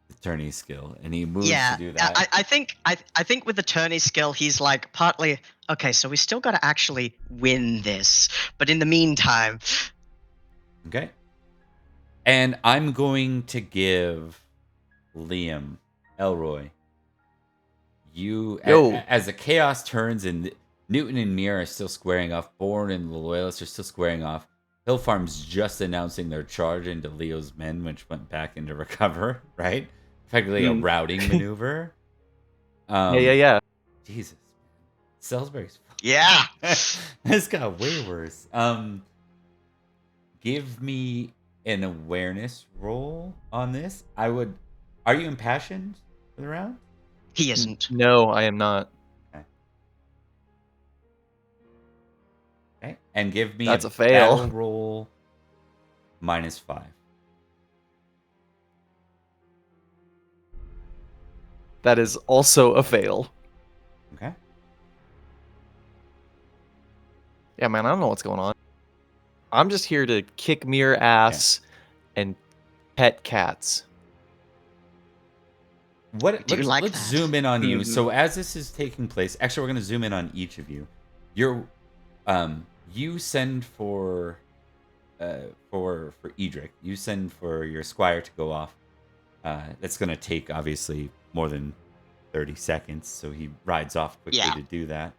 attorney skill, and he moves to do that. I think with the tourney skill, he's like partly okay. So we still got to actually win this, but in the meantime, Okay. And I'm going to give Liam, Elroy, as the chaos turns and Newton and Mir are still squaring off, Bourne and the Loyalists are still squaring off. Hillfarm's just announcing their charge into Leo's men, which went back into recover, right? Effectively a routing maneuver. Yeah. Jesus. Salisbury's yeah. this got way worse. Give me an awareness roll on this. Are you impassioned for the round? He isn't. No, I am not. Okay. And give me That's a fail. battle roll -5. That is also a fail. Okay. Yeah, man, I don't know what's going on. I'm just here to kick mere ass and pet cats. Let's zoom in on you. So as this is taking place, actually, we're going to zoom in on each of you. You send for Edrich. You send for your squire to go off. That's going to take obviously more than 30 seconds, so he rides off quickly to do that.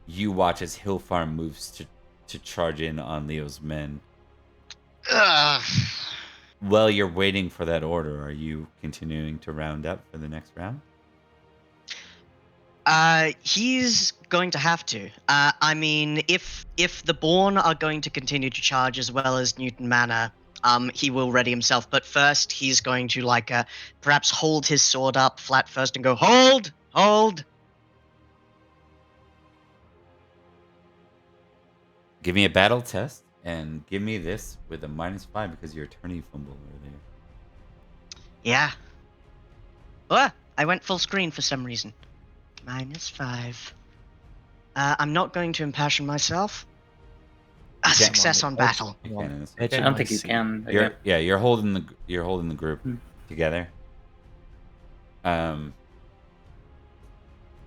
You watch as Hillfarm moves to charge in on Leo's men. While you're waiting for that order, are you continuing to round up for the next round? He's going to have to. I mean, if the Bourne are going to continue to charge as well as Newton Manor, he will ready himself. But first, he's going to perhaps hold his sword up flat first and go, hold. Give me a battle test and give me this with a -5 because your attorney fumbled earlier. Yeah. Oh, I went full screen for some reason. -5. I'm not going to impassion myself. A success on battle. You can. I don't think you can. You're holding the group together.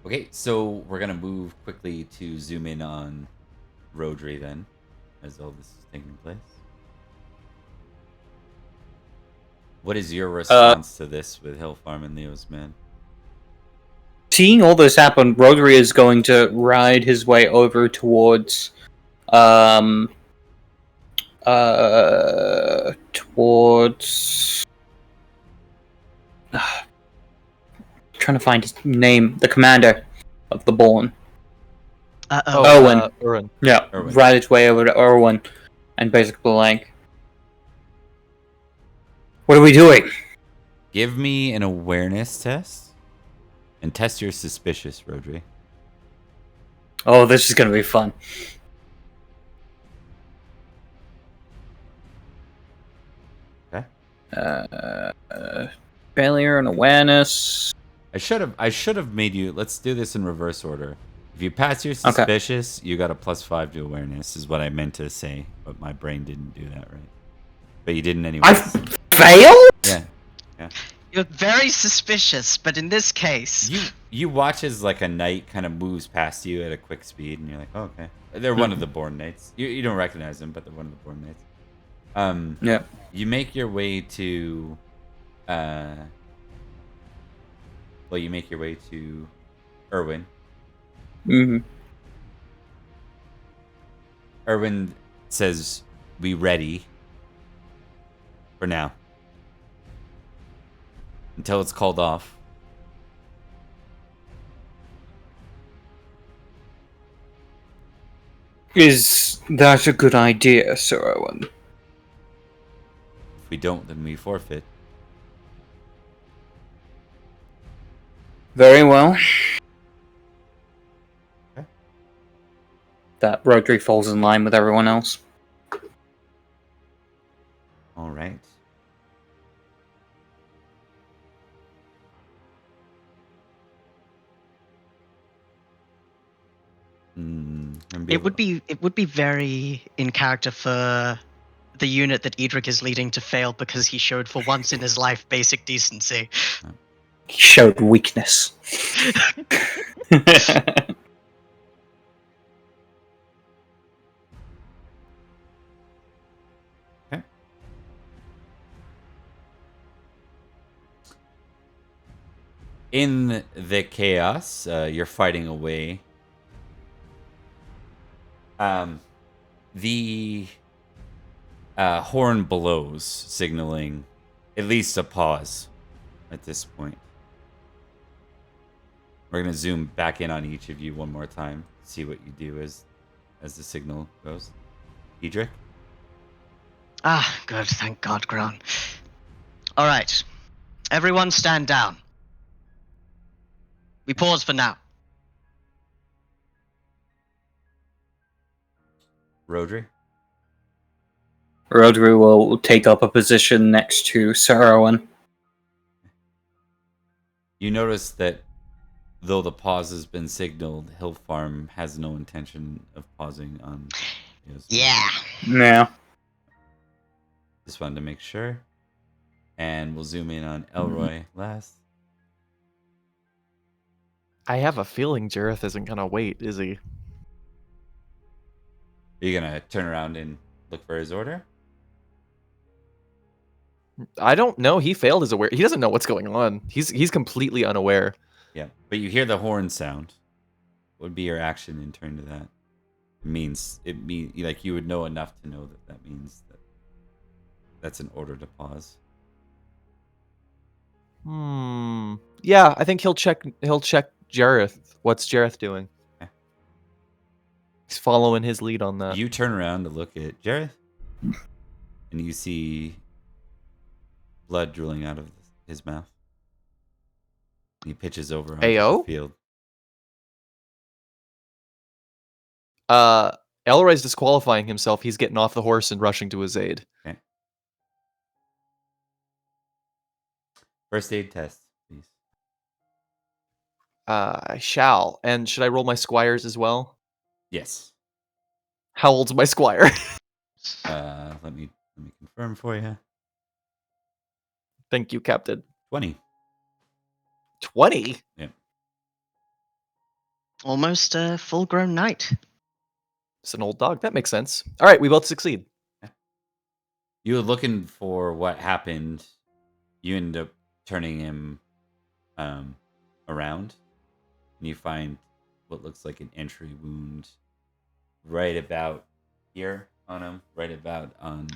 Okay, so we're gonna move quickly to zoom in on Rhodri then, as all this is taking place. What is your response to this with Hillfarm and Leo's men? Seeing all this happen, Rhodri is going to ride his way over towards trying to find his name, the commander of the Bourne. Owen. Urwin. Yeah, Urwin. ride its way over to Urwin and basically what are we doing? Give me an awareness test and test your suspicious, Rhodri. Oh, this is going to be fun. Okay. Failure and awareness. I should have made you. Let's do this in reverse order. If you pass your suspicious, you got a +5 to awareness, is what I meant to say, but my brain didn't do that right. But you didn't anyway. I failed? Yeah. You're very suspicious, but in this case... You watch as like a knight kind of moves past you at a quick speed, and you're like, oh, okay. They're one of the born knights. You don't recognize them, but they're one of the born knights. Yeah. You make your way to... you make your way to Irwin. Mm-hmm. Irwin says, "We ready for now until it's called off." Is that a good idea, Sir Owen? If we don't, then we forfeit. Very well. That Rhodri falls in line with everyone else. All right. It would be very in character for the unit that Edrich is leading to fail because he showed for once in his life basic decency. He showed weakness. Okay. In the chaos, you're fighting away. The horn blows, signaling at least a pause at this point. We're going to zoom back in on each of you one more time, see what you do as the signal goes. Edrich? Ah, good, thank God, Gran. Alright, everyone stand down. We pause for now. Rhodri? Rhodri will take up a position next to Sir Owen. You notice that though the pause has been signaled, Hill Farm has no intention of pausing on Eosa. Yeah. Just wanted to make sure. And we'll zoom in on Elroy last. I have a feeling Jareth isn't gonna wait, is he? Are you going to turn around and look for his order? I don't know. He failed his aware. He doesn't know what's going on. He's completely unaware. Yeah, but you hear the horn sound. What would be your action in turn to that? It means like you would know enough to know that means that that's an order to pause. Yeah, I think he'll check Jareth. What's Jareth doing? Okay. He's following his lead on that. You turn around to look at Jareth, and you see blood drooling out of his mouth. He pitches over onto the field. Elroy's disqualifying himself. He's getting off the horse and rushing to his aid. Okay. First aid test, please. I shall. And should I roll my squires as well? Yes. How old's my squire? Let me confirm for you. Thank you, Captain. 20. 20? Yeah. Almost a full-grown knight. It's an old dog. That makes sense. All right, we both succeed. You were looking for what happened. You end up turning him around, and you find what looks like an entry wound right about here on him, right about on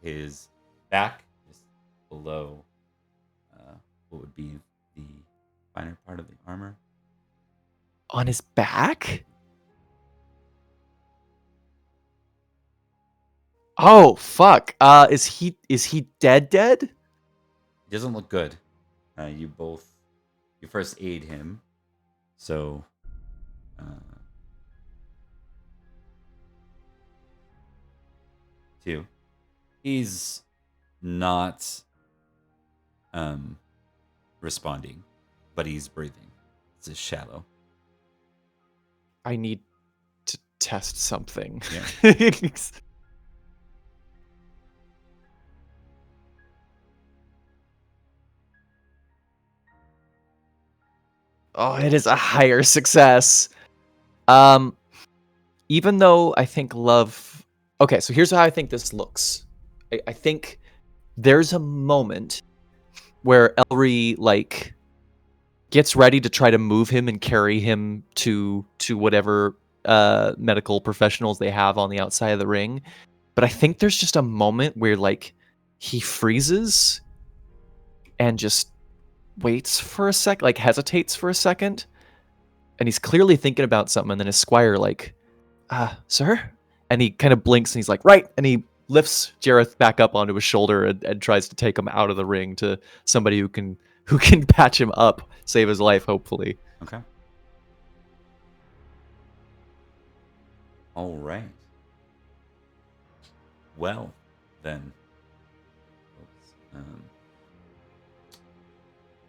his back, just below what would be the finer part of the armor. On his back? Oh, fuck. Is he dead? He doesn't look good. You first aid him. So, 2. He's not responding, but he's breathing. It's just shallow. I need to test something. Yeah. Oh, it is a higher success. Even though I think love... Okay, so here's how I think this looks. I think there's a moment where Elry, like, gets ready to try to move him and carry him to whatever medical professionals they have on the outside of the ring. But I think there's just a moment where, like, he freezes and just waits for a sec, like hesitates for a second, and he's clearly thinking about something, and then his squire, like, sir? And he kind of blinks and he's like, right, and he lifts Jareth back up onto his shoulder and tries to take him out of the ring to somebody who can patch him up, save his life, hopefully. Okay. All right. Well, then.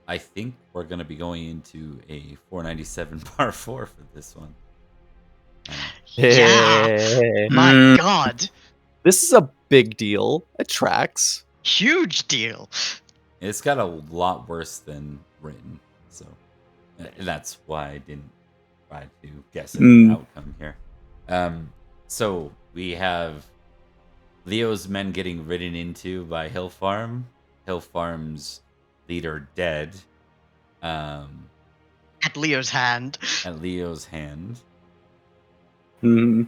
I think we're going to be going into a 497 par 4 for this one. Yeah. My God. This is a big deal. It tracks. Huge deal. It's got a lot worse than written, so that's why I didn't try to guess an outcome here. So we have Leo's men getting ridden into by Hill Farm. Hill Farm's leader dead. At Leo's hand. At Leo's hand. Mm.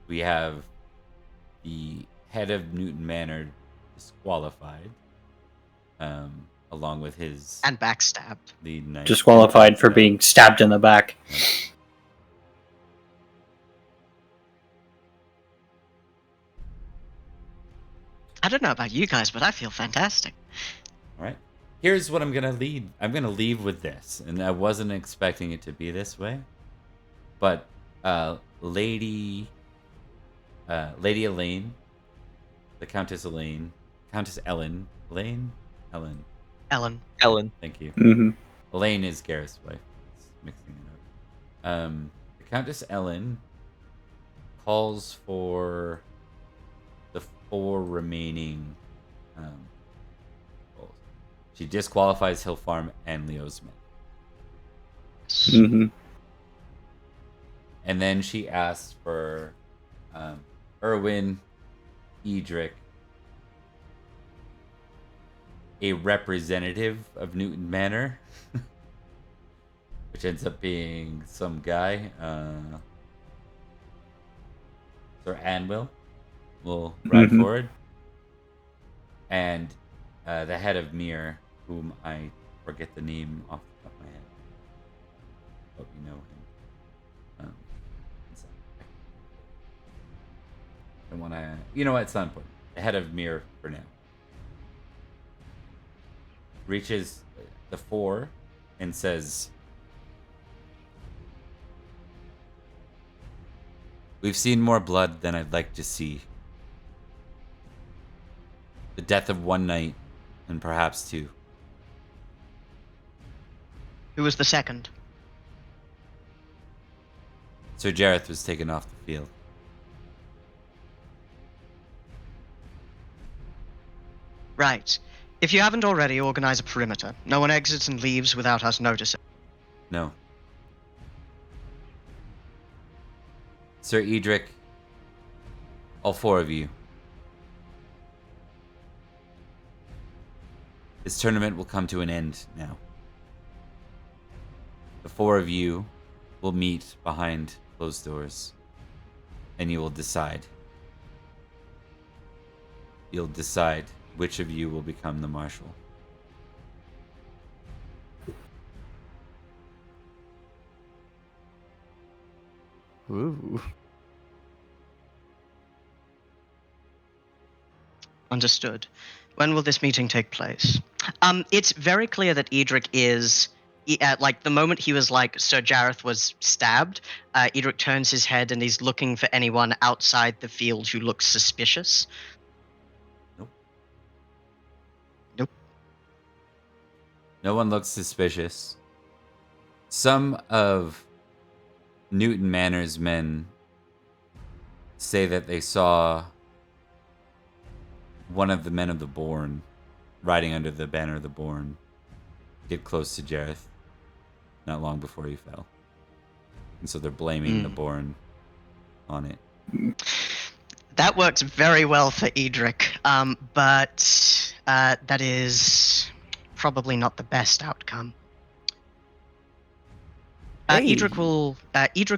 We have the head of Newton Manor disqualified, along with his... And backstabbed. Lead knight. Disqualified for being stabbed in the back. I don't know about you guys, but I feel fantastic. All right. Here's what I'm going to lead. I'm going to leave with this, and I wasn't expecting it to be this way. But Lady Elaine, the Countess Ellen, Ellen. Thank you. Mm-hmm. Elaine is Gareth's wife. It's mixing it up. The Countess Ellen calls for the 4 remaining. She disqualifies Hill Farm and Leo's men. Mm-hmm. And then she asks for Erwin, Edrich, a representative of Newton Manor, which ends up being some guy. Sir Anvil will ride forward. And the head of Mir, whom I forget the name off the top of my head, but we know him. I want to... You know what? It's not important. The head of Mir for now. Reaches the 4 and says, "We've seen more blood than I'd like to see. The death of one knight, and perhaps 2. Who was the second? Sir Jareth was taken off the field. Right. If you haven't already, organize a perimeter. No one exits and leaves without us noticing. No. Sir Edrich, all 4 of you. This tournament will come to an end now. The 4 of you will meet behind closed doors, and you will decide. You'll decide which of you will become the marshal. Ooh. Understood. When will this meeting take place? It's very clear that Edrich is... like, the moment he was like, Sir Jareth was stabbed, Edrich turns his head and he's looking for anyone outside the field who looks suspicious. No one looks suspicious. Some of Newton Manor's men say that they saw one of the men of the Bourne riding under the banner of the Bourne get close to Jareth not long before he fell. And so they're blaming the Bourne on it. That works very well for Edrich, but that is probably not the best outcome. Hey. Edrich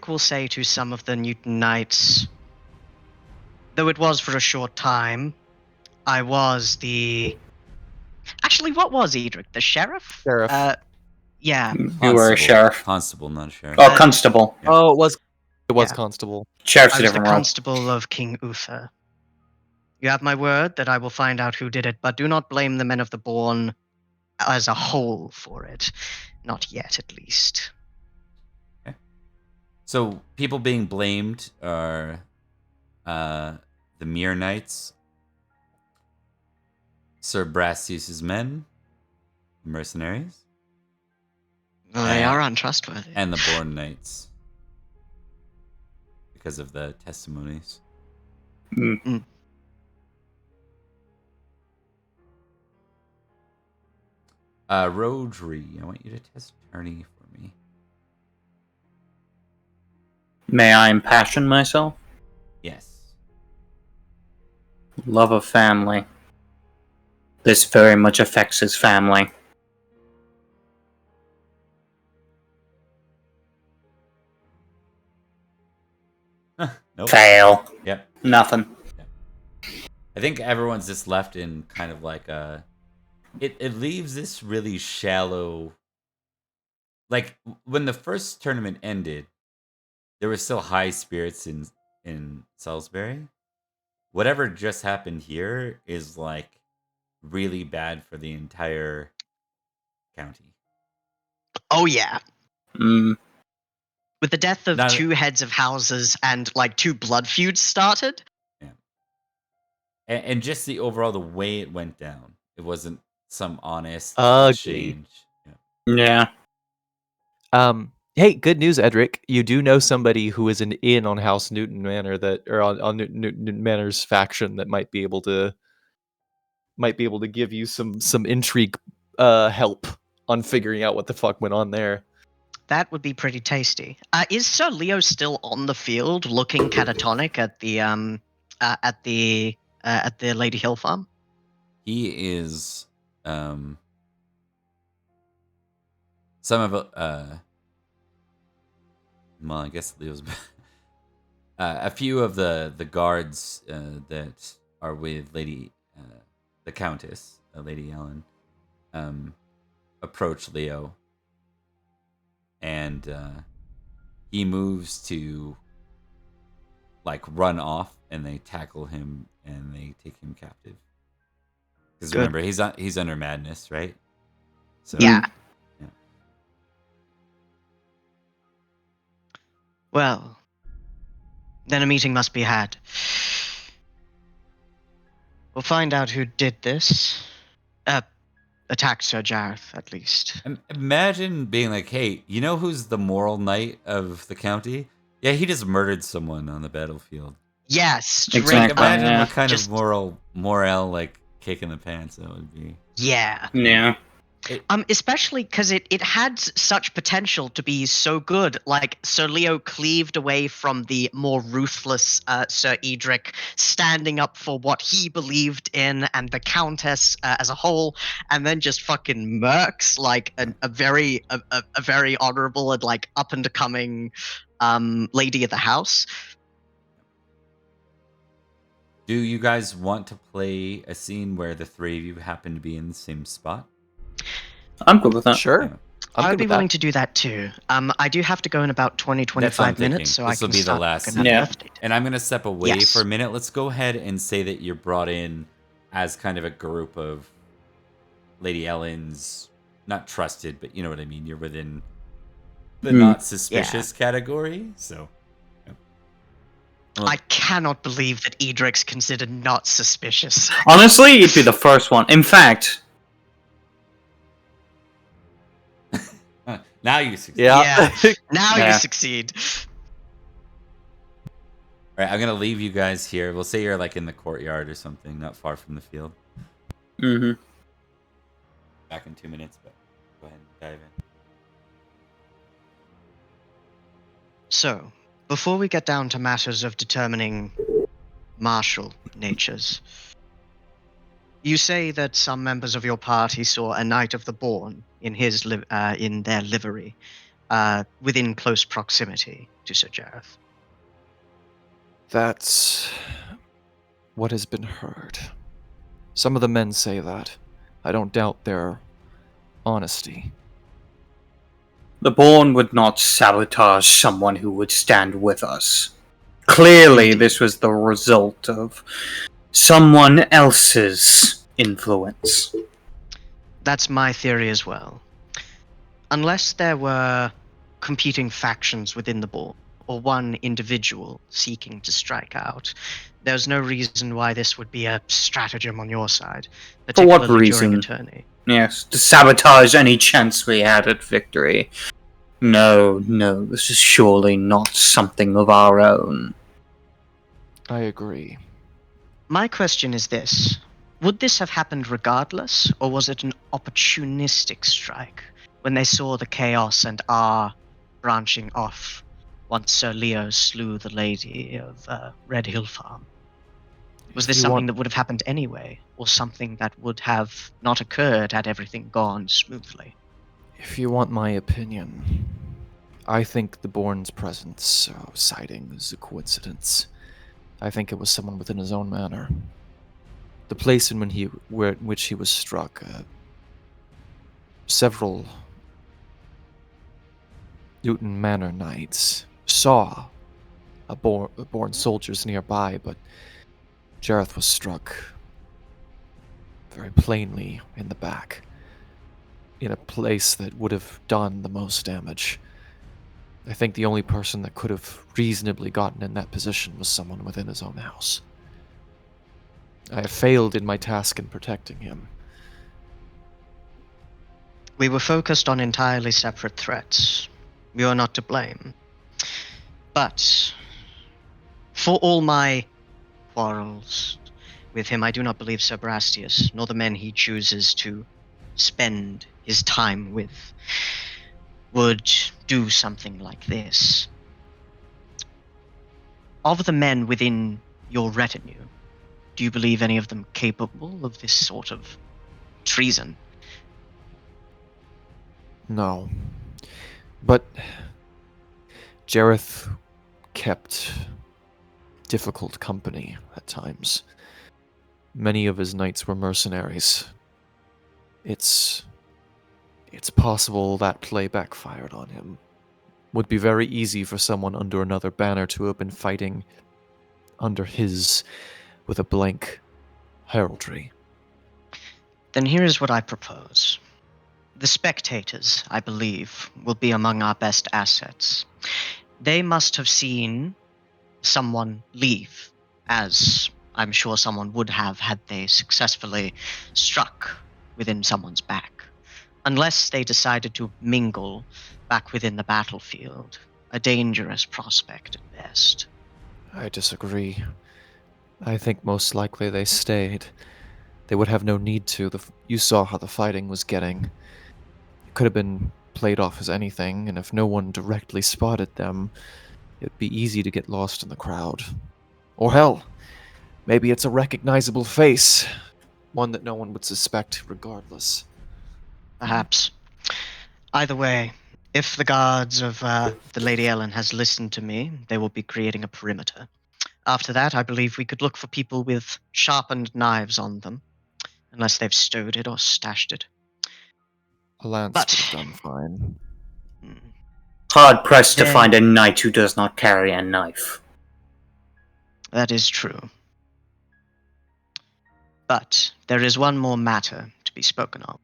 will say to some of the Newton Knights, though it was for a short time, I was the... Actually, what was Edrich? The sheriff? Sheriff. Yeah. You were a sheriff. Constable, not a sheriff. Oh, constable. Yeah. Oh, it was Yeah. constable. Sheriff's I a was the different role. constable of King Uther. You have my word that I will find out who did it, but do not blame the men of the Bourne as a whole for it. Not yet, at least. So people being blamed are the Mere Knights, Sir Brastius's men, mercenaries, They are untrustworthy. and the Bourne Knights because of the testimonies. Rhodri, I want you to test attorney for me. May I impassion myself? Yes. Love of family. This very much affects his family. Nope. Fail. Yep. Nothing. I think everyone's just left in kind of like a... It leaves this really shallow... Like, when the first tournament ended, there was still high spirits in Salisbury. Whatever just happened here is, like, really bad for the entire county. Oh, yeah. With the death of Not- two heads of houses and, like, two blood feuds started. Yeah. And just the overall, the way it went down. It wasn't some honest Ugly. exchange. Yeah. Yeah. Hey, good news, Edrich. You do know somebody who is in on House Newton Manor or on Newton Manor's faction that might be able to give you some intrigue help on figuring out what the fuck went on there. That would be pretty tasty. Is Sir Leo still on the field, looking catatonic at the Lady Hill farm? He is some of well, I guess Leo's a few of the guards that are with Lady the Countess, Lady Ellen, approach Leo, and he moves to like run off, and they tackle him and they take him captive. Because remember, he's under madness, right? So, Yeah. Well, then a meeting must be had. We'll find out who did this. Attack Sir Jareth, at least. Imagine being like, hey, you know who's the moral knight of the county? Yeah, he just murdered someone on the battlefield. Yes, straight Exactly. up. Imagine yeah. what kind Just- of morale, like, kick in the pants that would be. Yeah. Yeah. Especially because it had such potential to be so good. Like, Sir Leo cleaved away from the more ruthless Sir Edrich, standing up for what he believed in and the Countess as a whole, and then just fucking murks like a very honorable and like up and coming lady of the house. Do you guys want to play a scene where the three of you happen to be in the same spot? I'm good with that. Sure. Yeah. I would good be with willing that. to do that too. I do have to go in about 20, That's what I'm 25 thinking. minutes, so I This will can be the start last looking at Yeah. the update. And I'm going to step away Yes. for a minute. Let's go ahead and say that you're brought in as kind of a group of Lady Ellen's, not trusted, but you know what I mean. You're within the not suspicious category. So, I cannot believe that Edric's considered not suspicious. Honestly, it'd be the first one. In fact, Now you succeed. Yeah. Now Yeah. you succeed. All right, I'm gonna leave you guys here. We'll say you're like in the courtyard or something, not far from the field. Mm-hmm. Back in 2 minutes, but go ahead and dive in. So, before we get down to matters of determining martial natures, you say that some members of your party saw a Knight of the Born in in their livery, within close proximity to Sir Jareth. That's what has been heard. Some of the men say that. I don't doubt their honesty. The Born would not sabotage someone who would stand with us. Clearly, this was the result of someone else's influence. That's my theory as well. Unless there were competing factions within the Born, or one individual seeking to strike out, there's no reason why this would be a stratagem on your side, For what particularly during reason? a tourney. Yes, to sabotage any chance we had at victory. No, this is surely not something of our own. I agree. My question is this. Would this have happened regardless, or was it an opportunistic strike when they saw the chaos and are branching off once Sir Leo slew the lady of Red Hill Farm? Was this something that would have happened anyway, or something that would have not occurred had everything gone smoothly? If you want my opinion, I think the Born's presence or sighting is a coincidence. I think it was someone within his own manor. The place in which he was struck, several Newton Manor knights saw Born soldiers nearby, but Jareth was struck very plainly in the back, in a place that would have done the most damage. I think the only person that could have reasonably gotten in that position was someone within his own house. I have failed in my task in protecting him. We were focused on entirely separate threats. You are not to blame. But for all my quarrels with him, I do not believe Sir Brastius, nor the men he chooses to spend his time with, would do something like this. Of the men within your retinue, do you believe any of them capable of this sort of treason? No. But Jareth kept difficult company at times. Many of his knights were mercenaries. It's possible that play backfired on him. Would be very easy for someone under another banner to have been fighting under his with a blank heraldry. Then here is what I propose. The spectators, I believe, will be among our best assets. They must have seen someone leave, as I'm sure someone would have had they successfully struck within someone's back. Unless they decided to mingle back within the battlefield, a dangerous prospect at best. I disagree. I think most likely they stayed. They would have no need to. You saw how the fighting was getting. It could have been played off as anything, and if no one directly spotted them, it'd be easy to get lost in the crowd. Or hell, maybe it's a recognizable face. One that no one would suspect regardless. Perhaps. Either way, if the guards of the Lady Ellen has listened to me, they will be creating a perimeter. After that, I believe we could look for people with sharpened knives on them, unless they've stowed it or stashed it. A lance would have done fine. Hard pressed to Then- find a knight who does not carry a knife. That is true. But there is one more matter to be spoken of.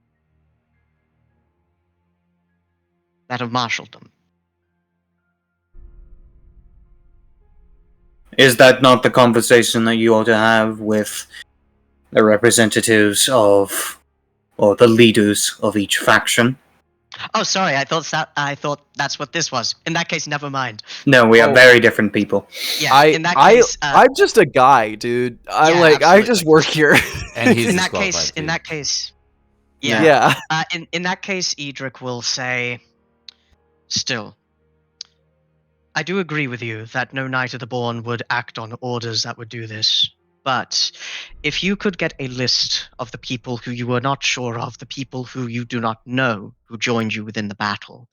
That of marshaldom. Is that not the conversation that you ought to have with the representatives of, or the leaders of each faction? Oh, sorry. I thought that's what this was. In that case, never mind. No, we are Oh. very different people. Yeah. In that case, I'm just a guy, dude. I absolutely. just work here. And he's in that disqualified case, too. yeah. Yeah. In that case, Edrich will say, still, I do agree with you that no Knight of the Born would act on orders that would do this. But if you could get a list of the people who you are not sure of, the people who you do not know who joined you within the battle,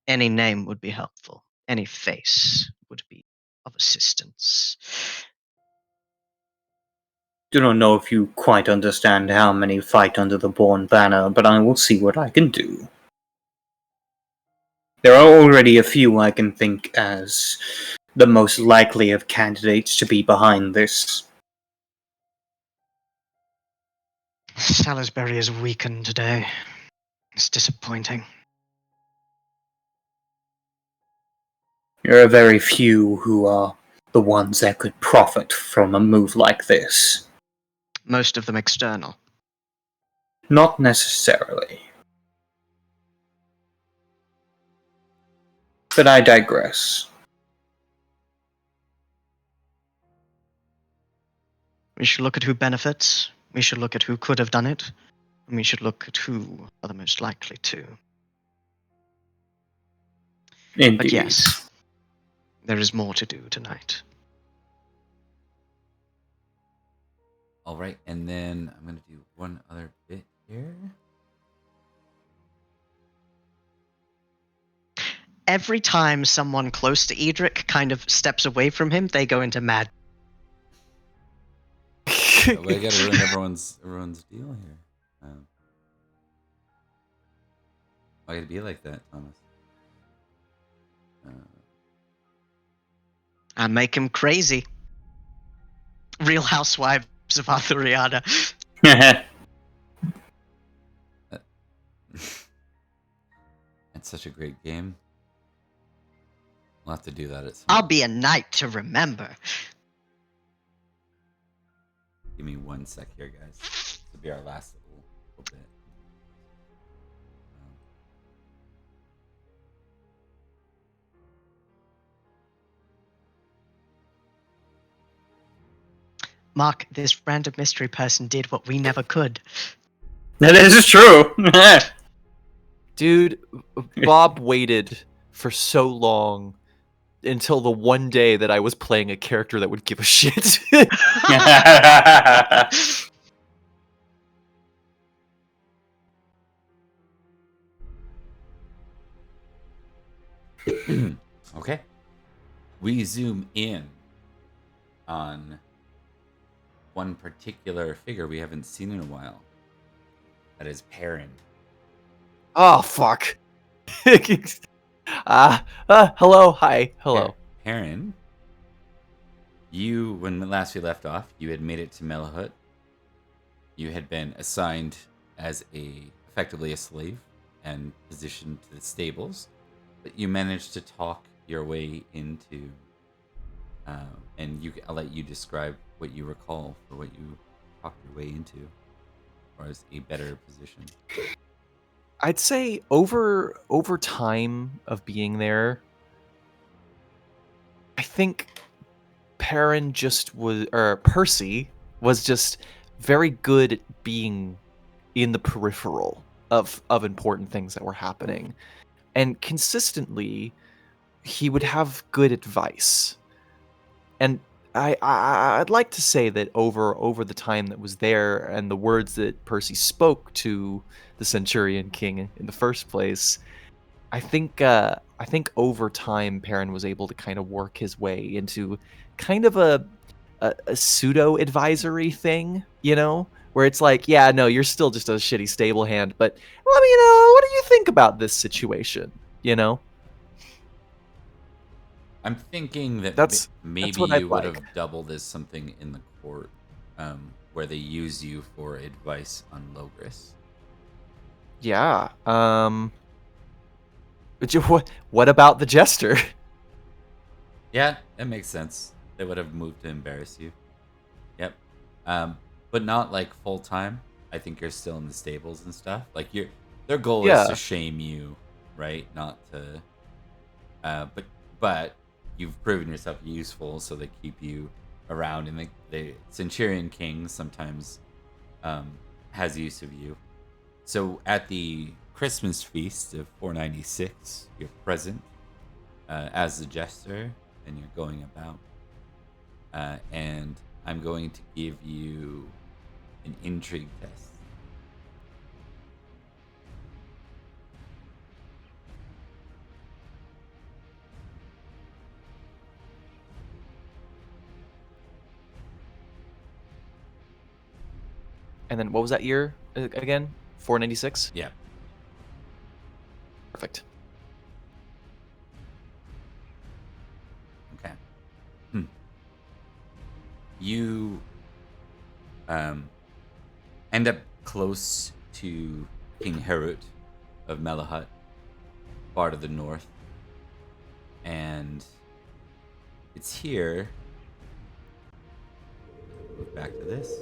any name would be helpful. Any face would be of assistance. Do not know if you quite understand how many fight under the Born banner, but I will see what I can do. There are already a few I can think as the most likely of candidates to be behind this. Salisbury is weakened today. It's disappointing. There are very few who are the ones that could profit from a move like this. Most of them external. Not necessarily. But I digress. We should look at who benefits. We should look at who could have done it. And we should look at who are the most likely to. Indeed. But yes, there is more to do tonight. All right, and then I'm going to do one other bit here. Every time someone close to Edrich kind of steps away from him, they go into mad. I got to ruin everyone's deal here. Why got to be like that, Thomas? I make him crazy. Real Housewives of Arthuriana. It's such a great game. We'll have to do that at some I'll be a knight to remember. Give me 1 sec here, guys. This will be our last little bit. Mark, this random mystery person did what we never could. That is true. Dude, Bob waited for so long until the one day that I was playing a character that would give a shit. Okay. We zoom in on one particular figure we haven't seen in a while. That is Perin. Oh, fuck. Hello, hi, hello. Perin, you, when last we left off, you had made it to Melahut. You had been assigned as effectively a slave and positioned to the stables, but you managed to talk your way into, and I'll let you describe what you recall for what you talked your way into, or as a better position. I'd say over time of being there, I think Percy was just very good at being in the peripheral of important things that were happening. And consistently, he would have good advice. And I'd like to say that over the time that was there and the words that Percy spoke to the Centurion King in the first place, I think over time Perin was able to kind of work his way into kind of a pseudo advisory thing, you know, where it's like, yeah, no, you're still just a shitty stable hand, but let me know, what do you think about this situation, you know? I'm thinking that maybe what I'd you would like. have doubled as something in the court, where they use you for advice on Logres. Yeah. What about the jester? Yeah, that makes sense. They would have moved to embarrass you. Yep. But not like full time. I think you're still in the stables and stuff. Like Their goal is to shame you, right? Not to. But you've proven yourself useful, so they keep you around. And the Centurion King sometimes has use of you. So at the Christmas feast of 496, you're present as the jester, and you're going about. And I'm going to give you an intrigue test. And then what was that year again? 496? Yeah. Perfect. Okay. You end up close to King Herod of Melahut, far to the north. And it's here. Move back to this.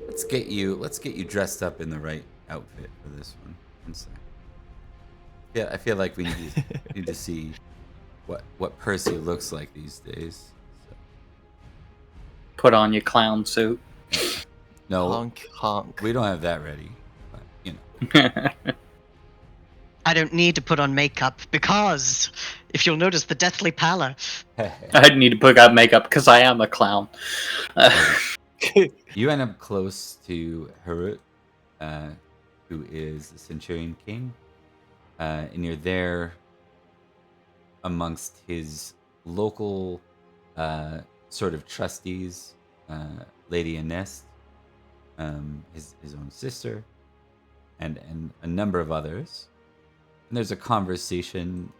Let's get you dressed up in the right outfit for this one. One sec. Yeah, I feel like we need to see what Percy looks like these days. So. Put on your clown suit. No, Honk, honk. we don't have that ready. But, you know. I don't need to put on makeup because, if you'll notice, the deathly pallor. I need to put on makeup because I am a clown. You end up close to Herod, who is the Centurion King, and you're there amongst his local sort of trustees, Lady Anest, his own sister, and a number of others. And there's a conversation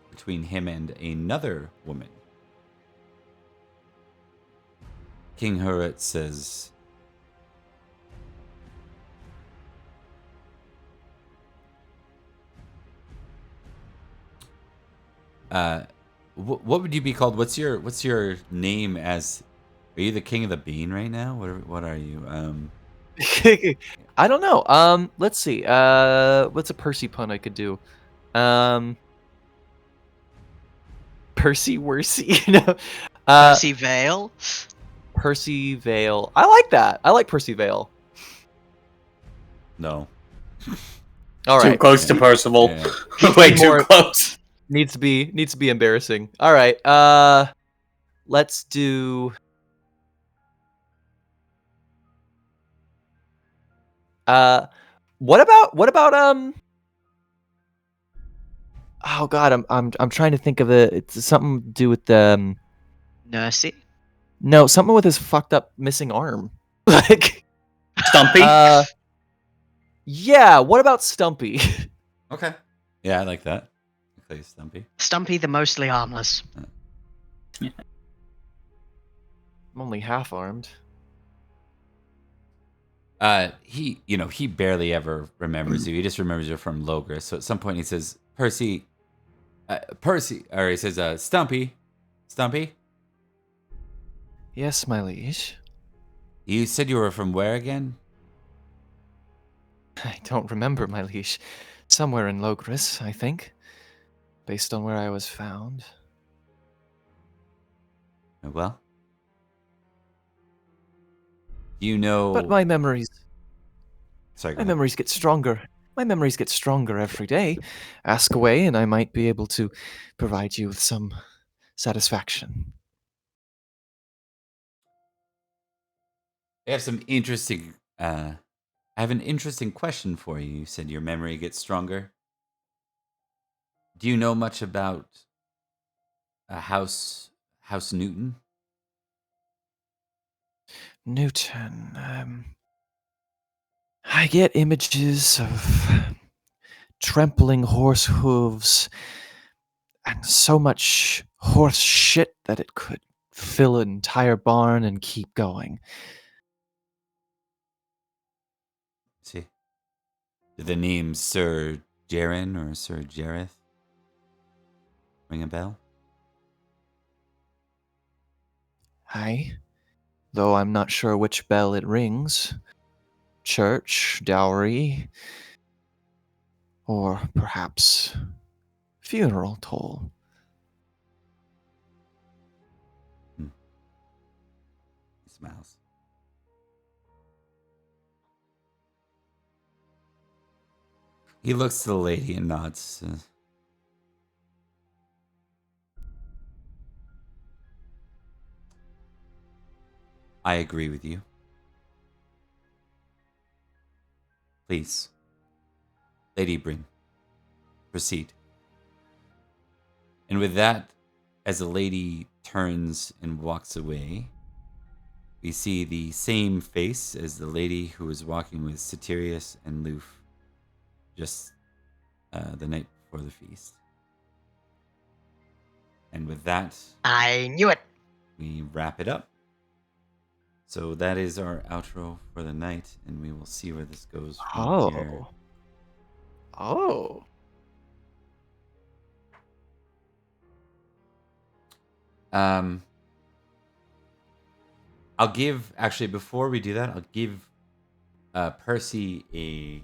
between him and another woman. King Herod says, what would you be called? What's your name as? Are you the king of the bean right now? What are you? I don't know. Let's see. What's a Percy pun I could do? Percy Worsey. Percy Vale. Percy Vale. I like that. I like Percy Vale. No. All Too right. close to Percival. Yeah. Way too close. Needs to be embarrassing. All right. Let's do. What about Oh God, I'm trying to think of it. It's something to do with the. Nursey. No, something with his fucked up missing arm. Like Stumpy? Yeah, what about Stumpy? Okay. Yeah, I like that. Okay, Stumpy. Stumpy the mostly harmless. I'm only half armed. He barely ever remembers you. He just remembers you from Logres. So at some point he says, Percy, or he says, Stumpy. Yes, my liege. You said you were from where again? I don't remember, my liege. Somewhere in Logres, I think. Based on where I was found. Well, you know. But my memories. Sorry. My memories get stronger. My memories get stronger every day. Ask away, and I might be able to provide you with some satisfaction. I have some interesting. I have an interesting question for you. You said your memory gets stronger. Do you know much about House Newton? Newton. I get images of trampling horse hooves and so much horse shit that it could fill an entire barn and keep going. See, did the name Sir Jaren or Sir Jareth ring a bell? Aye, though I'm not sure which bell it rings. church, dowry, or perhaps funeral toll. He smiles. He looks to the lady and nods. I agree with you. Please, Lady Bryn, proceed. And with that, as the lady turns and walks away, we see the same face as the lady who was walking with Satirius and Loof just the night before the feast. And with that, I knew it. we wrap it up. So that is our outro for the night, and we will see where this goes from here. Oh. I'll give, actually, before we do that, I'll give Percy a...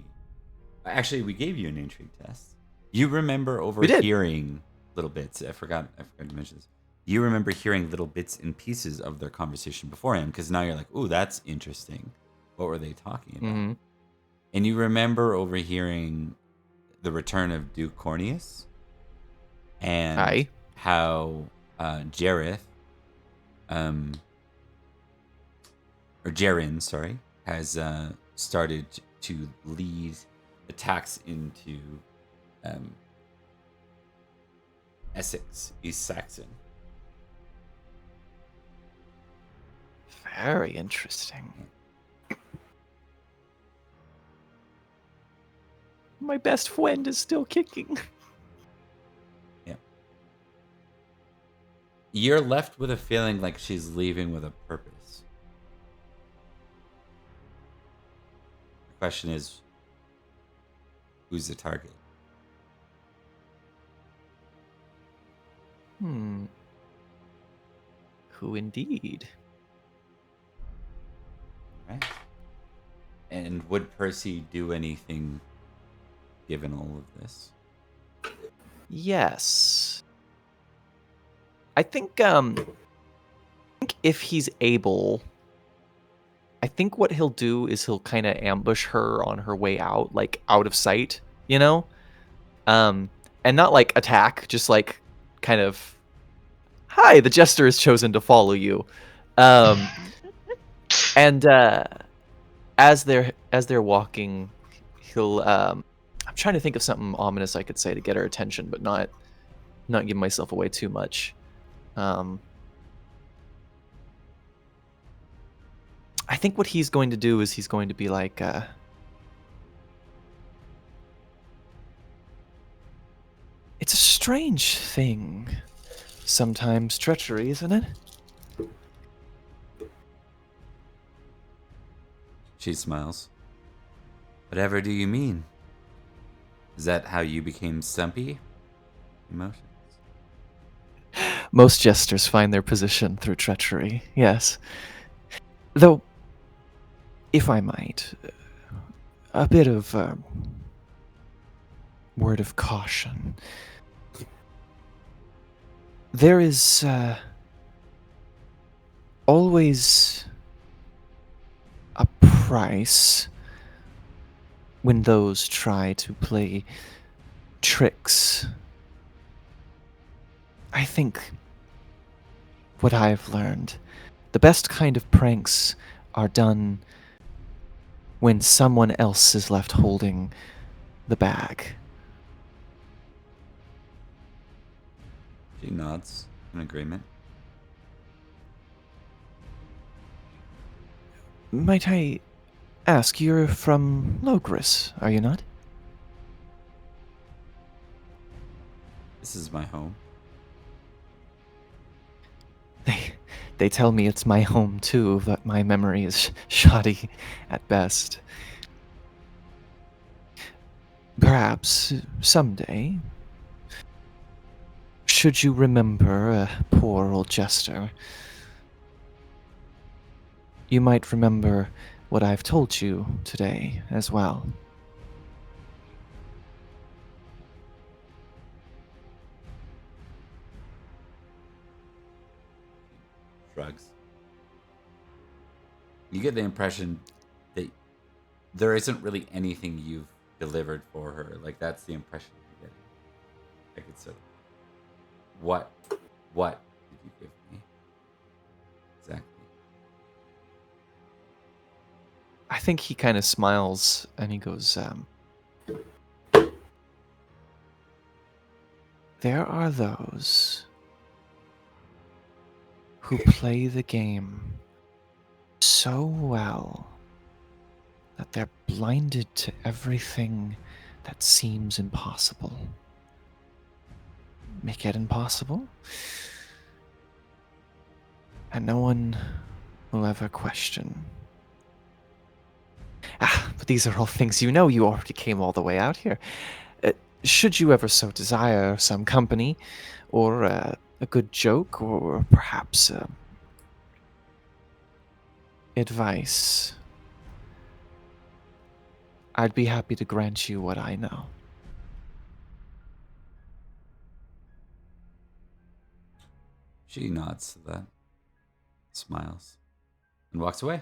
Actually, we gave you an intrigue test. You remember overhearing little bits. I forgot to mention this. You remember hearing little bits and pieces of their conversation beforehand, because now you're like, ooh, that's interesting. What were they talking about? Mm-hmm. And you remember overhearing the return of Duke Corneus and how Jareth, or Jaren, sorry, has started to lead attacks into Essex, East Saxon. Very interesting. My best friend is still kicking. Yeah. You're left with a feeling like she's leaving with a purpose. The question is, who's the target? Who indeed? Right. And would Percy do anything given all of this? Yes. I think if he's able, I think what he'll do is he'll kind of ambush her on her way out, like out of sight, you know? And not like attack, just like kind of, hi, the jester has chosen to follow you. And as they're walking, he'll I'm trying to think of something ominous I could say to get her attention, but not give myself away too much. I think what he's going to do is he's going to be like, it's a strange thing. Sometimes treachery, isn't it? She smiles. Whatever do you mean? Is that how you became stumpy? Emotions. Most jesters find their position through treachery, yes. Though, if I might, a bit of word of caution. There is always a price when those try to play tricks. I think what I've learned, the best kind of pranks are done when someone else is left holding the bag. She nods in agreement. Might I ask, you're from Logres, are you not? This is my home. They tell me it's my home too, but my memory is shoddy at best. Perhaps someday, should you remember a poor old jester, you might remember what I've told you today as well. Shrugs. You get the impression that there isn't really anything you've delivered for her. Like, that's the impression you get. Like, it's a... What did you give me? Exactly. I think he kind of smiles and he goes, there are those who play the game so well that they're blinded to everything that seems impossible. Make it impossible, and no one will ever question. But these are all things you know. You already came all the way out here. Should you ever so desire some company, or a good joke, or perhaps advice, I'd be happy to grant you what I know. She nods to that, smiles, and walks away.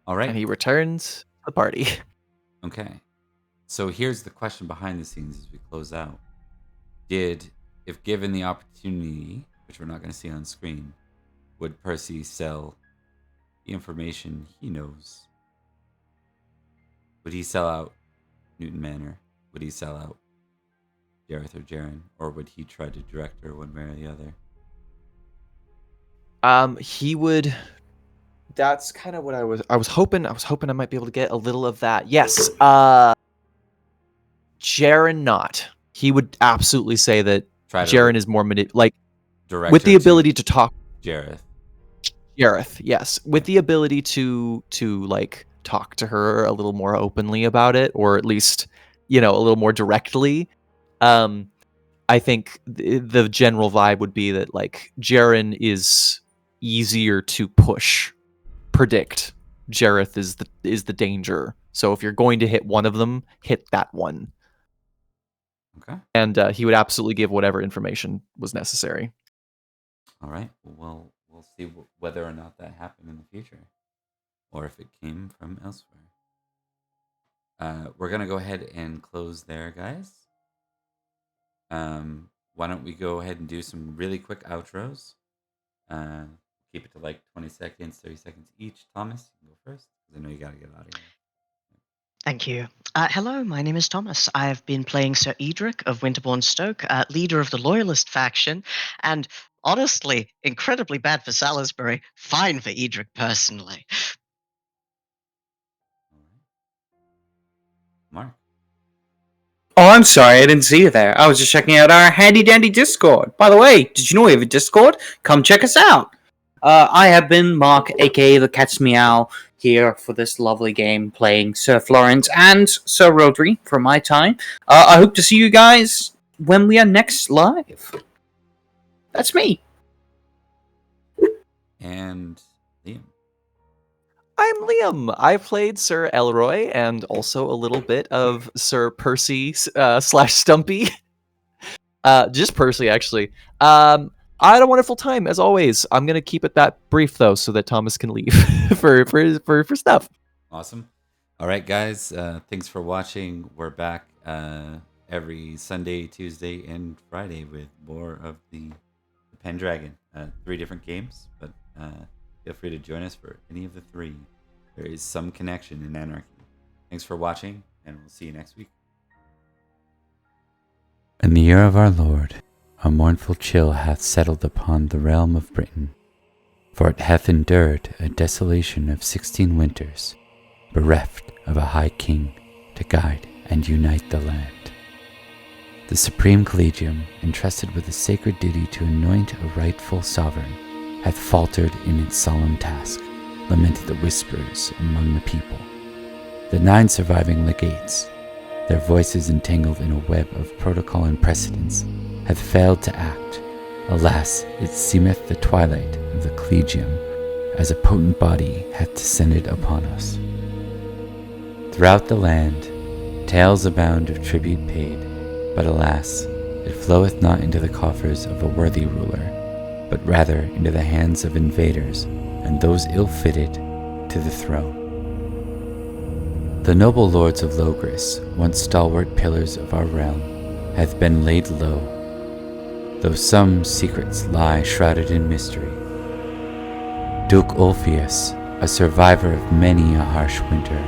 All right. And he returns to the party. Okay. So here's the question behind the scenes as we close out. If given the opportunity, which we're not going to see on screen, would Percy sell the information he knows? Would he sell out Newton Manor? Would he sell out Jareth or Jaren? Or would he try to direct her one way or the other? He would. That's kind of what I was hoping. I was hoping I might be able to get a little of that. Yes. Jaren not. He would absolutely say that Jaren is more direct with the ability to talk. Jareth, yes, with the ability to like talk to her a little more openly about it, or at least a little more directly. I think the general vibe would be that like Jaren is easier to predict. Jareth is the danger. So if you're going to hit one of them, hit that one. Okay. And he would absolutely give whatever information was necessary. All right. Well, we'll see whether or not that happened in the future, or if it came from elsewhere. We're gonna go ahead and close there, guys. Why don't we go ahead and do some really quick outros? Keep it to like 20 seconds, 30 seconds each. Thomas, you can go first, because I know you gotta get out of here. Thank you. Hello, my name is Thomas. I've been playing Sir Edrich of Winterbourne Stoke, leader of the Loyalist faction, and honestly, incredibly bad for Salisbury. Fine for Edrich personally. Mark. Oh, I'm sorry, I didn't see you there. I was just checking out our handy-dandy Discord. By the way, did you know we have a Discord? Come check us out. I have been Mark, aka the Cat's Meow, here for this lovely game, playing Sir Florence and Sir Rhodri for my time. I hope to see you guys when we are next live. That's me. And Liam. I'm Liam. I played Sir Elroy and also a little bit of Sir Percy / Stumpy. Just Percy, actually. I had a wonderful time, as always. I'm going to keep it that brief, though, so that Thomas can leave for stuff. Awesome. All right, guys. Thanks for watching. We're back every Sunday, Tuesday, and Friday with more of the Pendragon. 3 different games, but feel free to join us for any of the 3. There is some connection in Anarchy. Thanks for watching, and we'll see you next week. In the year of our Lord, a mournful chill hath settled upon the realm of Britain, for it hath endured a desolation of 16 winters, bereft of a high king to guide and unite the land. The Supreme Collegium, entrusted with the sacred duty to anoint a rightful sovereign, hath faltered in its solemn task, lamented the whispers among the people. The 9 surviving legates, their voices entangled in a web of protocol and precedence, hath failed to act. Alas, it seemeth the twilight of the Collegium as a potent body hath descended upon us. Throughout the land, tales abound of tribute paid, but alas, it floweth not into the coffers of a worthy ruler, but rather into the hands of invaders and those ill-fitted to the throne. The noble lords of Logres, once stalwart pillars of our realm, hath been laid low, though some secrets lie shrouded in mystery. Duke Ulfius, a survivor of many a harsh winter,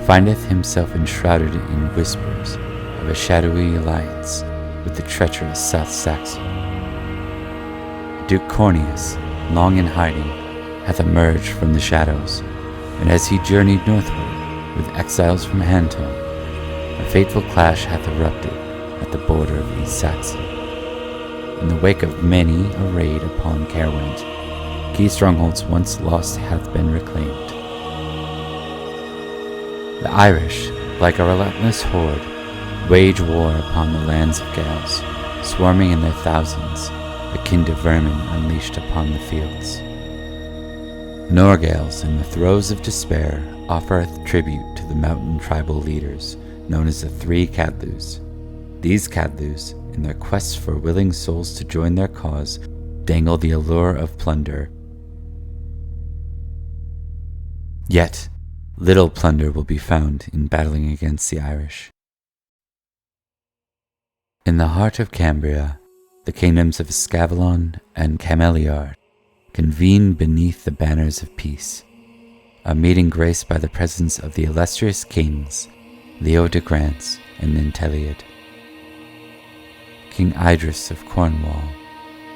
findeth himself enshrouded in whispers of a shadowy alliance with the treacherous South Saxon. Duke Corneus, long in hiding, hath emerged from the shadows, and as he journeyed northward with exiles from Hanton, a fateful clash hath erupted at the border of East Saxon. In the wake of many a raid upon Caerwent, key strongholds once lost hath been reclaimed. The Irish, like a relentless horde, wage war upon the lands of Gales, swarming in their thousands, akin to vermin unleashed upon the fields. Norgales, in the throes of despair, offereth tribute to the mountain tribal leaders, known as the Three Cadlus. These Cadlus, in their quest for willing souls to join their cause, dangle the allure of plunder. Yet, little plunder will be found in battling against the Irish. In the heart of Cambria, the kingdoms of Scavalon and Cameliard convene beneath the banners of peace, a meeting graced by the presence of the illustrious kings Leo de Grance and Ninteliad. King Idris of Cornwall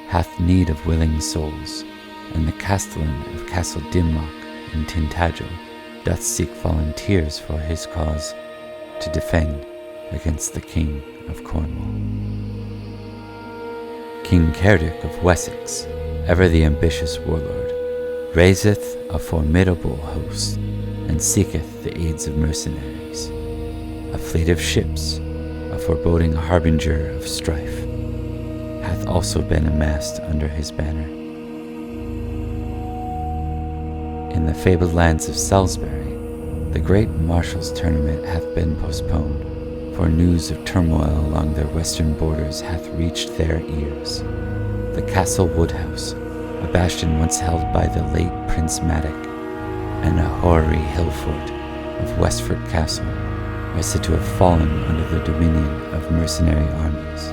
hath need of willing souls, and the castellan of Castle Dimmock in Tintagel doth seek volunteers for his cause to defend against the King of Cornwall. King Cerdic of Wessex, ever the ambitious warlord, raiseth a formidable host, and seeketh the aids of mercenaries. A fleet of ships, a foreboding harbinger of strife, hath also been amassed under his banner. In the fabled lands of Salisbury, the great Marshal's tournament hath been postponed, for news of turmoil along their western borders hath reached their ears. The Castle Woodhouse, a bastion once held by the late Prince Madoc, and a hoary hill fort of Westford Castle, are said to have fallen under the dominion of mercenary armies.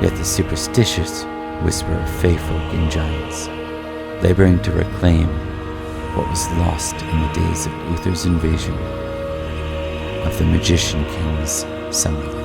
Yet the superstitious whisper of fey-folk and giants, laboring to reclaim what was lost in the days of Uther's invasion of the magician king's Summerland.